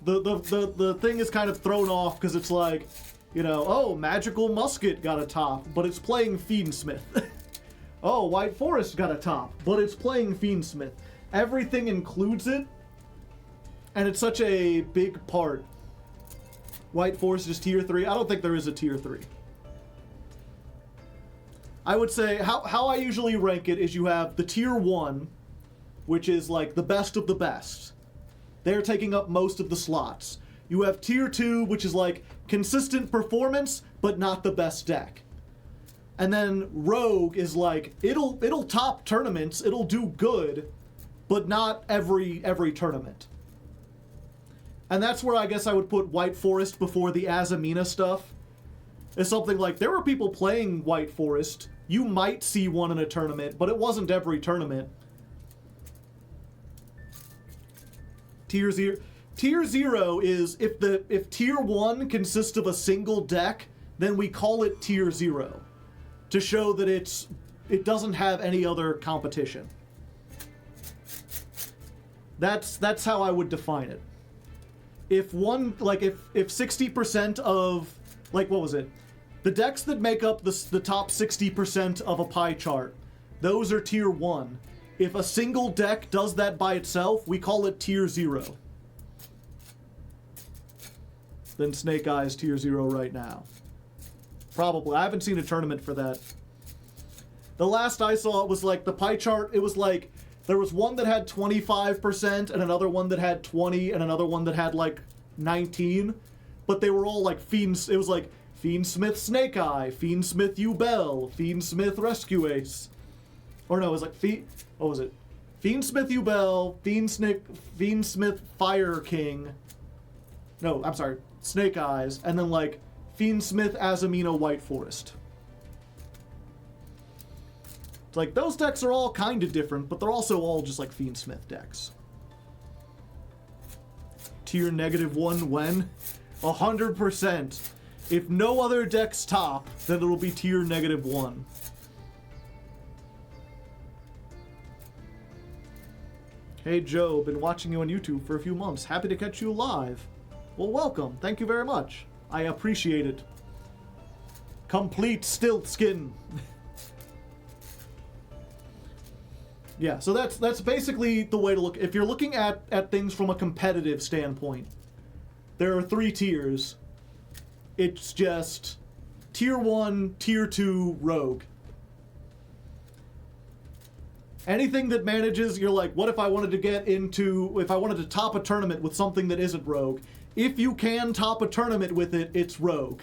A: The thing is kind of thrown off because it's like, you know, oh, Magical Musket got a top, but it's playing Fiendsmith. Oh, White Forest got a top, but it's playing Fiendsmith. Everything includes it, and it's such a big part. White Forest is tier 3. I don't think there is a tier 3. I would say, how I usually rank it is you have the tier 1, which is like the best of the best. They're taking up most of the slots. You have tier 2, which is like consistent performance, but not the best deck. And then Rogue is like, it'll top tournaments, it'll do good, but not every tournament. And that's where I guess I would put White Forest before the Azamina stuff. It's something like, there were people playing White Forest You might see one in a tournament, but it wasn't every tournament. Tier 0. Tier 0 is if Tier 1 consists of a single deck, then we call it Tier 0 to show that it doesn't have any other competition. That's how I would define it. If 60% of, like, what was it? The decks that make up the top 60% of a pie chart, those are Tier 1. If a single deck does that by itself, we call it Tier 0. Then Snake Eyes Tier 0 right now. Probably. I haven't seen a tournament for that. The last I saw, it was like the pie chart, it was like, there was one that had 25% and another one that had 20 and another one that had like 19. But they were all like Fiends. It was like Fiendsmith Snake Eye, Fiendsmith Ubel, Fiendsmith Rescue Ace. Or no, it was like what was it? Fiendsmith Ubel, Fiendsmith Fire King. No, I'm sorry, Snake Eyes, and then like Fiendsmith Azamina White Forest. It's like those decks are all kind of different, but they're also all just like Fiendsmith decks. Tier -1 when? 100%. If no other decks top, then it'll be tier -1. Hey Joe, been watching you on YouTube for a few months. Happy to catch you live. Well, welcome. Thank you very much. I appreciate it. Complete stilt skin. Yeah, so that's basically the way to look. If you're looking at things from a competitive standpoint, there are 3 tiers. It's just Tier 1, Tier 2, Rogue. Anything that manages, you're like, what if I wanted to top a tournament with something that isn't Rogue? If you can top a tournament with it, it's Rogue.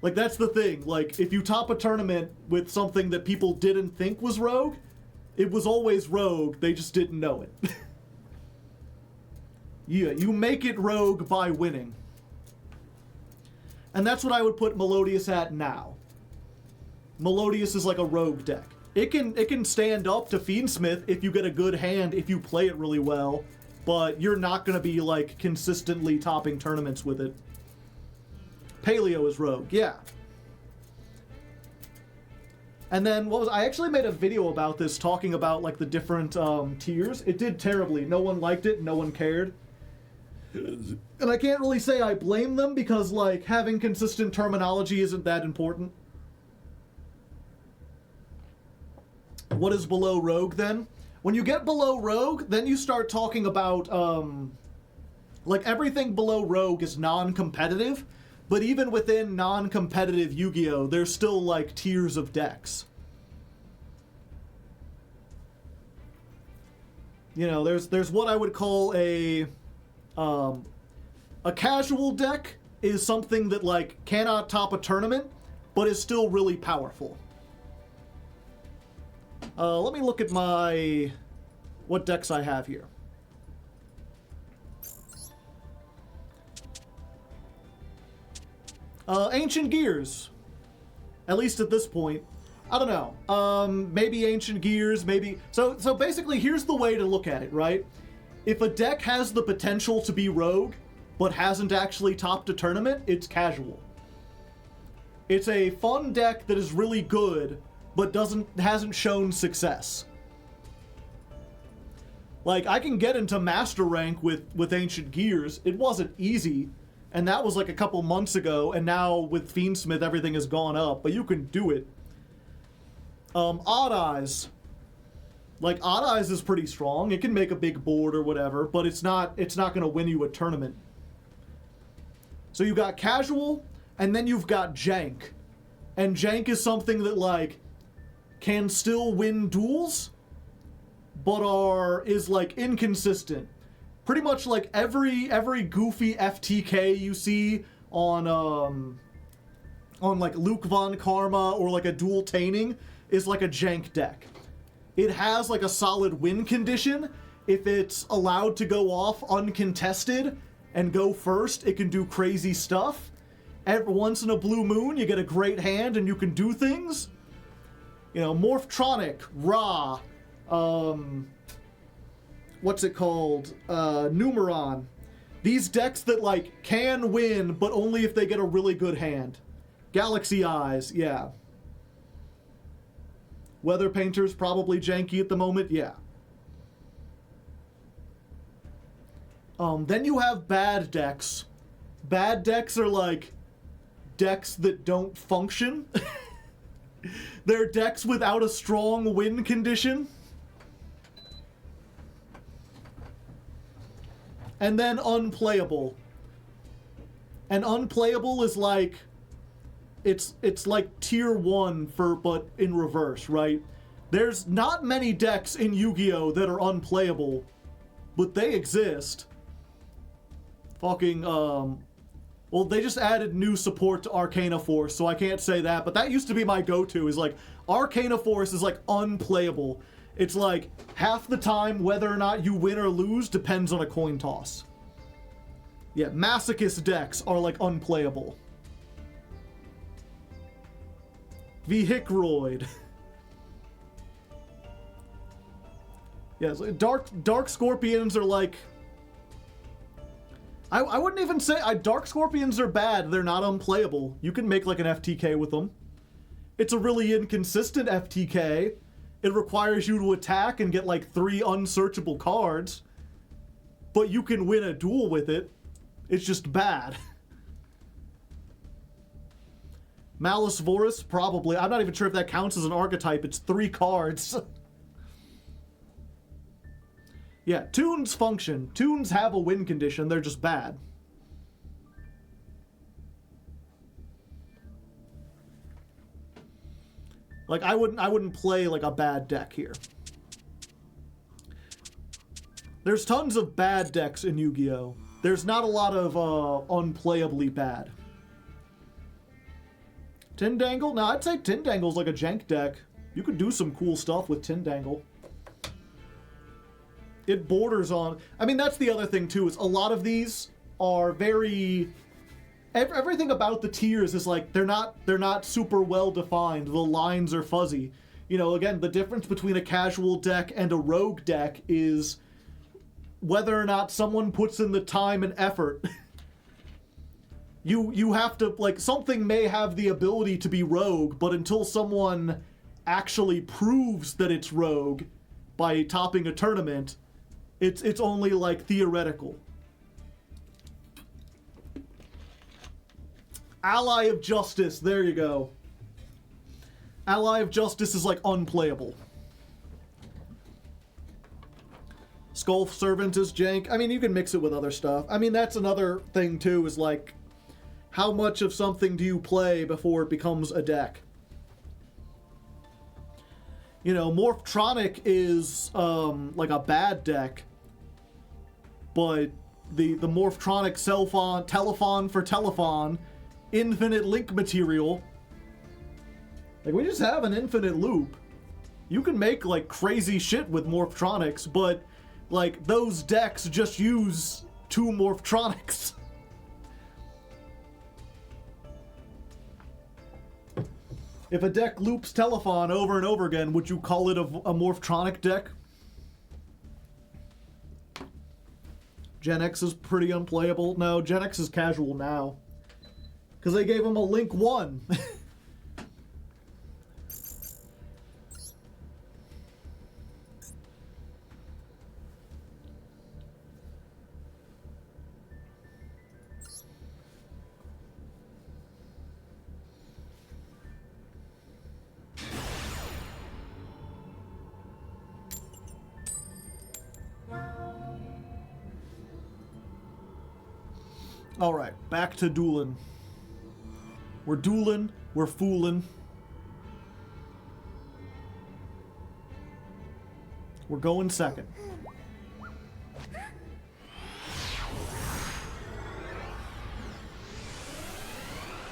A: Like, that's the thing. Like, if you top a tournament with something that people didn't think was Rogue, it was always Rogue, they just didn't know it. Yeah, you make it Rogue by winning. And that's what I would put Melodious at now. Melodious is like a Rogue deck. It can stand up to Fiendsmith if you get a good hand, if you play it really well, but you're not going to be, like, consistently topping tournaments with it. Paleo is Rogue, yeah. And then, I actually made a video about this, talking about, like, the different tiers. It did terribly. No one liked it, no one cared. And I can't really say I blame them, because, like, having consistent terminology isn't that important. What is below Rogue, then? When you get below Rogue, then you start talking about, like, everything below Rogue is non-competitive, but even within non-competitive Yu-Gi-Oh!, there's still, like, tiers of decks. You know, there's what I would call a casual deck is something that, like, cannot top a tournament, but is still really powerful. Let me look at what decks I have here. Ancient Gears. At least at this point. I don't know. Maybe Ancient Gears, maybe... So basically, here's the way to look at it, right? If a deck has the potential to be Rogue, but hasn't actually topped a tournament, it's casual. It's a fun deck that is really good, but hasn't shown success. Like, I can get into Master Rank with Ancient Gears. It wasn't easy, and that was like a couple months ago, and now with Fiendsmith everything has gone up, but you can do it. Odd Eyes. Like, Odd Eyes is pretty strong. It can make a big board or whatever, but it's not going to win you a tournament. So you've got casual, and then you've got jank. And jank is something that, like, can still win duels, but is like inconsistent. Pretty much like every goofy FTK you see on like Luke Von Karma or like a dual Taining is like a jank deck. It has like a solid win condition. If it's allowed to go off uncontested and go first, it can do crazy stuff. every once in a blue moon, you get a great hand and you can do things. You know, Morphtronic, Ra, what's it called? Numeron. These decks that, like, can win, but only if they get a really good hand. Galaxy Eyes, yeah. Weather Painter's probably janky at the moment, yeah. Then you have bad decks. Bad decks are, like, decks that don't function. They're decks without a strong win condition. And then unplayable. And unplayable is like, it's like tier 1 but in reverse, right? There's not many decks in Yu-Gi-Oh! That are unplayable, but they exist. Fucking, well, they just added new support to Arcana Force, so I can't say that, but that used to be my go-to, is like, Arcana Force is like unplayable. It's like, half the time, whether or not you win or lose depends on a coin toss. Yeah, Masochist decks are, like, unplayable. Vehicroid. Yeah, so Dark Scorpions are, like... I wouldn't even say... Dark Scorpions are bad. They're not unplayable. You can make, like, an FTK with them. It's a really inconsistent FTK. It requires you to attack and get, like, 3 unsearchable cards. But you can win a duel with it. It's just bad. Malice Vorus, probably. I'm not even sure if that counts as an archetype. It's 3 cards. Yeah, tunes function. Tunes have a win condition. They're just bad. Like, I wouldn't play, like, a bad deck here. There's tons of bad decks in Yu-Gi-Oh! There's not a lot of, unplayably bad. Tindangle? No, I'd say Tindangle's like a jank deck. You could do some cool stuff with Tindangle. It borders on... I mean, that's the other thing, too, is a lot of these are very... Everything about the tiers is like, they're not super well defined. The lines are fuzzy. You know, again, the difference between a casual deck and a rogue deck is whether or not someone puts in the time and effort. You have to, like, something may have the ability to be rogue, but until someone actually proves that it's rogue by topping a tournament, it's only, like, theoretical. Ally of Justice, there you go. Ally of Justice is, like, unplayable. Skull Servant is jank. I mean, you can mix it with other stuff. I mean, that's another thing, too, is, like, how much of something do you play before it becomes a deck? You know, Morphtronic is, like, a bad deck, but the Morphtronic Telephon for Telephon, infinite link material, like, we just have an infinite loop. You can make, like, crazy shit with Morphtronics, but, like, those decks just use 2 Morphtronics. If a deck loops Telephon over and over again, would you call it a Morphtronic deck? Gen X is pretty unplayable. No, Gen X is casual now. Because they gave him a Link 1. Alright, back to dueling. We're dueling, we're fooling. We're going second.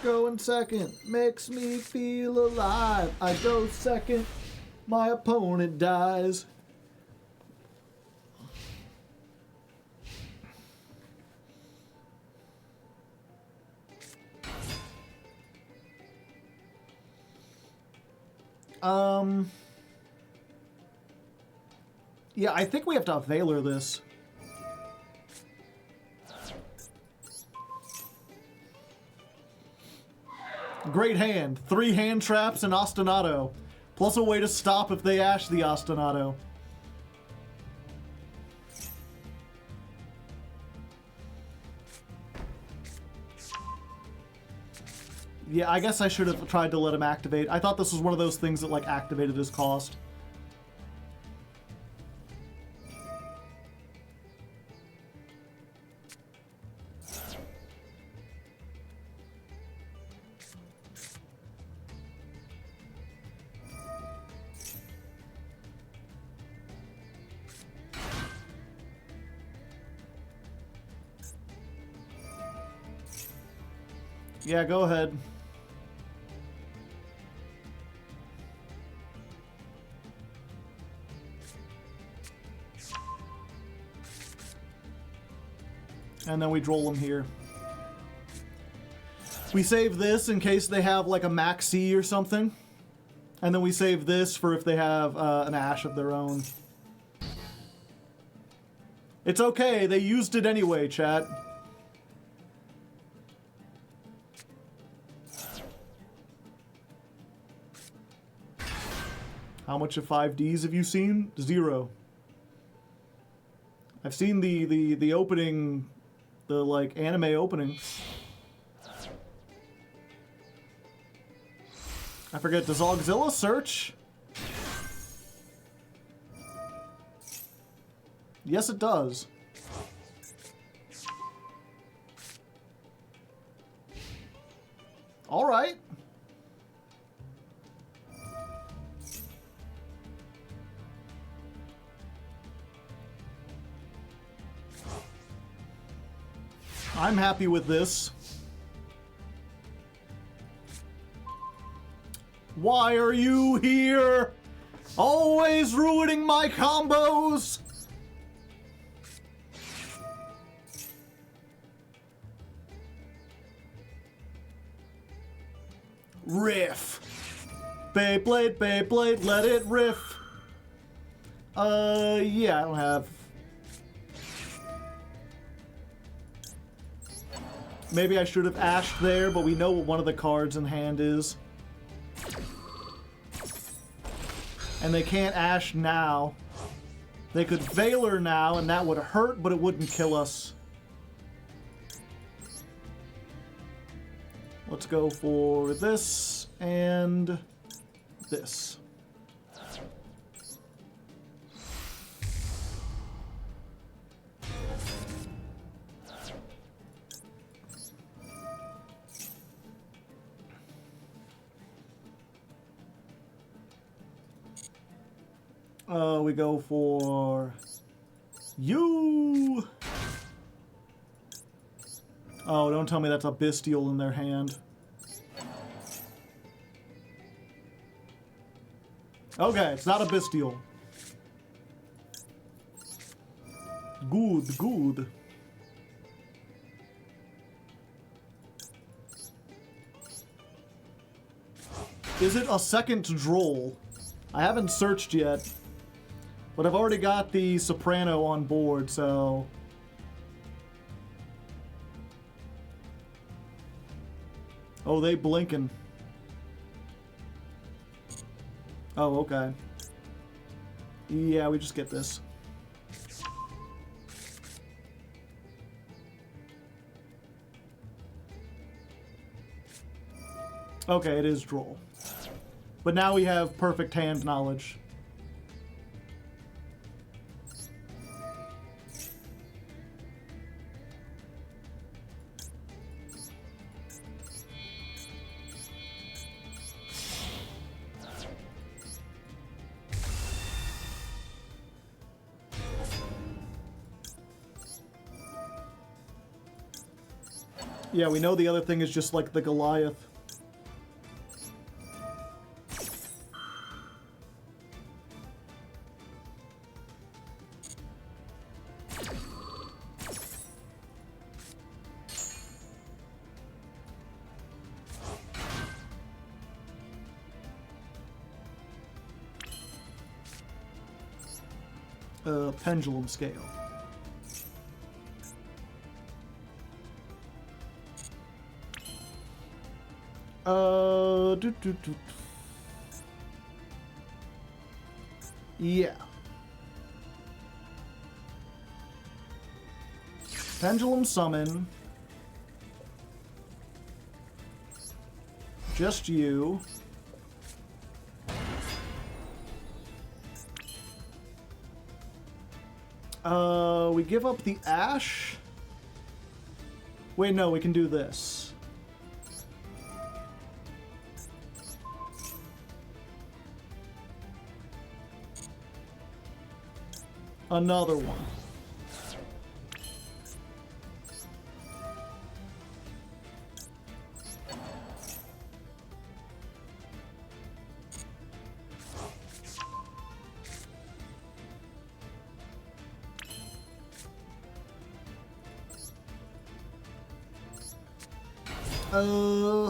A: Going second makes me feel alive. I go second, my opponent dies. Yeah, I think we have to Veiler this. Great hand. 3 hand traps and Ostinato. Plus a way to stop if they ash the Ostinato. Yeah, I guess I should have tried to let him activate. I thought this was one of those things that, like, activated his cost. Yeah, go ahead. And then we droll them here. We save this in case they have like a Maxi or something. And then we save this for if they have an Ash of their own. It's okay, they used it anyway, chat. How much of 5Ds have you seen? 0. I've seen the opening, the like anime opening. I forget, does Auxilla search? Yes, it does. All right. I'm happy with this. Why are you here? Always ruining my combos! Riff. Beyblade, Beyblade, let it riff. Yeah, I don't have... Maybe I should have ashed there, but we know what one of the cards in hand is. And they can't ash now. They could Veiler now, and that would hurt, but it wouldn't kill us. Let's go for this and this. We go for you. Oh, don't tell me that's a Bestial in their hand. Okay, it's not a Bestial. Good, good. Is it a second droll? I haven't searched yet. But I've already got the Soprano on board, so... Oh, they blinking. Oh, okay. Yeah, we just get this. Okay, it is droll. But now we have perfect hand knowledge. Yeah, we know the other thing is just like the Goliath. pendulum scale. Yeah. Pendulum summon. Just you. We give up the Ash. Wait, no, we can do this. Another one.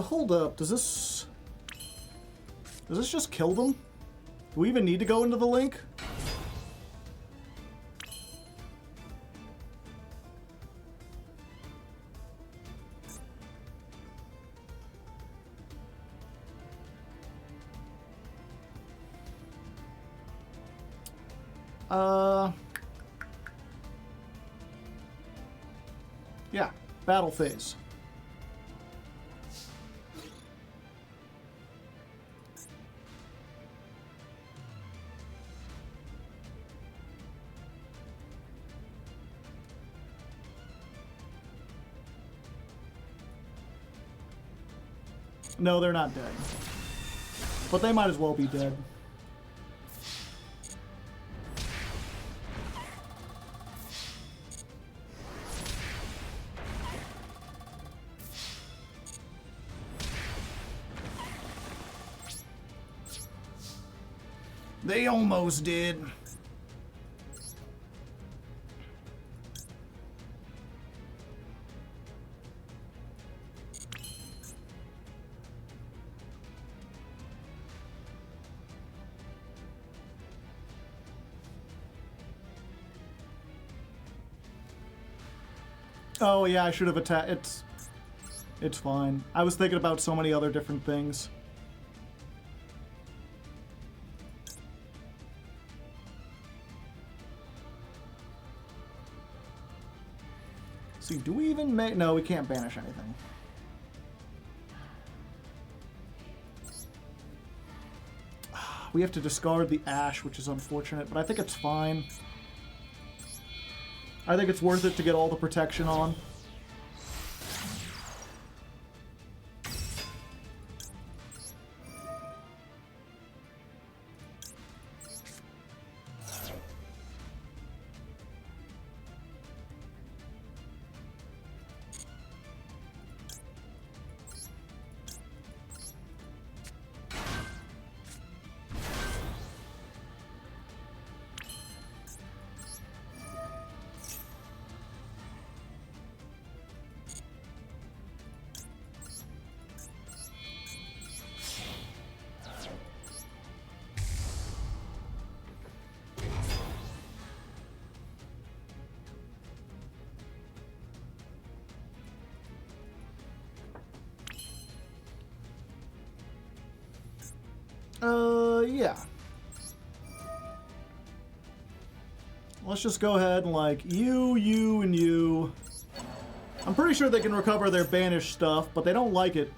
A: Hold up. Does this just kill them? Do we even need to go into the link? Yeah, battle phase. No, they're not dead. But they might as well be dead. They almost did. Oh yeah, I should have attacked. It's fine. I was thinking about so many other different things. See, do we even make... No, we can't banish anything. We have to discard the Ash, which is unfortunate, but I think it's fine. I think it's worth it to get all the protection on. Yeah. Let's just go ahead and, like, you, and you. I'm pretty sure they can recover their banished stuff, but they don't like it.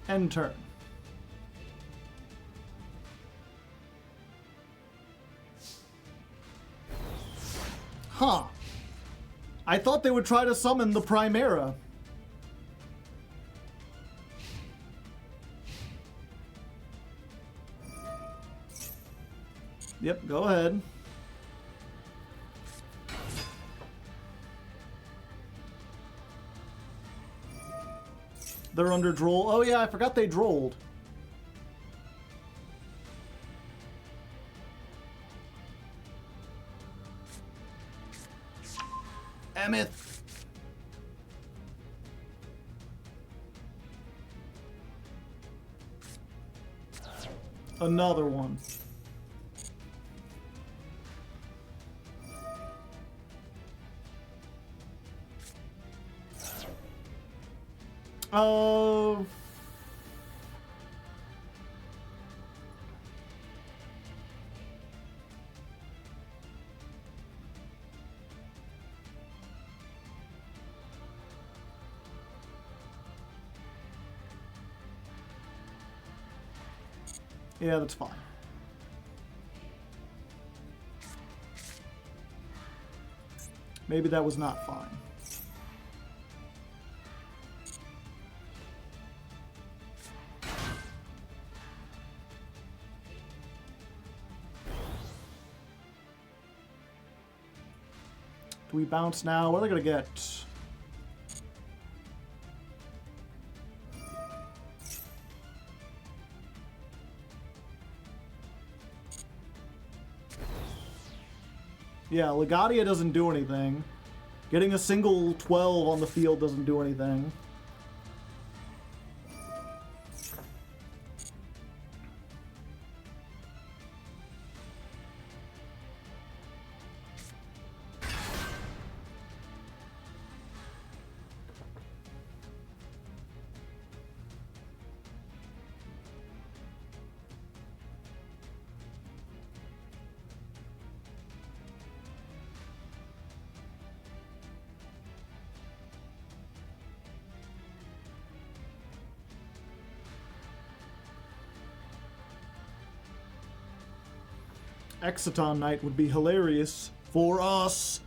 A: End turn. Huh. I thought they would try to summon the Primera. Yep, go ahead. They're under droll. Oh yeah, I forgot they drolled. Emeth. Another one. Yeah, that's fine. Maybe that was not fine. Do we bounce now? What are they gonna get? Yeah, Legadia doesn't do anything. Getting a single 12 on the field doesn't do anything. Exciton Knight would be hilarious for us.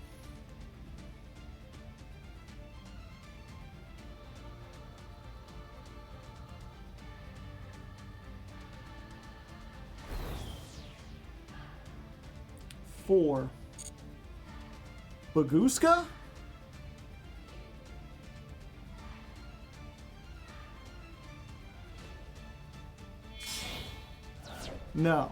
A: Four. Baguska? No.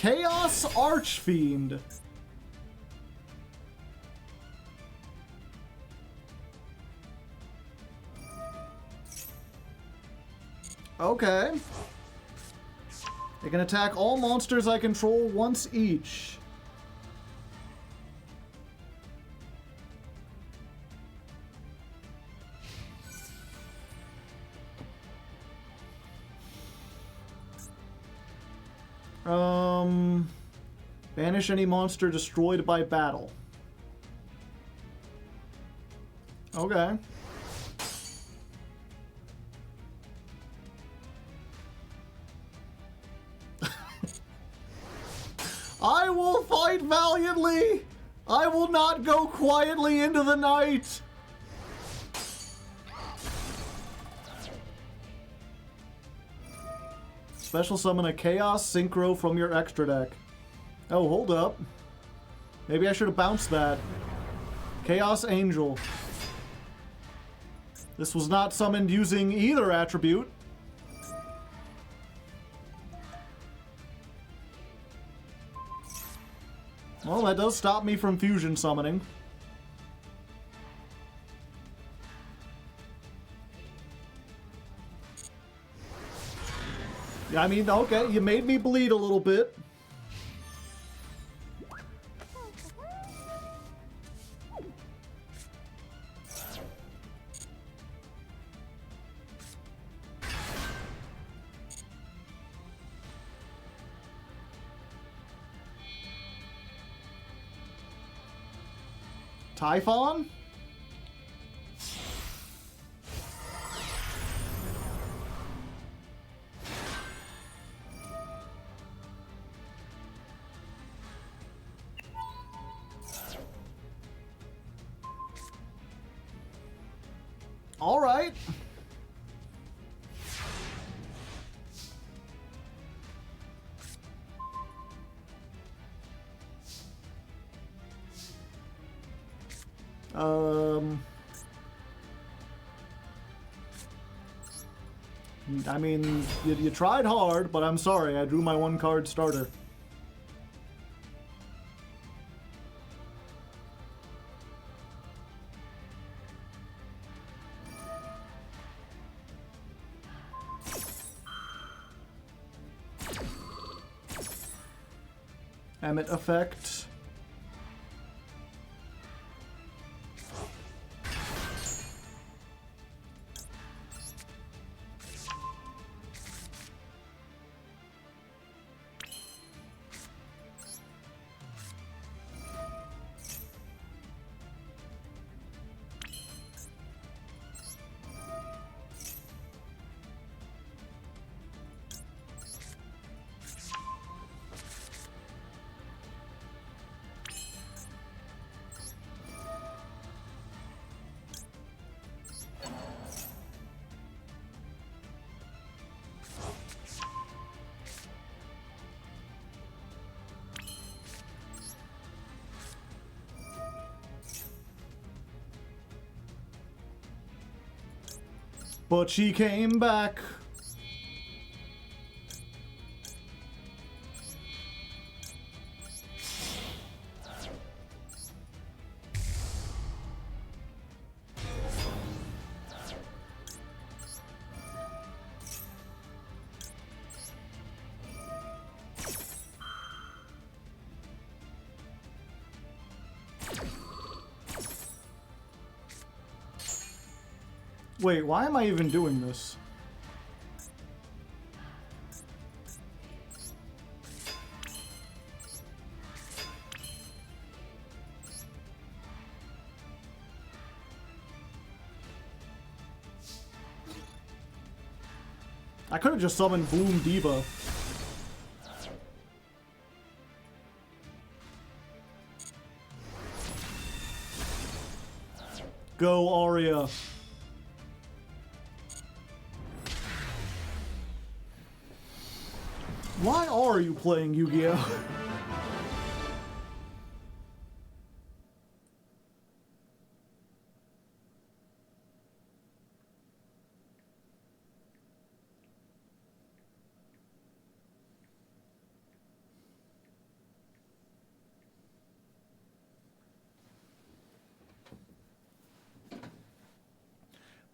A: Chaos Archfiend. Okay. They can attack all monsters I control once each. Banish any monster destroyed by battle. Okay. I will fight valiantly! I will not go quietly into the night! Special summon a Chaos Synchro from your extra deck. Oh, hold up. Maybe I should have bounced that. Chaos Angel. This was not summoned using either attribute. Well, that does stop me from fusion summoning. Yeah, I mean, okay, you made me bleed a little bit. Typhon? All right. I mean, you tried hard, but I'm sorry, I drew my one card starter. Emmet effect. But she came back. Wait, why am I even doing this? I could have just summoned Bloom Diva. Go, Aria. Why are you playing Yu-Gi-Oh?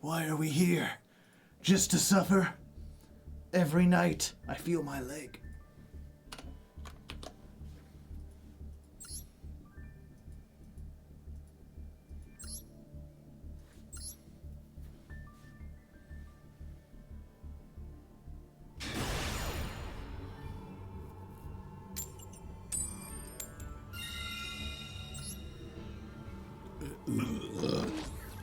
A: Why are we here? Just to suffer? Every night, I feel my leg.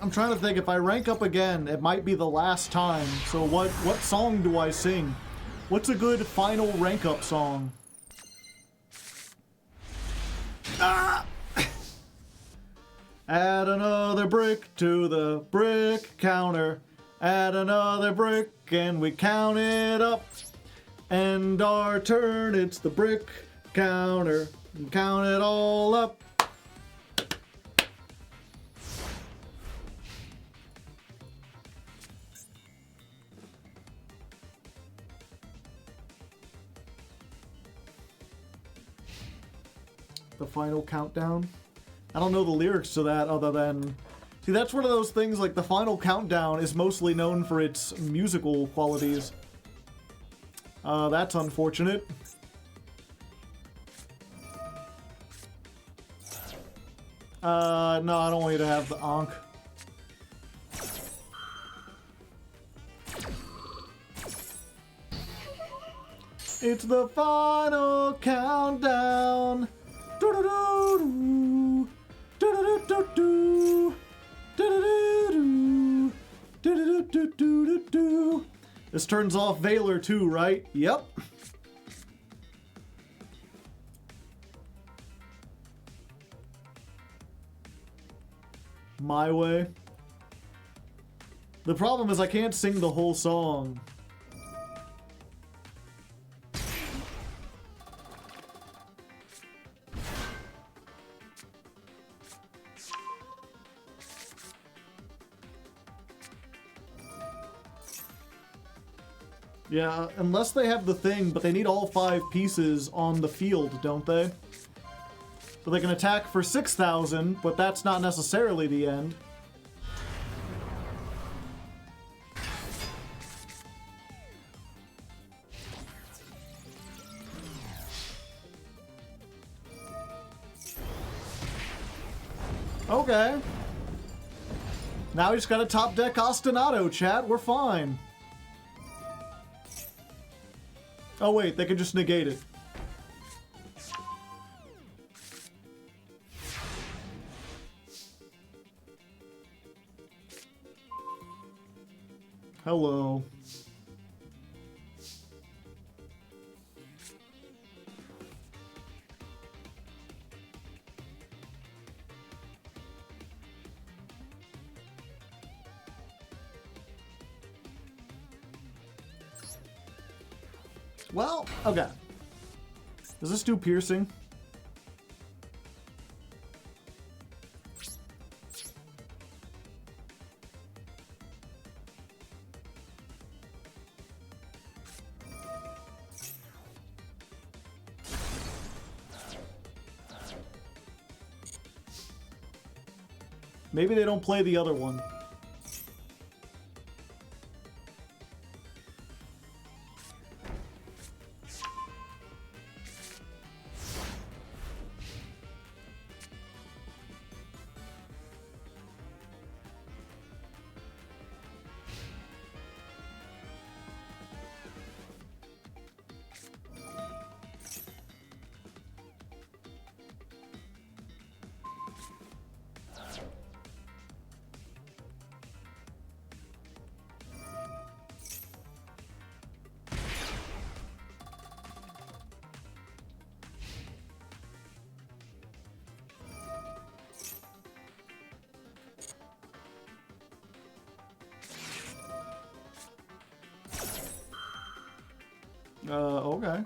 A: I'm trying to think, if I rank up again, it might be the last time. So what song do I sing? What's a good final rank up song? Ah! Add another brick to the brick counter. Add another brick and we count it up. End our turn, it's the brick counter. Count it all up. The final countdown. I don't know the lyrics to that other than... See, that's one of those things, like, the final countdown is mostly known for its musical qualities. That's unfortunate. No, I don't want you to have the Ankh. It's the final countdown. This turns off Valor too, right? Yep. My way. The problem is I can't sing the whole song. Yeah, unless they have the thing, but they need all 5 pieces on the field, don't they? So they can attack for 6,000, but that's not necessarily the end. Okay. Now we just got a top deck Ostinato, chat. We're fine. Oh wait, they can just negate it. Hello. Well, okay. Does this do piercing? Maybe they don't play the other one. Okay.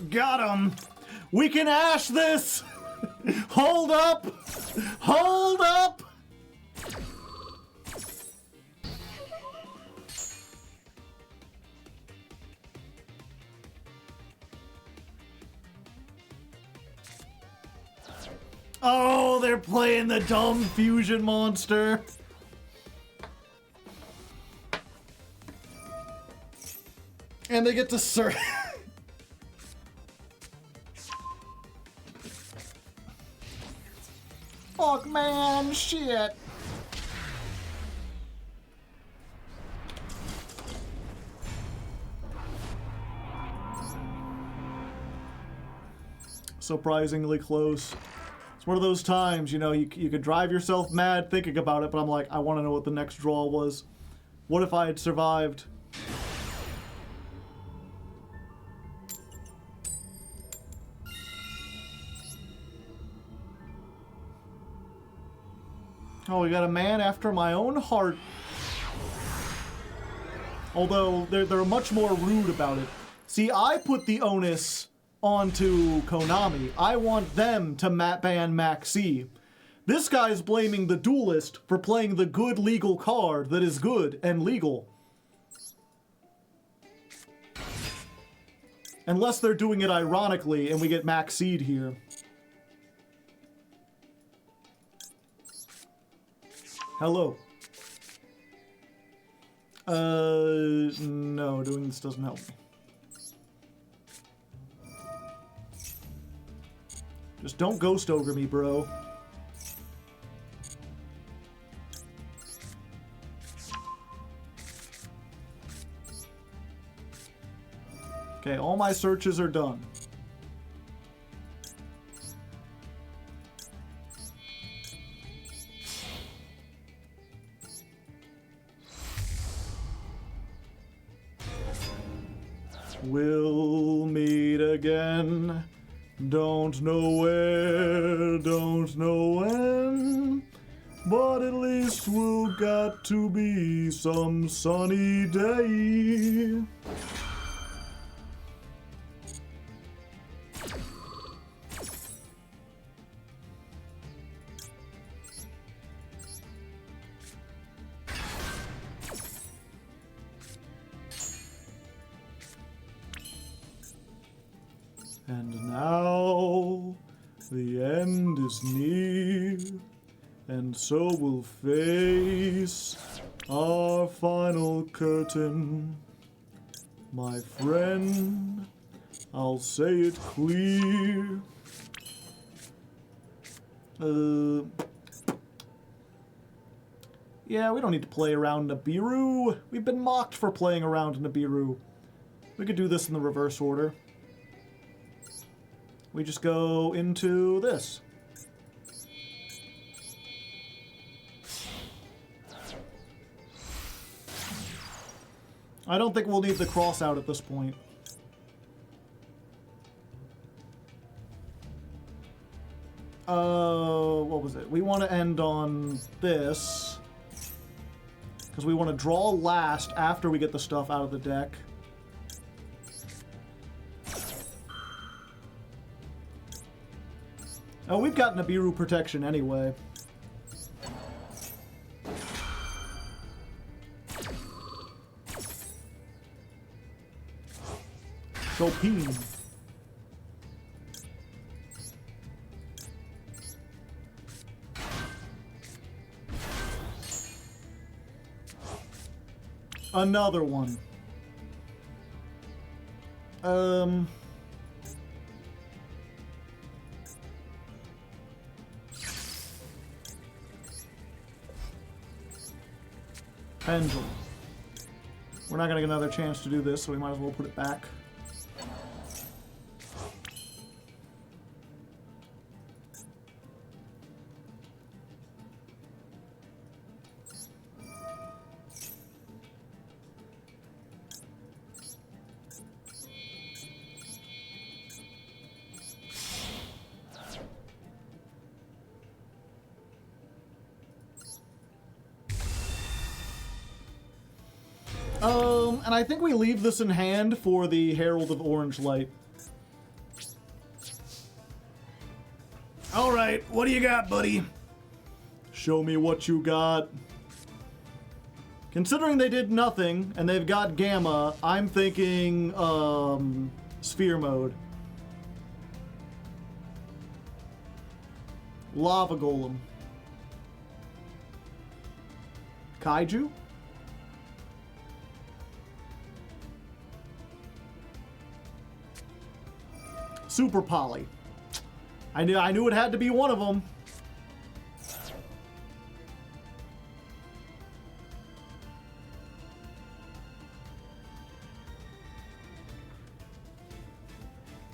A: Got him! We can ash this! Hold up! Hold up! Oh, they're playing the dumb fusion monster. And they get to serve. Fuck, man, shit. Surprisingly close. It's one of those times, you know, you could drive yourself mad thinking about it, but I'm like, I want to know what the next draw was. What if I had survived? Oh, we got a man after my own heart. Although, they're much more rude about it. See, I put the onus onto Konami. I want them to ban Maxi. This guy's blaming the duelist for playing the good legal card that is good and legal. Unless they're doing it ironically and we get Maxi'd here. Hello. No, doing this doesn't help me. Just don't ghost ogre me, bro. Okay, all my searches are done. We'll meet again. Don't know where, don't know when, but at least we'll got to be some sunny day. And now the end is near, and so we'll face our final curtain. My friend, I'll say it clear. Yeah, we don't need to play around Nibiru. We've been mocked for playing around Nibiru. We could do this in the reverse order. We just go into this. I don't think we'll need the cross out at this point. What was it? We want to end on this. Because we want to draw last after we get the stuff out of the deck. Oh, we've got Nibiru protection anyway. Chopin. Another one. Pendulum. We're not going to get another chance to do this, so we might as well put it back. And I think we leave this in hand for the Herald of Orange Light. Alright, what do you got, buddy? Show me what you got. Considering they did nothing, and they've got Gamma, I'm thinking, Sphere Mode. Lava Golem. Kaiju? Super Poly. I knew it had to be one of them.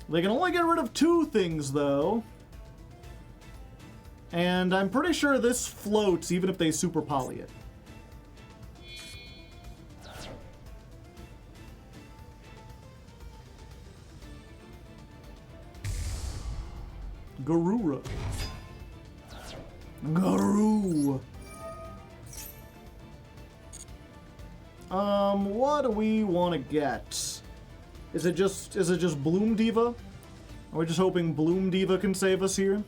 A: They can only get rid of 2 things, though. And I'm pretty sure this floats even if they Super Poly it. Garura. Garoo. What do we want to get? Is it just Bloom Diva? Are we just hoping Bloom Diva can save us here?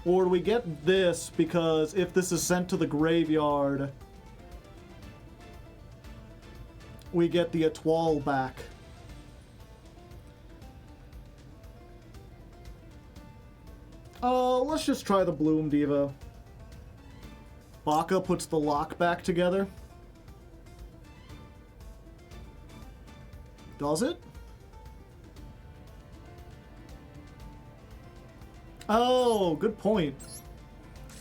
A: Or do we get this because if this is sent to the graveyard, we get the Etoile back? Let's just try the Bloom Diva. Baka puts the lock back together. Does it? Oh, good point.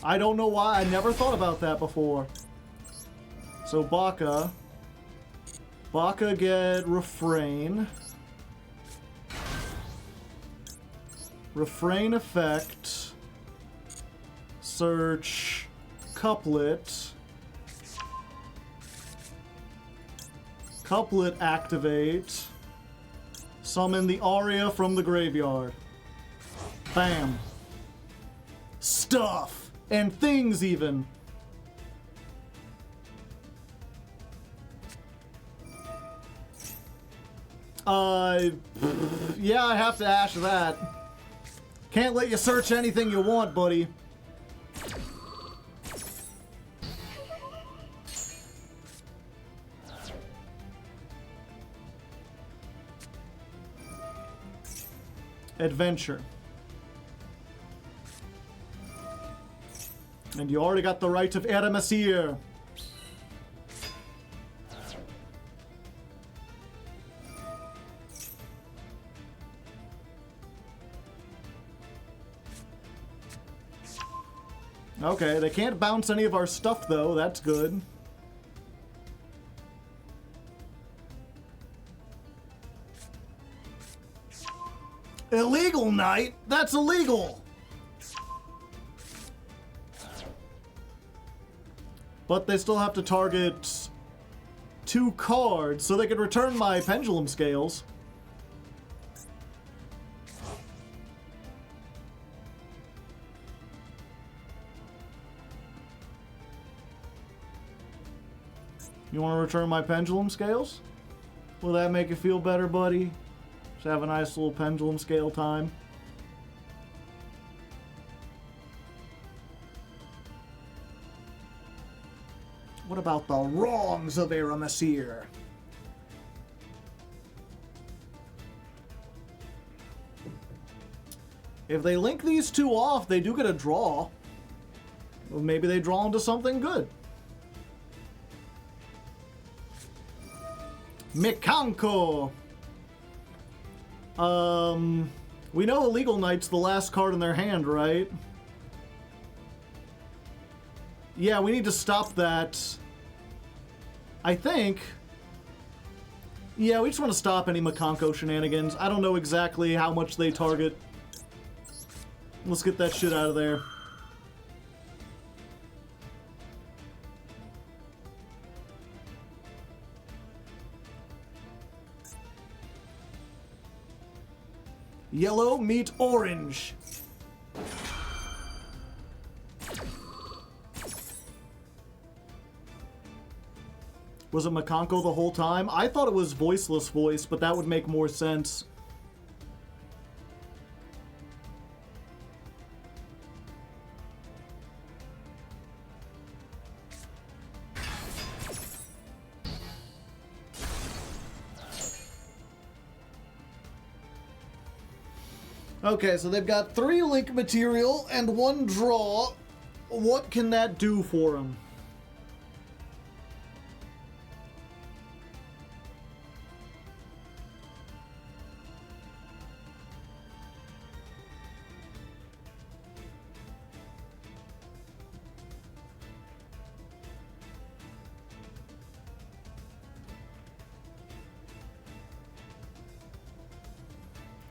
A: I don't know why. I never thought about that before. So Baka get Refrain. Refrain effect. Search. Couplet. Couplet activate. Summon the aria from the graveyard. Bam. Stuff! And things, even. Yeah, I have to ash that. Can't let you search anything you want, buddy. Adventure. And you already got the right of Musketeer. Okay, they can't bounce any of our stuff, though. That's good. Illegal night? That's illegal! But they still have to target 2 cards, so they can return my pendulum scales. You want to return my pendulum scales? Will that make you feel better, buddy? Just have a nice little pendulum scale time. What about the wrongs of Musketeer? If they link these 2 off, they do get a draw. Well, maybe they draw into something good. Mikanko. We know Illegal Knight's the last card in their hand, right? Yeah, we need to stop that. I think. Yeah, we just want to stop any Mikanko shenanigans. I don't know exactly how much they target. Let's get that shit out of there. Yellow meet orange. Was it Mikanko the whole time? I thought it was Voiceless Voice, but that would make more sense. Okay, so they've got 3 link material and 1 draw. What can that do for them?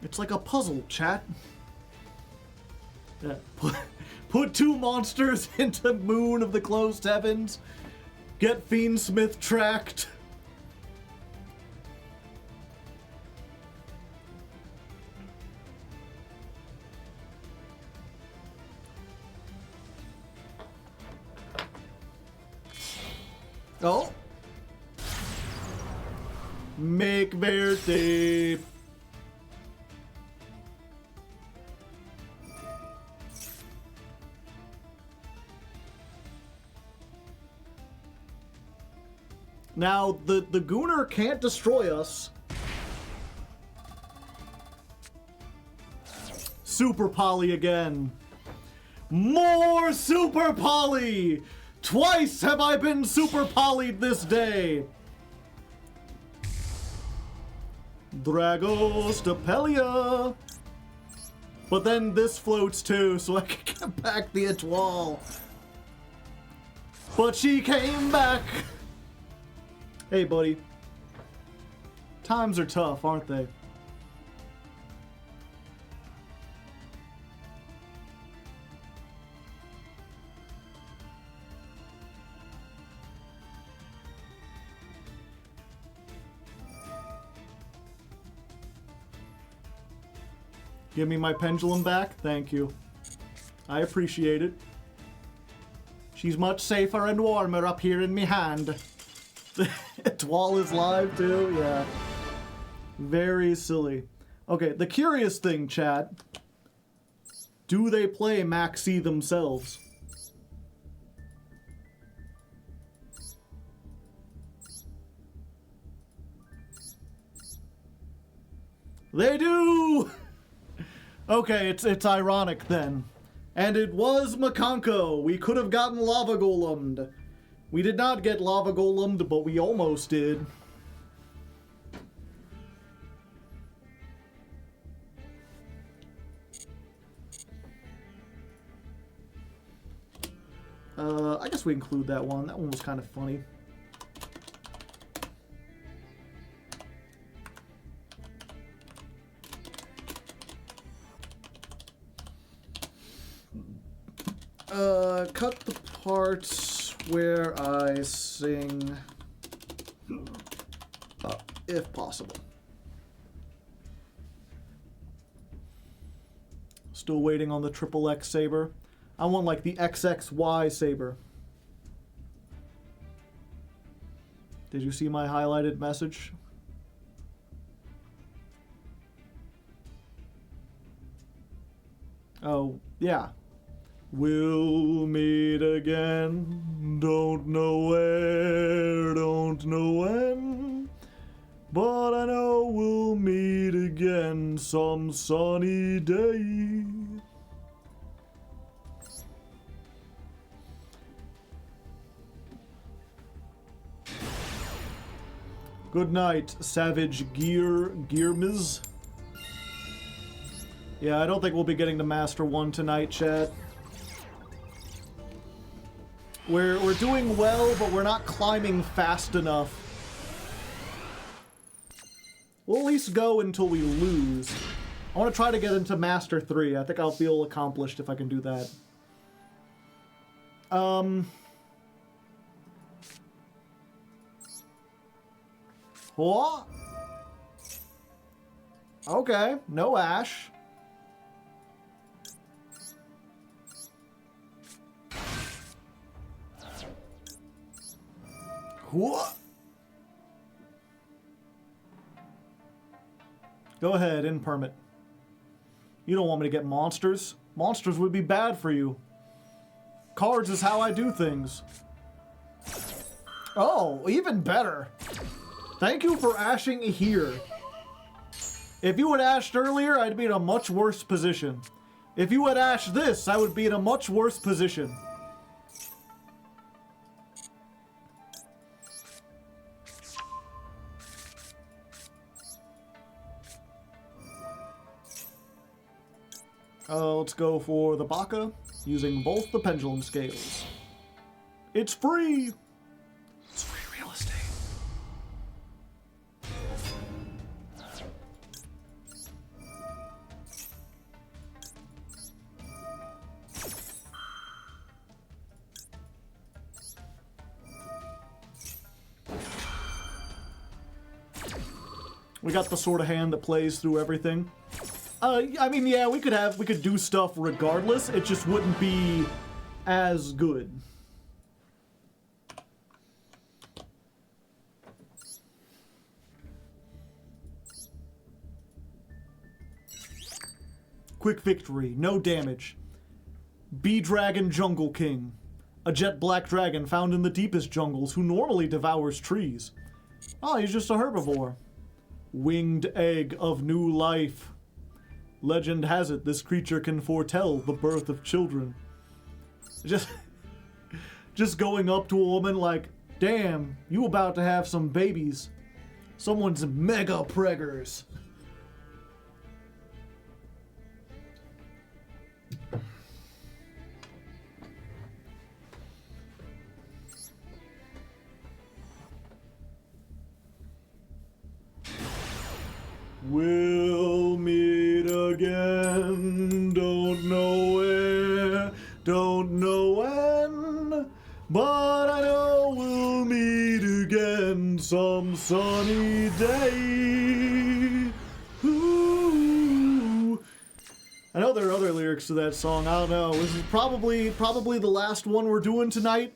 A: It's like a puzzle, chat. Yeah. Put 2 monsters into Moon of the Closed Heavens. Get Fiendsmith tracked. Oh. Make verte. Now, the Gooner can't destroy us. Super Poly again. More Super Poly! Twice have I been Super Poly'd this day. Dragostapelia. But then this floats too, so I can get back the Etoile. But she came back. Hey, buddy. Times are tough, aren't they? Give me my pendulum back. Thank you. I appreciate it. She's much safer and warmer up here in me hand. Duel is live too? Yeah. Very silly. Okay, the curious thing, chat. Do they play Maxi themselves? They do! Okay, it's ironic then. And it was Makanko. We could have gotten Lava Golemed. We did not get Lava Golemed, but we almost did. I guess we include that one. That one was kind of funny. Cut the parts where I sing, if possible. Still waiting on the XXX saber. I want like the XXY saber. Did you see my highlighted message? Oh, yeah. We'll meet again, don't know where, don't know when, but I know we'll meet again some sunny day. Good night, Savage Gearmiz. Yeah, I don't think we'll be getting to Master 1 tonight, chat. We're doing well, but we're not climbing fast enough. We'll at least go until we lose. I want to try to get into Master 3. I think I'll feel accomplished if I can do that. What? Okay, no Ash. What? Go ahead, in permit. You don't want me to get monsters. Monsters would be bad for you. Cards is how I do things. Oh, even better. Thank you for ashing here. If you had ashed earlier, I'd be in a much worse position. If you had ashed this, I would be in a much worse position. Let's go for the Baka, using both the pendulum scales. It's free! It's free real estate. We got the sort of hand that plays through everything. I mean, yeah, we could do stuff regardless. It just wouldn't be as good. Quick victory, no damage. Bee Dragon Jungle King. A jet black dragon found in the deepest jungles who normally devours trees. Oh, he's just a herbivore. Winged egg of new life. Legend has it this creature can foretell the birth of children. Just going up to a woman like, damn, you about to have some babies. Someone's mega preggers. We'll meet again, don't know where, don't know when, but I know we'll meet again some sunny day. Ooh, I know there are other lyrics to that song. I don't know. This is probably the last one we're doing tonight.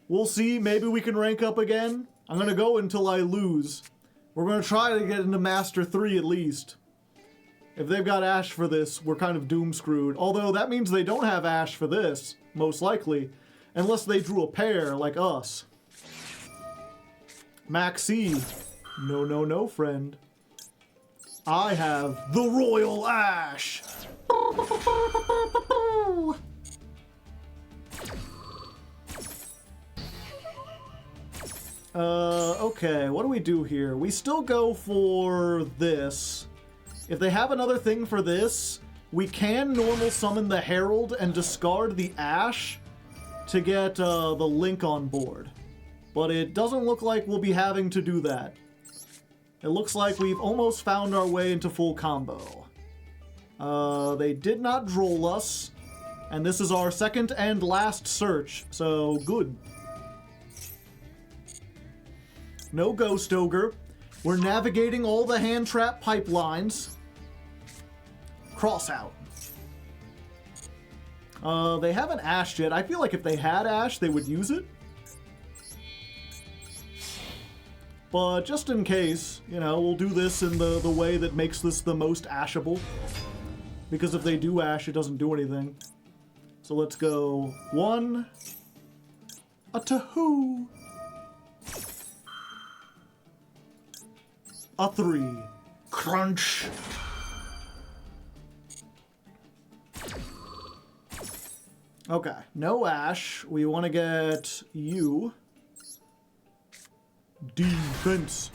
A: We'll see. Maybe we can rank up again. I'm gonna go until I lose. We're gonna try to get into Master 3 at least. If they've got Ash for this, we're kind of doom screwed. Although that means they don't have Ash for this, most likely. Unless they drew a pair, like us. Maxi. No, no, no, friend. I have the Royal Ash. Okay, what do we do here? We still go for this. If they have another thing for this, we can normal summon the Herald and discard the Ash to get the Link on board. But it doesn't look like we'll be having to do that. It looks like we've almost found our way into full combo. They did not droll us, and this is our second and last search, so good. No Ghost Ogre. We're navigating all the hand trap pipelines. Cross out. They haven't Ashed yet. I feel like if they had Ash, they would use it. But just in case, you know, we'll do this in the way that makes this the most ashable. Because if they do Ash, it doesn't do anything. So let's go 1, a 2, a 3, crunch. Okay, no Ash. We want to get you. Defense.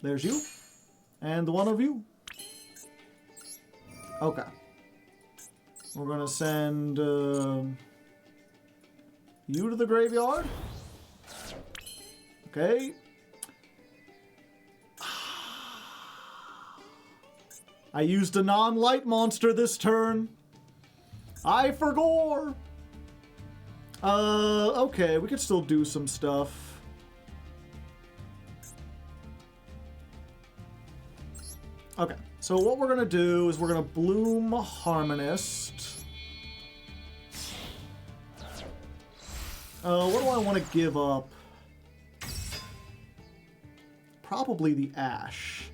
A: There's you. And one of you. Okay. We're gonna send you to the graveyard. Okay. I used a non-light monster this turn. I forgot. Okay, we could still do some stuff. Okay, so what we're gonna do is we're gonna Bloom Harmonist. What do I want to give up? Probably the Ash.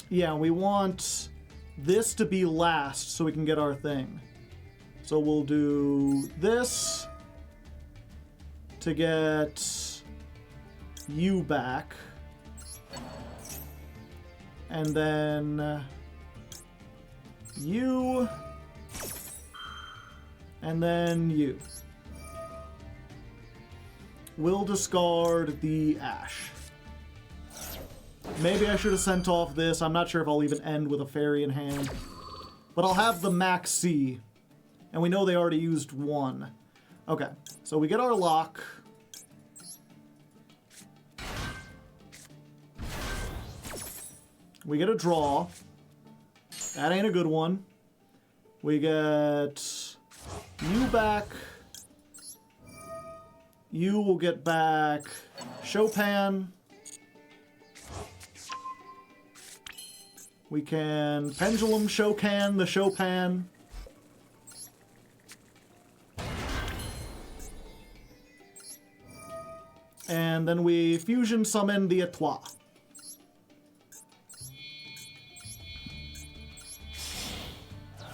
A: Yeah, we want this to be last so we can get our thing. So we'll do this to get you back. And then you. And then you. We'll discard the Ash. Maybe I should have sent off this. I'm not sure if I'll even end with a fairy in hand. But I'll have the Max C. And we know they already used one. Okay, so we get our lock. We get a draw. That ain't a good one. We get you back. You will get back Chopin. We can Pendulum Chopin the Chopin. And then we fusion summon the Etoile.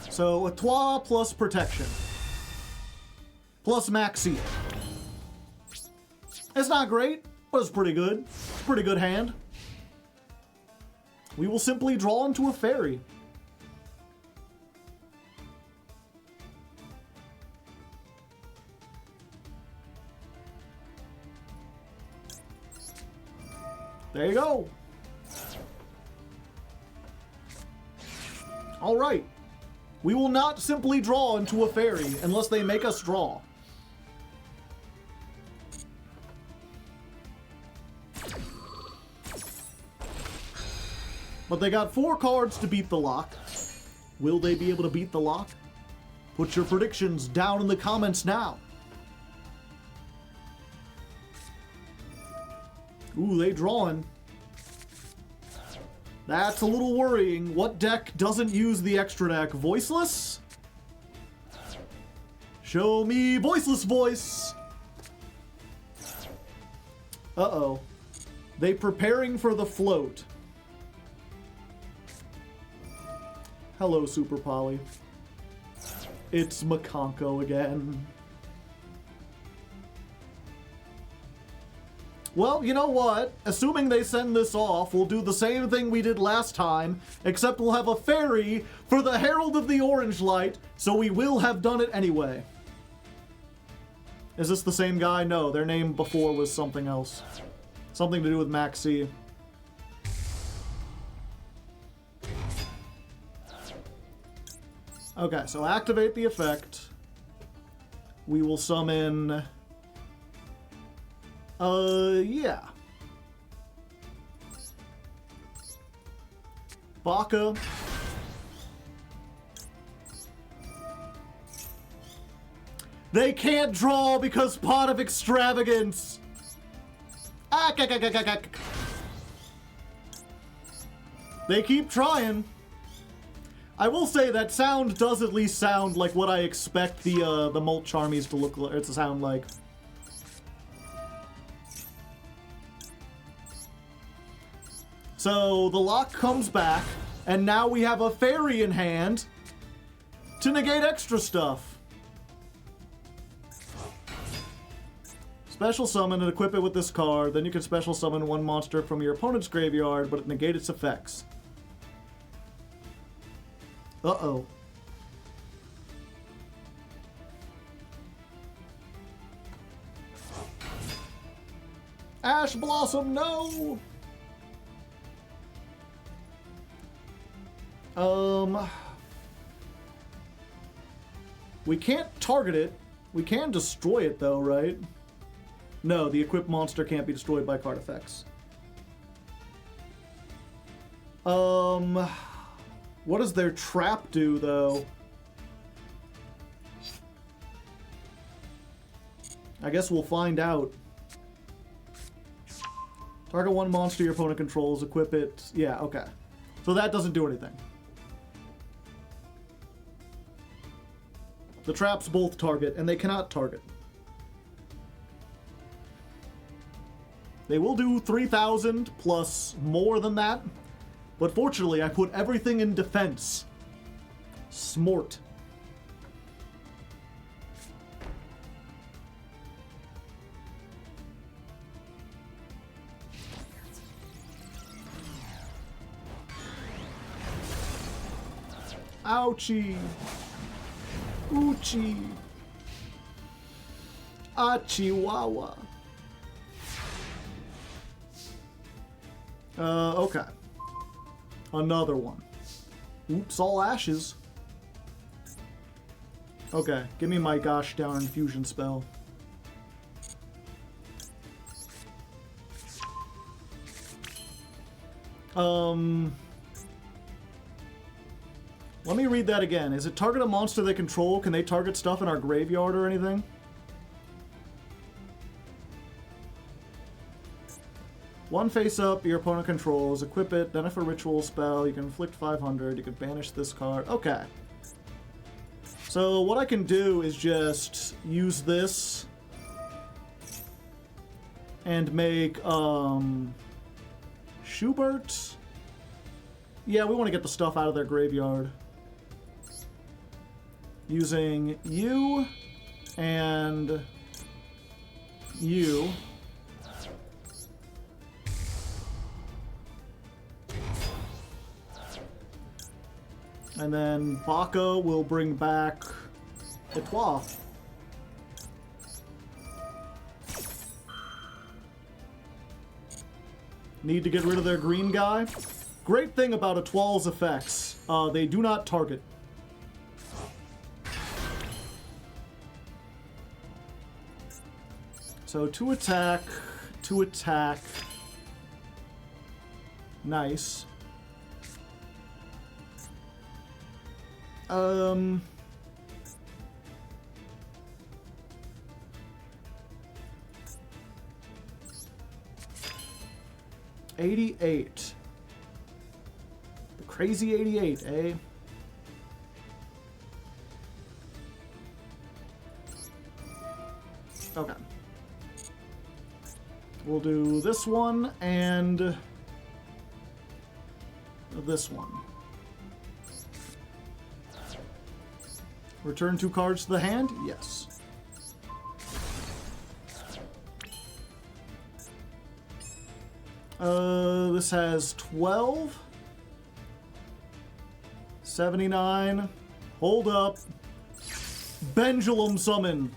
A: So Etoile plus protection. Plus Maxi. It's not great, but it's pretty good. It's a pretty good hand. We will simply draw into a fairy. There you go. All right. We will not simply draw into a fairy unless they make us draw. But they got 4 cards to beat the lock. Will they be able to beat the lock? Put your predictions down in the comments now. Ooh, they drawing. That's a little worrying. What deck doesn't use the extra deck? Voiceless? Show me Voiceless voice! Uh-oh. They preparing for the float. Hello, Super Poly. It's Makonko again. Well, you know what? Assuming they send this off, we'll do the same thing we did last time, except we'll have a fairy for the Herald of the Orange Light, so we will have done it anyway. Is this the same guy? No, their name before was something else. Something to do with Maxi. Okay, so activate the effect. We will summon... yeah. Baka. They can't draw because Pot of Extravagance. They keep trying. I will say that sound does at least sound like what I expect the Molt Charmies to look like, or to sound like. So the lock comes back, and now we have a fairy in hand to negate extra stuff. Special summon and equip it with this card, then you can special summon one monster from your opponent's graveyard, but it negates its effects. Uh-oh. Ash Blossom, no! We can't target it. We can destroy it though, right? No, the equipped monster can't be destroyed by card effects. What does their trap do though? I guess we'll find out. Target one monster your opponent controls, equip it. Yeah, okay. So that doesn't do anything. The traps both target, and they cannot target. They will do 3,000 plus more than that, but fortunately I put everything in defense. Smart. Ouchie. Oochie. Achiwawa. Okay. Another one. Oops, all ashes. Okay, give me my gosh down infusion spell. Let me read that again. Is it target a monster they control? Can they target stuff in our graveyard or anything? One face up, your opponent controls. Equip it, then if a ritual spell, you can inflict 500. You can banish this card. Okay. So what I can do is just use this and make, Schubert. Yeah, we want to get the stuff out of their graveyard. Using you and you. And then Baka will bring back Etoile. Need to get rid of their green guy. Great thing about Etoile's effects, they do not target. So to attack. Nice. 88. Crazy 88, eh? Okay. We'll do this one and this one. Return 2 cards to the hand? Yes. This has 12. 79. Hold up. Pendulum summon.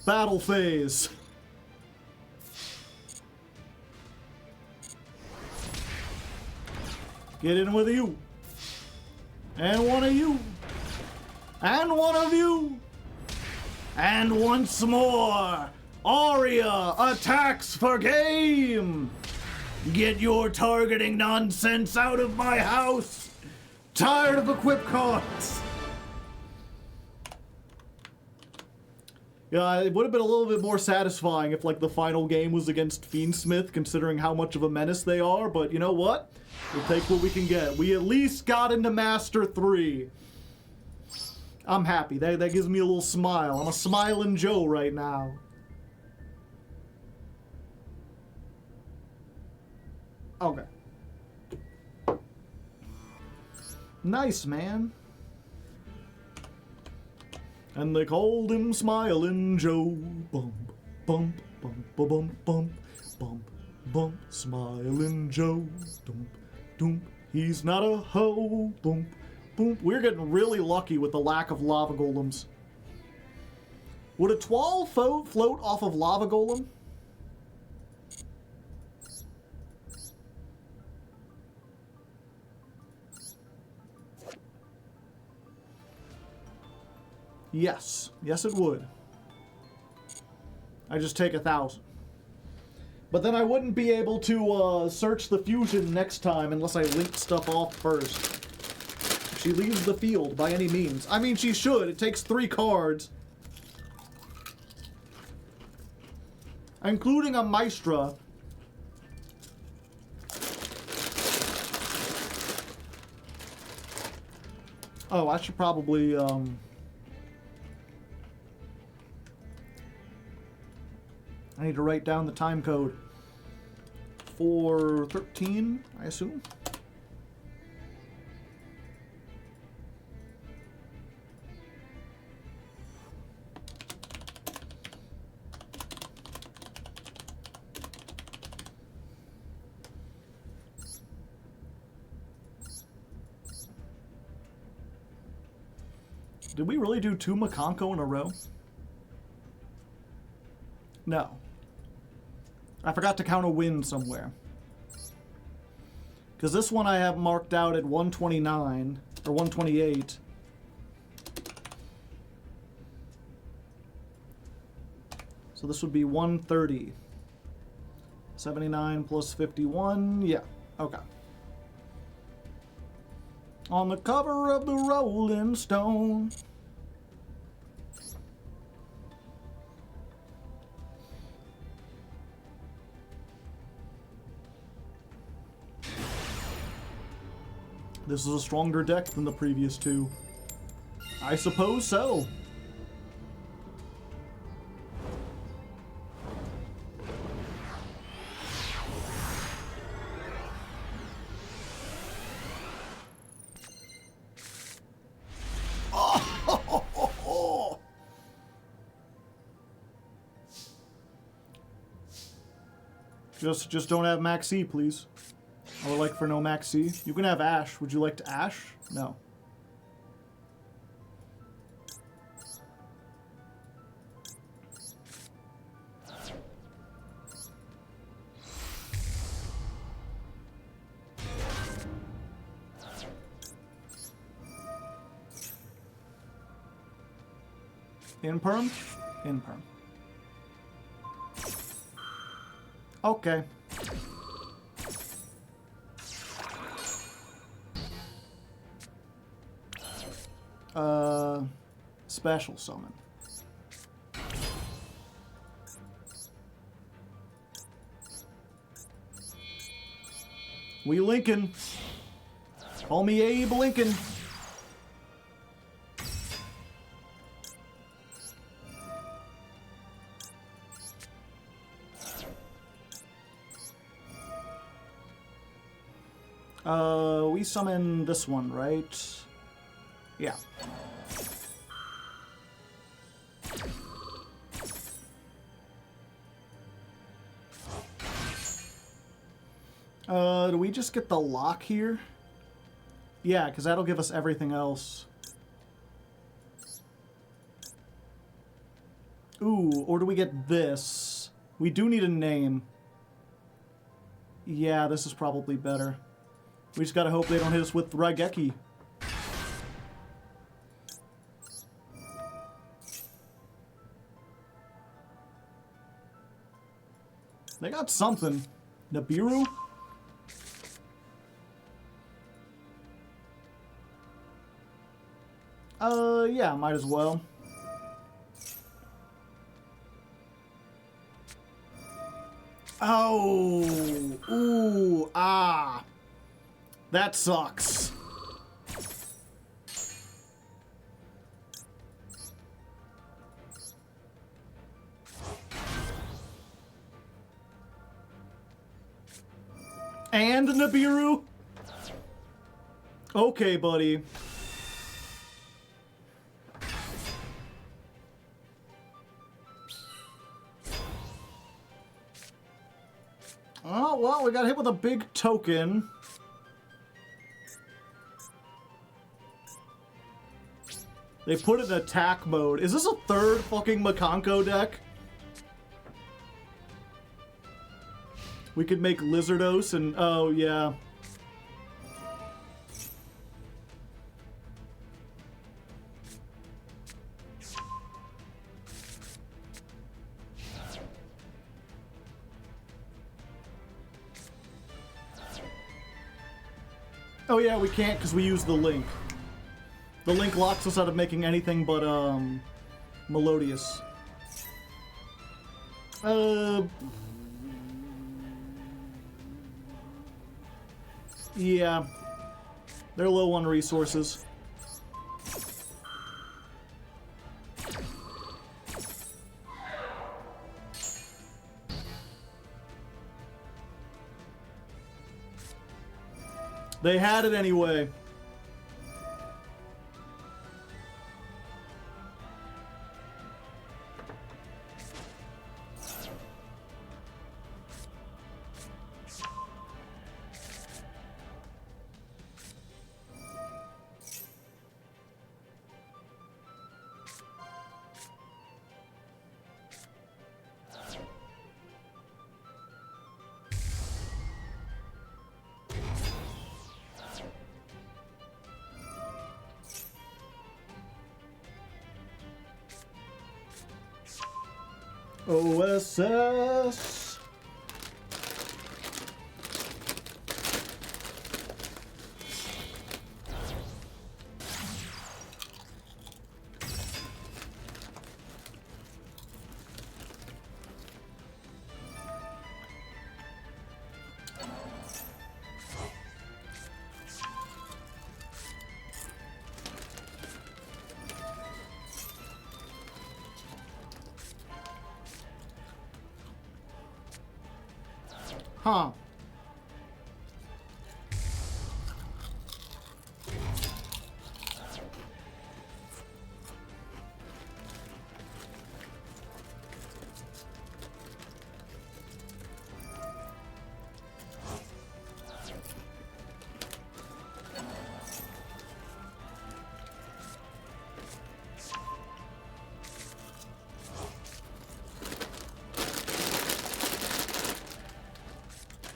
A: Battle phase. Get in with you. And one of you. And one of you. And once more, Aria attacks for game. Get your targeting nonsense out of my house. Tired of equip cards. Yeah, it would have been a little bit more satisfying if, like, the final game was against Fiendsmith, considering how much of a menace they are, but you know what? We'll take what we can get. We at least got into Master 3. I'm happy. That gives me a little smile. I'm a smiling Joe right now. Okay. Nice, man. And they called him Smiling Joe. Bump, bump, bump, bump, bump, bump, bump. Smiling Joe. Dump, dump. He's not a hoe. Bump, bump. We're getting really lucky with the lack of lava golems. Would a Twal float off of lava golem? Yes. Yes, it would. I just take 1,000. But then I wouldn't be able to search the fusion next time unless I linked stuff off first. If she leaves the field by any means. I mean, she should. It takes 3 cards. Including a Maestra. Oh, I should probably, I need to write down the time code. 413, I assume. Did we really do 2 Makonko in a row? No. I forgot to count a win somewhere. Because this one I have marked out at 129, or 128. So this would be 130. 79 plus 51, yeah, okay. On the cover of the Rolling Stone. This is a stronger deck than the previous 2. I suppose so. Just don't have Max C, please. I would like for no Max C. You can have Ash. Would you like to Ash? No. In perm? In perm. Okay. Special summon. We Lincoln. Call me Abe Lincoln. We summon this one, right? Yeah. Do we just get the lock here? Yeah, because that'll give us everything else. Ooh, or do we get this? We do need a name. Yeah, this is probably better. We just gotta hope they don't hit us with Raigeki. They got something. Nibiru? Yeah, might as well. Oh, ooh, ah. That sucks. And Nibiru? Okay, buddy. Oh, well, we got hit with a big token. They put it in attack mode. Is this a third fucking Makanko deck? We could make Lizardos and... oh, yeah. Oh, yeah, we can't because we use the link. The link locks us out of making anything but, Melodious. Yeah. They're low on resources. They had it anyway. OSS. Huh.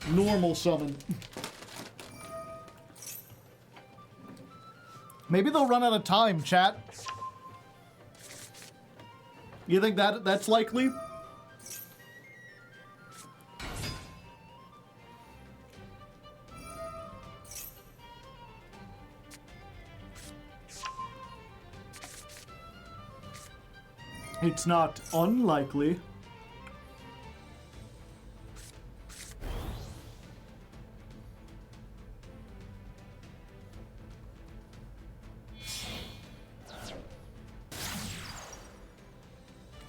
A: Normal summon. Maybe they'll run out of time, chat. You think that's likely? It's not unlikely.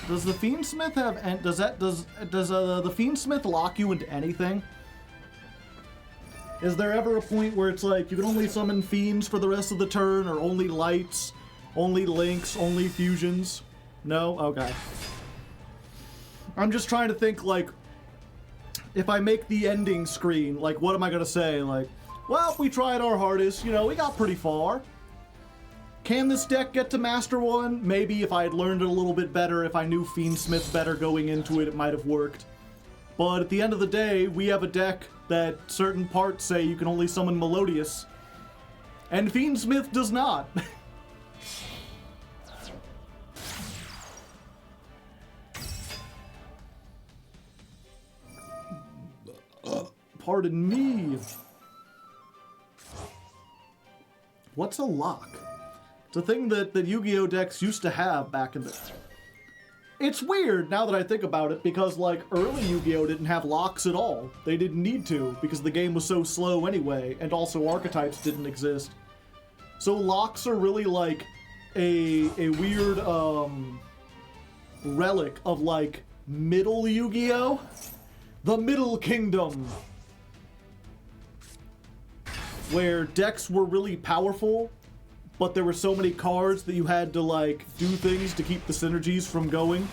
A: Does the Fiendsmith have... And does the Fiendsmith lock you into anything? Is there ever a point where it's like you can only summon fiends for the rest of the turn, or only lights, only links, only fusions? No? Okay. I'm just trying to think, like, if I make the ending screen, like, what am I gonna say? Like, well, we tried our hardest, you know, we got pretty far. Can this deck get to Master 1? Maybe if I had learned it a little bit better, if I knew Fiendsmith better going into it, it might have worked. But at the end of the day, we have a deck that certain parts say you can only summon Melodious, and Fiendsmith does not. Pardon me. What's a lock? It's a thing that Yu-Gi-Oh! Decks used to have back in the... It's weird now that I think about it, because, like, early Yu-Gi-Oh! Didn't have locks at all. They didn't need to, because the game was so slow anyway, and also archetypes didn't exist. So locks are really, like, a weird, relic of, like, middle Yu-Gi-Oh! The Middle Kingdom! Where decks were really powerful, but there were so many cards that you had to, like, do things to keep the synergies from going.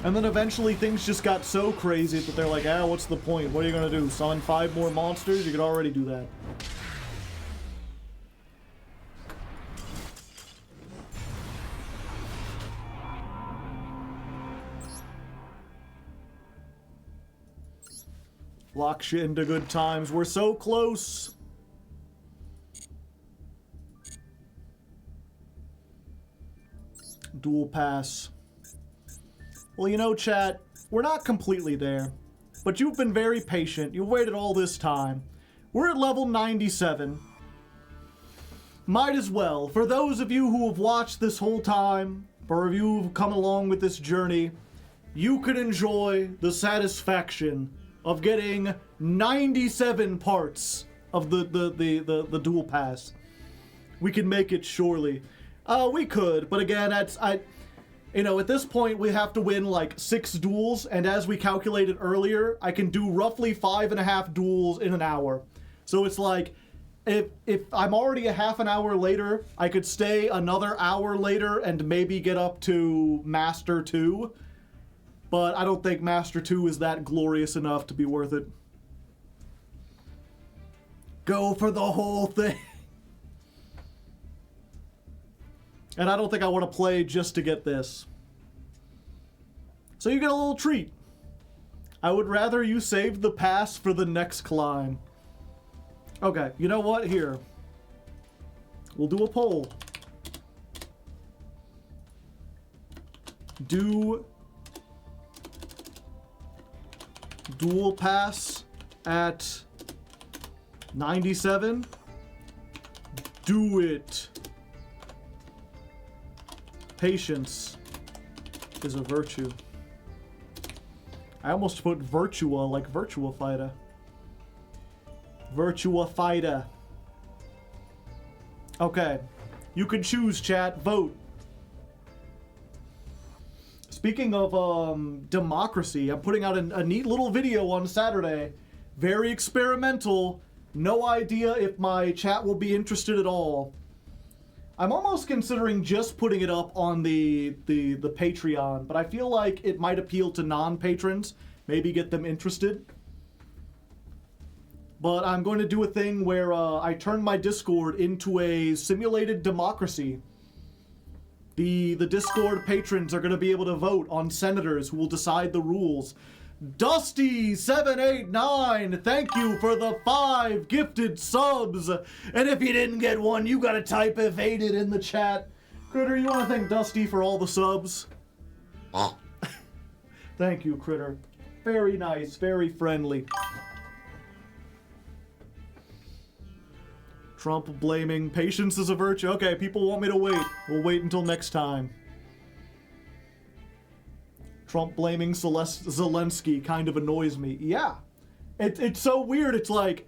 A: And then eventually things just got so crazy that they're like, ah, what's the point? What are you gonna do? Summon 5 more monsters? You could already do that. Lock shit into good times. We're so close. Duel pass. Well, you know, chat, we're not completely there, but you've been very patient. You've waited all this time. We're at level 97. Might as well. For those of you who have watched this whole time, for you who've come along with this journey, you can enjoy the satisfaction of getting 97 parts of the duel pass. We can make it, surely. We could, but again, that's, you know, at this point we have to win like 6 duels, and as we calculated earlier, I can do roughly 5.5 duels in an hour. So it's like, if I'm already a half an hour later, I could stay another hour later and maybe get up to Master 2. But I don't think Master 2 is that glorious enough to be worth it. Go for the whole thing. And I don't think I want to play just to get this. So you get a little treat. I would rather you save the pass for the next climb. Okay, you know what? Here. We'll do a poll. Do duel pass at 97? Do it. Patience is a virtue. I almost put Virtua like Virtua Fighter. Virtua Fighter. Okay. You can choose, chat. Vote. Speaking of democracy, I'm putting out a neat little video on Saturday. Very experimental. No idea if my chat will be interested at all. I'm almost considering just putting it up on the Patreon, but I feel like it might appeal to non-patrons. Maybe get them interested. But I'm going to do a thing where I turn my Discord into a simulated democracy. The Discord patrons are going to be able to vote on senators who will decide the rules. Dusty789, thank you for the 5 gifted subs. And if you didn't get one, you gotta type evaded in the chat. Critter, you want to thank Dusty for all the subs? Thank you, Critter. Very nice, very friendly. Trump blaming patience is a virtue. Okay, people want me to wait. We'll wait until next time. Trump blaming Zelensky kind of annoys me. Yeah. It's so weird. It's like,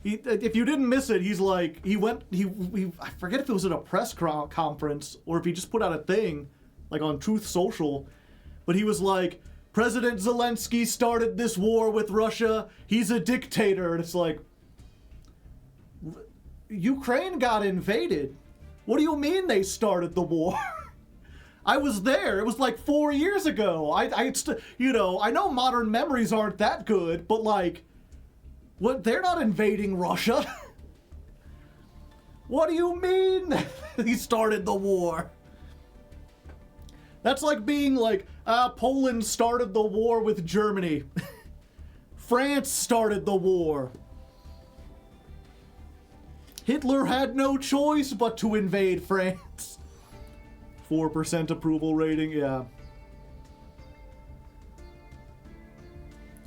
A: If you didn't miss it, he's like, I forget if it was at a press conference or if he just put out a thing, like on Truth Social, but he was like, President Zelensky started this war with Russia, he's a dictator, and it's like, Ukraine got invaded. What do you mean they started the war? I was there. It was like 4 years ago. I know modern memories aren't that good, but like, what? They're not invading Russia. What do you mean he started the war? That's like being like, Poland started the war with Germany. France started the war. Hitler had no choice but to invade France. 4% approval rating, yeah.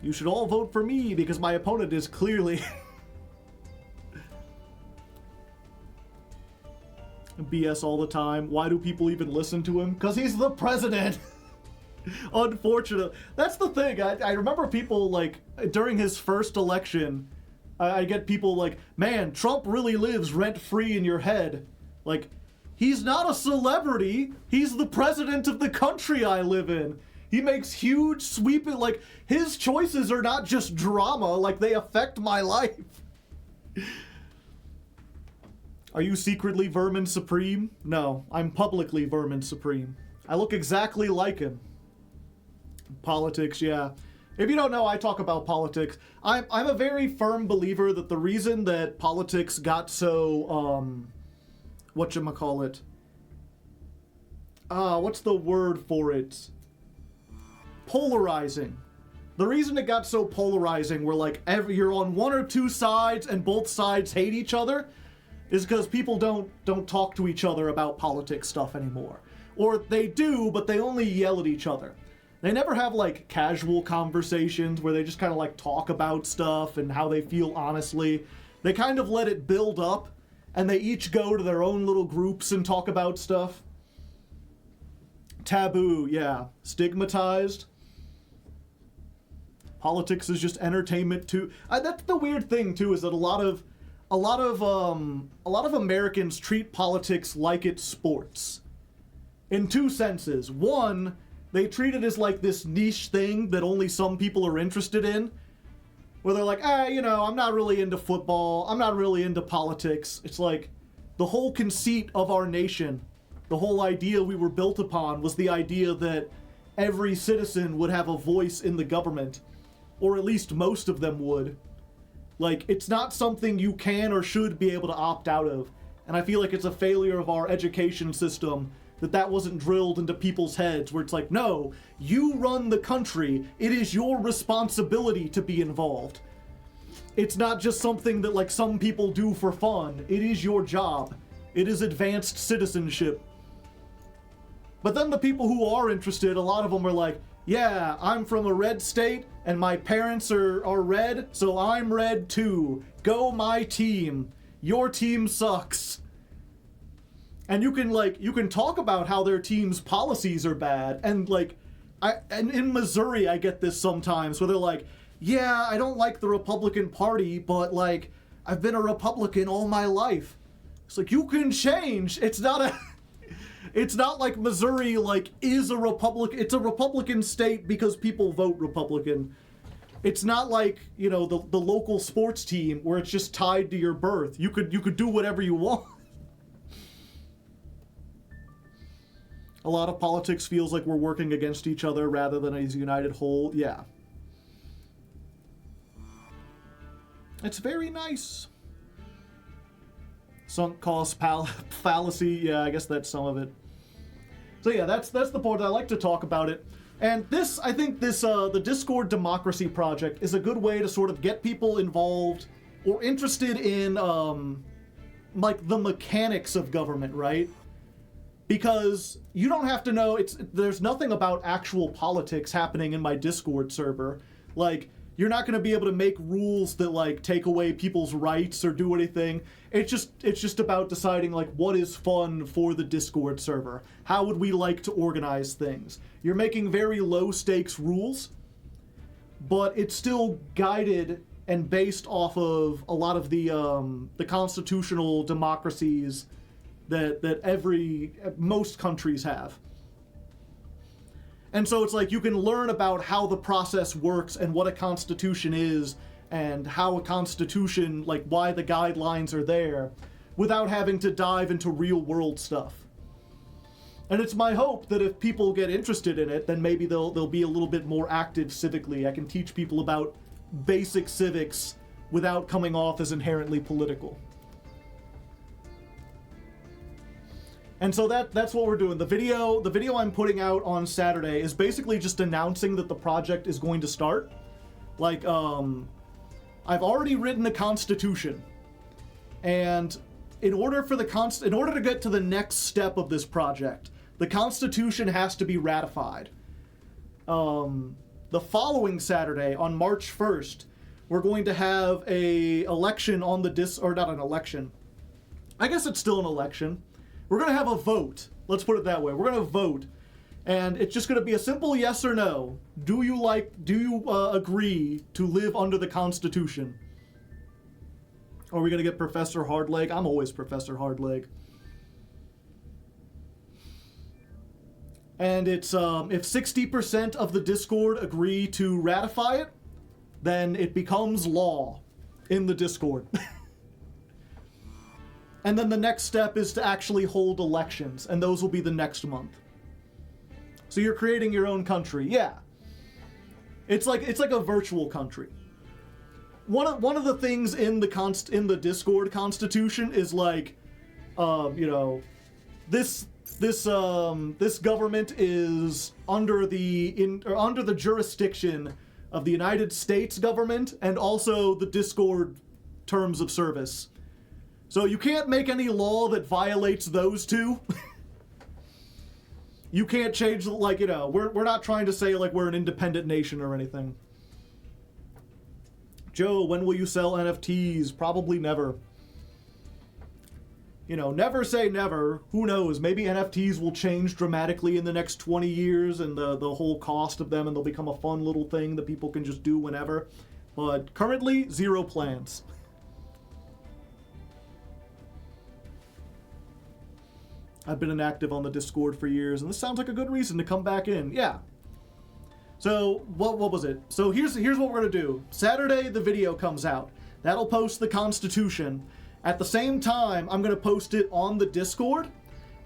A: You should all vote for me because my opponent is clearly BS all the time. Why do people even listen to him? Because he's the president. Unfortunate. That's the thing. I remember people, like, during his first election, I get people like, man, Trump really lives rent-free in your head. Like, he's not a celebrity. He's the president of the country I live in. He makes huge sweeping, like, his choices are not just drama, like, they affect my life. Are you secretly Vermin Supreme? No, I'm publicly Vermin Supreme. I look exactly like him. Politics, yeah. If you don't know, I talk about politics. I'm a very firm believer that the reason that politics got so, whatchamacallit? What's the word for it? Polarizing. The reason it got so polarizing, where like you're on one or two sides and both sides hate each other, is because people don't talk to each other about politics stuff anymore. Or they do, but they only yell at each other. They never have like casual conversations where they just kind of like talk about stuff and how they feel honestly. They kind of let it build up and they each go to their own little groups and talk about stuff. Taboo, yeah. Stigmatized. Politics is just entertainment too. That's the weird thing too, is that a lot of Americans treat politics like it's sports. In two senses. One, they treat it as like this niche thing that only some people are interested in. Where they're like, I'm not really into football. I'm not really into politics. It's like the whole conceit of our nation, the whole idea we were built upon was the idea that every citizen would have a voice in the government. Or at least most of them would. Like, it's not something you can or should be able to opt out of. And I feel like it's a failure of our education system that wasn't drilled into people's heads, where it's like, no, you run the country. It is your responsibility to be involved. It's not just something that, like, some people do for fun. It is your job. It is advanced citizenship. But then the people who are interested, a lot of them are like, yeah, I'm from a red state, and my parents are red, so I'm red too. Go my team. Your team sucks. And you can talk about how their team's policies are bad, and in Missouri I get this sometimes, where they're like, yeah, I don't like the Republican Party, but like, I've been a Republican all my life. It's like, you can change. It's not like Missouri, like, is a Republican. It's a Republican state because people vote Republican. It's not like, the local sports team where it's just tied to your birth. You could do whatever you want. A lot of politics feels like we're working against each other rather than as a united whole. Yeah. It's very nice. Sunk cost fallacy. Yeah, I guess that's some of it. So yeah, that's the point. I like to talk about it. And I think the Discord Democracy Project is a good way to sort of get people involved or interested in, like, the mechanics of government, right? Because you don't have to know, there's nothing about actual politics happening in my Discord server. Like, you're not going to be able to make rules that, like, take away people's rights or do anything. It's just about deciding, like, what is fun for the Discord server. How would we like to organize things? You're making very low-stakes rules, but it's still guided and based off of a lot of the constitutional democracies that most countries have. And so it's like you can learn about how the process works and what a constitution is and how a constitution, like why the guidelines are there, without having to dive into real world stuff. And it's my hope that if people get interested in it, then maybe they'll be a little bit more active civically. I can teach people about basic civics without coming off as inherently political. And so that's what we're doing. The video I'm putting out on Saturday is basically just announcing that the project is going to start. Like, I've already written a constitution, and in order to get to the next step of this project, the constitution has to be ratified. The following Saturday, on March 1st, we're going to have a election on the or not an election. I guess it's still an election. We're going to have a vote. Let's put it that way. We're going to vote. And it's just going to be a simple yes or no. Do you agree to live under the Constitution? Are we going to get Professor Hardleg? I'm always Professor Hardleg. And it's, if 60% of the Discord agree to ratify it, then it becomes law in the Discord. And then the next step is to actually hold elections, and those will be the next month. So you're creating your own country, yeah. It's like a virtual country. One of the things in the Discord constitution is like, this government is under the jurisdiction of the United States government and also the Discord terms of service. So you can't make any law that violates those two. You can't change, we're not trying to say like we're an independent nation or anything. Joe, when will you sell NFTs? Probably never. Never say never. Who knows? Maybe NFTs will change dramatically in the next 20 years and the whole cost of them, and they'll become a fun little thing that people can just do whenever. But currently, zero plans. I've been inactive on the Discord for years, and this sounds like a good reason to come back in. Yeah. So, what was it? So here's what we're going to do. Saturday, the video comes out. That'll post the Constitution. At the same time, I'm going to post it on the Discord,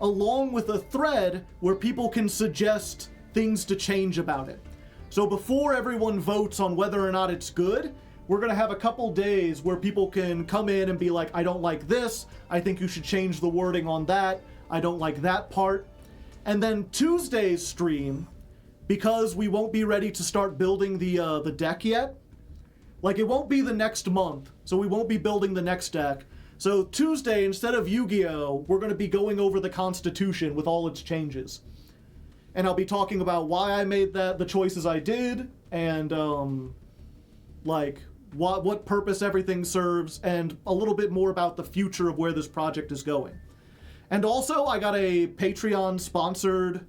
A: along with a thread where people can suggest things to change about it. So before everyone votes on whether or not it's good, we're going to have a couple days where people can come in and be like, I don't like this. I think you should change the wording on that. I don't like that part. And then Tuesday's stream, because we won't be ready to start building the deck yet, like it won't be the next month, so we won't be building the next deck. So Tuesday, instead of Yu-Gi-Oh, we're going to be going over the Constitution with all its changes. And I'll be talking about why I made the choices I did, and what purpose everything serves, and a little bit more about the future of where this project is going. And also, I got a Patreon sponsored,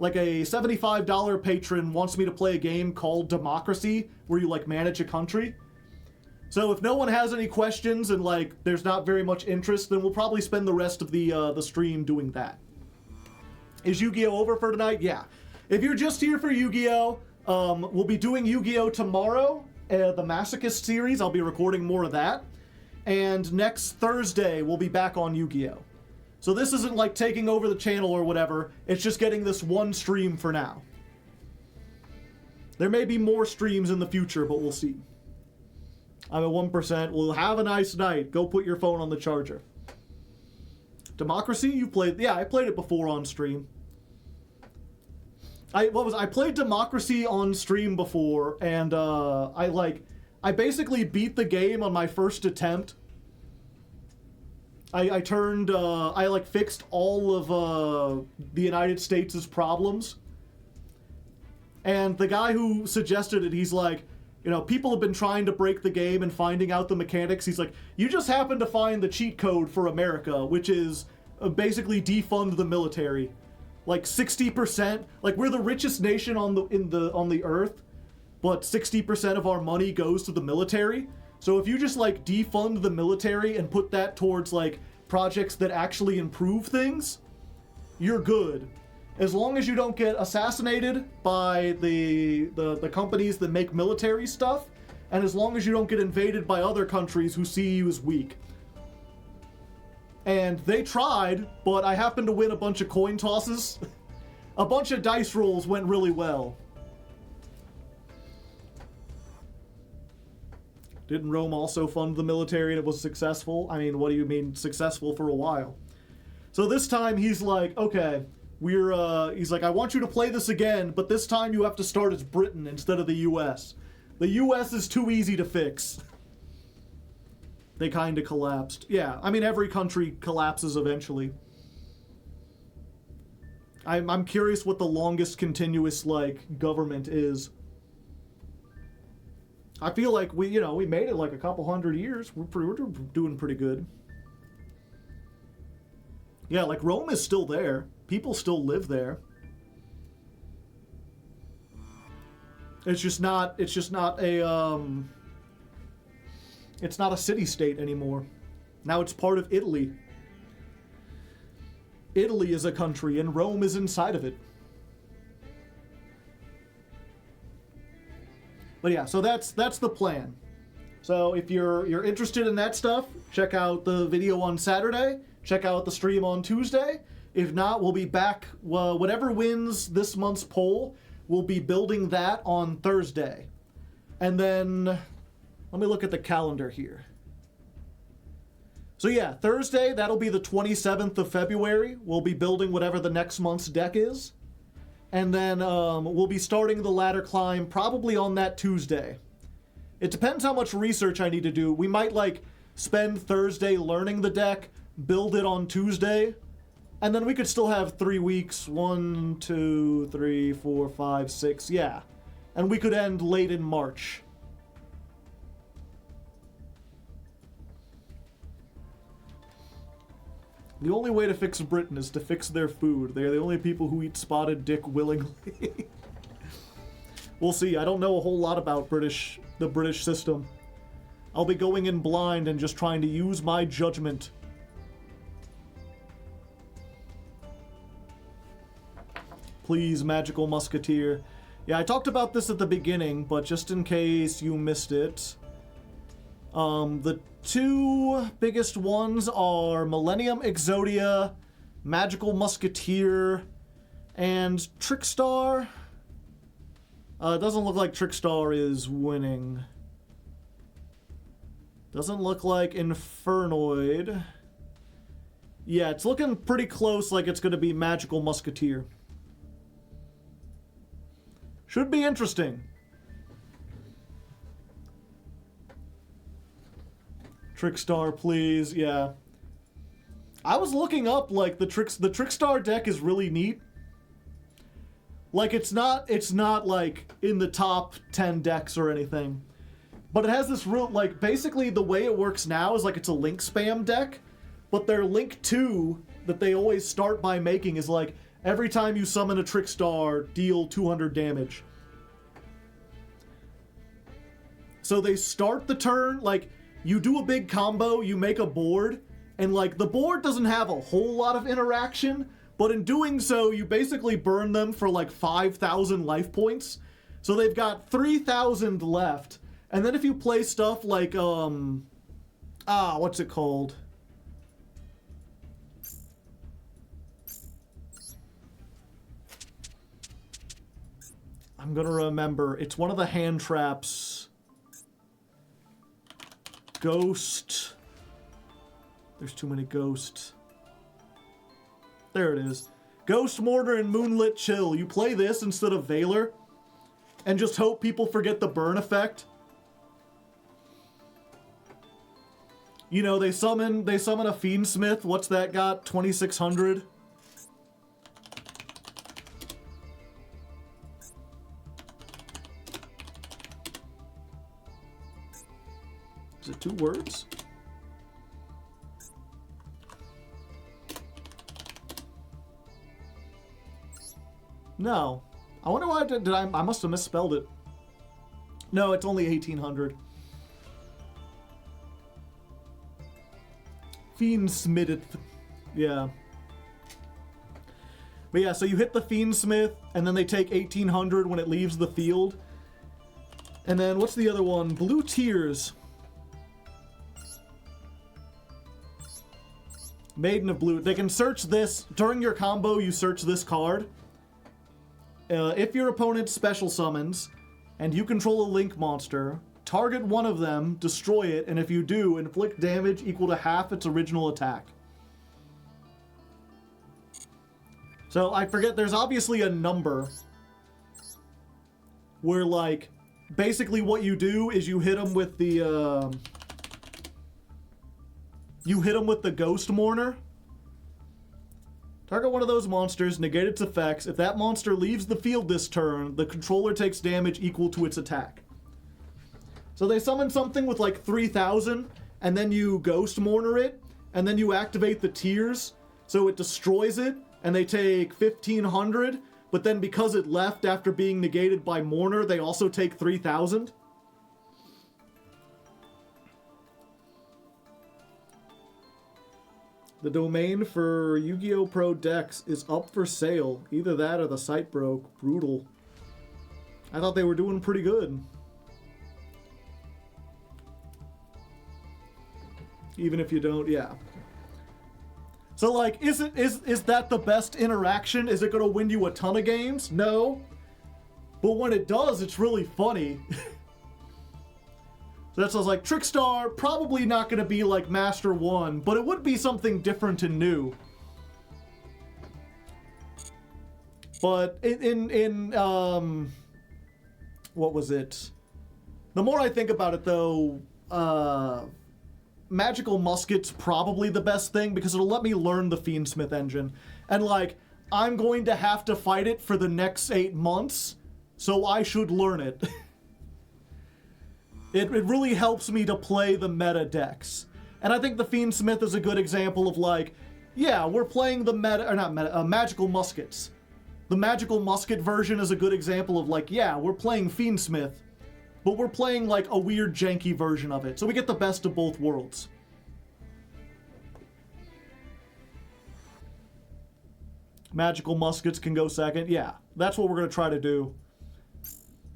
A: like a $75 patron wants me to play a game called Democracy, where you manage a country. So if no one has any questions and there's not very much interest, then we'll probably spend the rest of the stream doing that. Is Yu-Gi-Oh over for tonight? Yeah. If you're just here for Yu-Gi-Oh, we'll be doing Yu-Gi-Oh tomorrow, the Masochist series. I'll be recording more of that. And next Thursday, we'll be back on Yu-Gi-Oh. So this isn't like taking over the channel or whatever. It's just getting this one stream for now. There may be more streams in the future, but we'll see. I'm at 1%. Well, have a nice night. Go put your phone on the charger. Democracy? You played... Yeah, I played it before on stream. I played Democracy on stream before, and I basically beat the game on my first attempt. I fixed all of the United States' problems. And the guy who suggested it, he's like, people have been trying to break the game and finding out the mechanics. He's like, you just happen to find the cheat code for America, which is basically defund the military. 60%. We're the richest nation on the earth, but 60% of our money goes to the military. So if you just like defund the military and put that towards like projects that actually improve things, you're good. As long as you don't get assassinated by the companies that make military stuff, and as long as you don't get invaded by other countries who see you as weak. And they tried, but I happened to win a bunch of coin tosses. A bunch of dice rolls went really well. Didn't Rome also fund the military and it was successful? I mean, what do you mean successful for a while? So this time he's like, okay, he's like, I want you to play this again, but this time you have to start as Britain instead of the US. The US is too easy to fix. They kind of collapsed. Yeah, I mean, every country collapses eventually. I'm curious what the longest continuous, like, government is. I feel like we made it like a couple hundred years. We're doing pretty good. Yeah, like Rome is still there. People still live there. It's just not a it's not a city-state anymore. Now it's part of Italy. Italy is a country and Rome is inside of it. But yeah, so that's the plan. So if you're interested in that stuff, check out the video on Saturday. Check out the stream on Tuesday. If not, we'll be back. Whatever wins this month's poll, we'll be building that on Thursday. And then, let me look at the calendar here. So yeah, Thursday, that'll be the 27th of February. We'll be building whatever the next month's deck is. And then we'll be starting the ladder climb probably on that Tuesday. It depends how much research I need to do. We might like spend Thursday learning the deck, build it on Tuesday, and then we could still have 3 weeks. 1, 2, 3, 4, 5, 6, yeah. And we could end late in March. The only way to fix Britain is to fix their food. They're the only people who eat spotted dick willingly. We'll see. I don't know a whole lot about the British system. I'll be going in blind and just trying to use my judgment. Please, Magical Musketeer. Yeah, I talked about this at the beginning, but just in case you missed it. The two biggest ones are Millennium Exodia, Magical Musketeer, and Trickstar. It doesn't look like Trickstar is winning. Doesn't look like Infernoid. Yeah, it's looking pretty close like it's going to be Magical Musketeer. Should be interesting. Trickstar, please. Yeah. I was looking up, like, the Trickstar deck is really neat. Like, it's not like in the top 10 decks or anything. But it has this real, like, basically the way it works now is like it's a link spam deck. But their link 2 that they always start by making is like, every time you summon a Trickstar, deal 200 damage. So they start the turn, like, you do a big combo, you make a board, and like the board doesn't have a whole lot of interaction, but in doing so, you basically burn them for like 5,000 life points. So they've got 3,000 left. And then if you play stuff like, what's it called? I'm gonna remember. It's one of the hand traps. Ghost. There's too many ghosts. There it is. Ghost Mortar and Moonlit Chill. You play this instead of Valor and just hope people forget the burn effect. You know, they summon a Fiendsmith. What's that got? 2,600. Is it 2 words? No. I wonder why I must have misspelled it. No, it's only 1800. Fiendsmith. Yeah. But yeah, so you hit the Fiendsmith, and then they take 1800 when it leaves the field. And then, what's the other one? Blue Tears. Maiden of Blue. They can search this. During your combo, you search this card. If your opponent special summons, and you control a Link monster, target one of them, destroy it, and if you do, inflict damage equal to half its original attack. So, I forget, there's obviously a number where, like, basically what you do is you hit them with the, Ghost Mourner. Target one of those monsters, negate its effects. If that monster leaves the field this turn, the controller takes damage equal to its attack. So they summon something with like 3,000, and then you Ghost Mourner it, and then you activate the Tears, so it destroys it, and they take 1,500, but then because it left after being negated by Mourner, they also take 3,000. The domain for Yu-Gi-Oh! Pro decks is up for sale. Either that or the site broke. Brutal. I thought they were doing pretty good. Even if you don't, yeah. So, like, is that the best interaction? Is it going to win you a ton of games? No. But when it does, it's really funny. So that's why I was like, Trickstar, probably not going to be like Master 1, but it would be something different and new. But what was it? The more I think about it, though, Magical Musket's probably the best thing because it'll let me learn the Fiendsmith engine. And, like, I'm going to have to fight it for the next 8 months, so I should learn it. It really helps me to play the meta decks. And I think the Fiendsmith is a good example of, like, yeah, we're playing the Magical Muskets. The Magical Musket version is a good example of, like, yeah, we're playing Fiendsmith, but we're playing, like, a weird, janky version of it. So we get the best of both worlds. Magical Muskets can go second. Yeah, that's what we're going to try to do.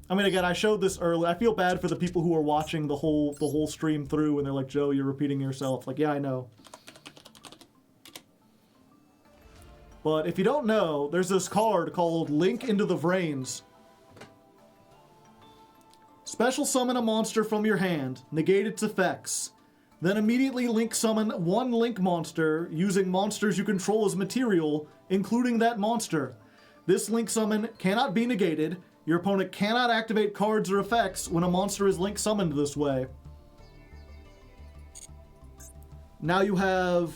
A: I mean, again, I showed this earlier. I feel bad for the people who are watching the whole stream through, and they're like, Joe, you're repeating yourself. Like, yeah, I know. But if you don't know, there's this card called Link into the Vrains. Special summon a monster from your hand, negate its effects. Then immediately Link summon one Link monster using monsters you control as material, including that monster. This Link summon cannot be negated. Your opponent cannot activate cards or effects when a monster is Link summoned this way. Now you have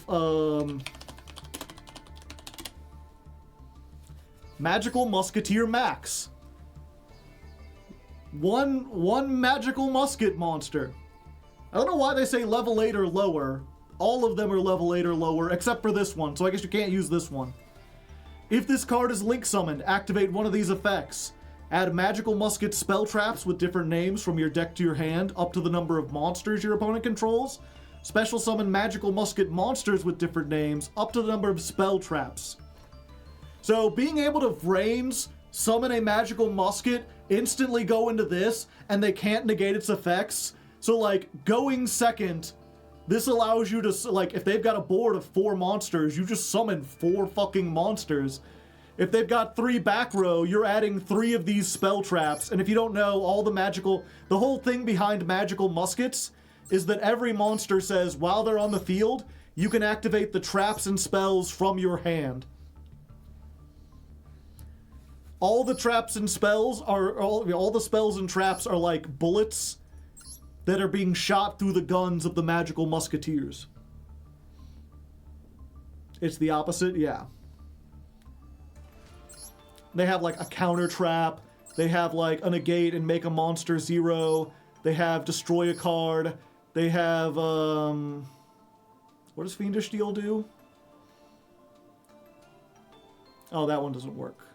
A: Magical Musketeer Max. One Magical Musket monster. I don't know why they say level 8 or lower. All of them are level 8 or lower, except for this one, so I guess you can't use this one. If this card is Link summoned, activate one of these effects. Add Magical Musket spell traps with different names from your deck to your hand, up to the number of monsters your opponent controls. Special summon Magical Musket monsters with different names, up to the number of spell traps. So being able to Vrains, summon a Magical Musket, instantly go into this, and they can't negate its effects. So, like, going second, this allows you to, like, if they've got a board of 4 monsters, you just summon 4 fucking monsters. If they've got 3 back row, you're adding 3 of these spell traps. And if you don't know, the whole thing behind Magical Muskets is that every monster says, while they're on the field, you can activate the traps and spells from your hand. All the traps and spells all the spells and traps are like bullets that are being shot through the guns of the Magical Musketeers. It's the opposite, yeah. They have like a counter trap. They have like a negate and make a monster 0. They have destroy a card. They have, what does Fiendish Deal do? Oh, that one doesn't work.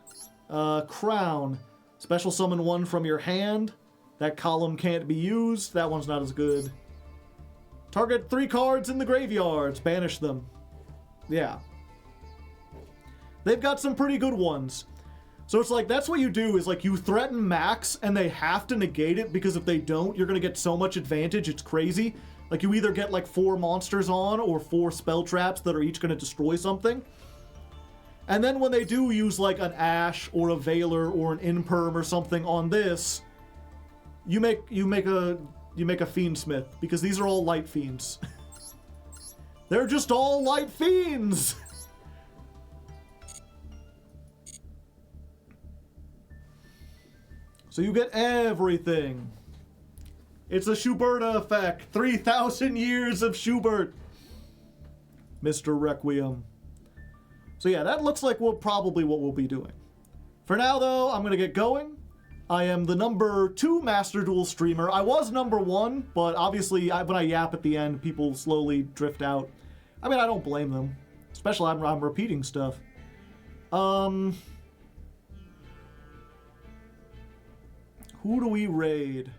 A: Crown. Special summon one from your hand. That column can't be used. That one's not as good. Target 3 cards in the graveyards. Banish them. Yeah. They've got some pretty good ones. So it's like, that's what you do, is like you threaten Max and they have to negate it, because if they don't, you're going to get so much advantage, it's crazy. Like you either get like 4 monsters on or 4 spell traps that are each going to destroy something. And then when they do use like an Ash or a Veiler or an Imperm or something on this, you make a Fiendsmith, because these are all light fiends. They're just all light fiends! So you get everything. It's a Schuberta effect. 3,000 years of Schubert. Mr. Requiem. So yeah, that looks like probably what we'll be doing. For now though, I'm gonna get going. I am the number 2 Master Duel streamer. I was number 1, but obviously when I yap at the end, people slowly drift out. I mean, I don't blame them. Especially I'm repeating stuff. Who do we raid?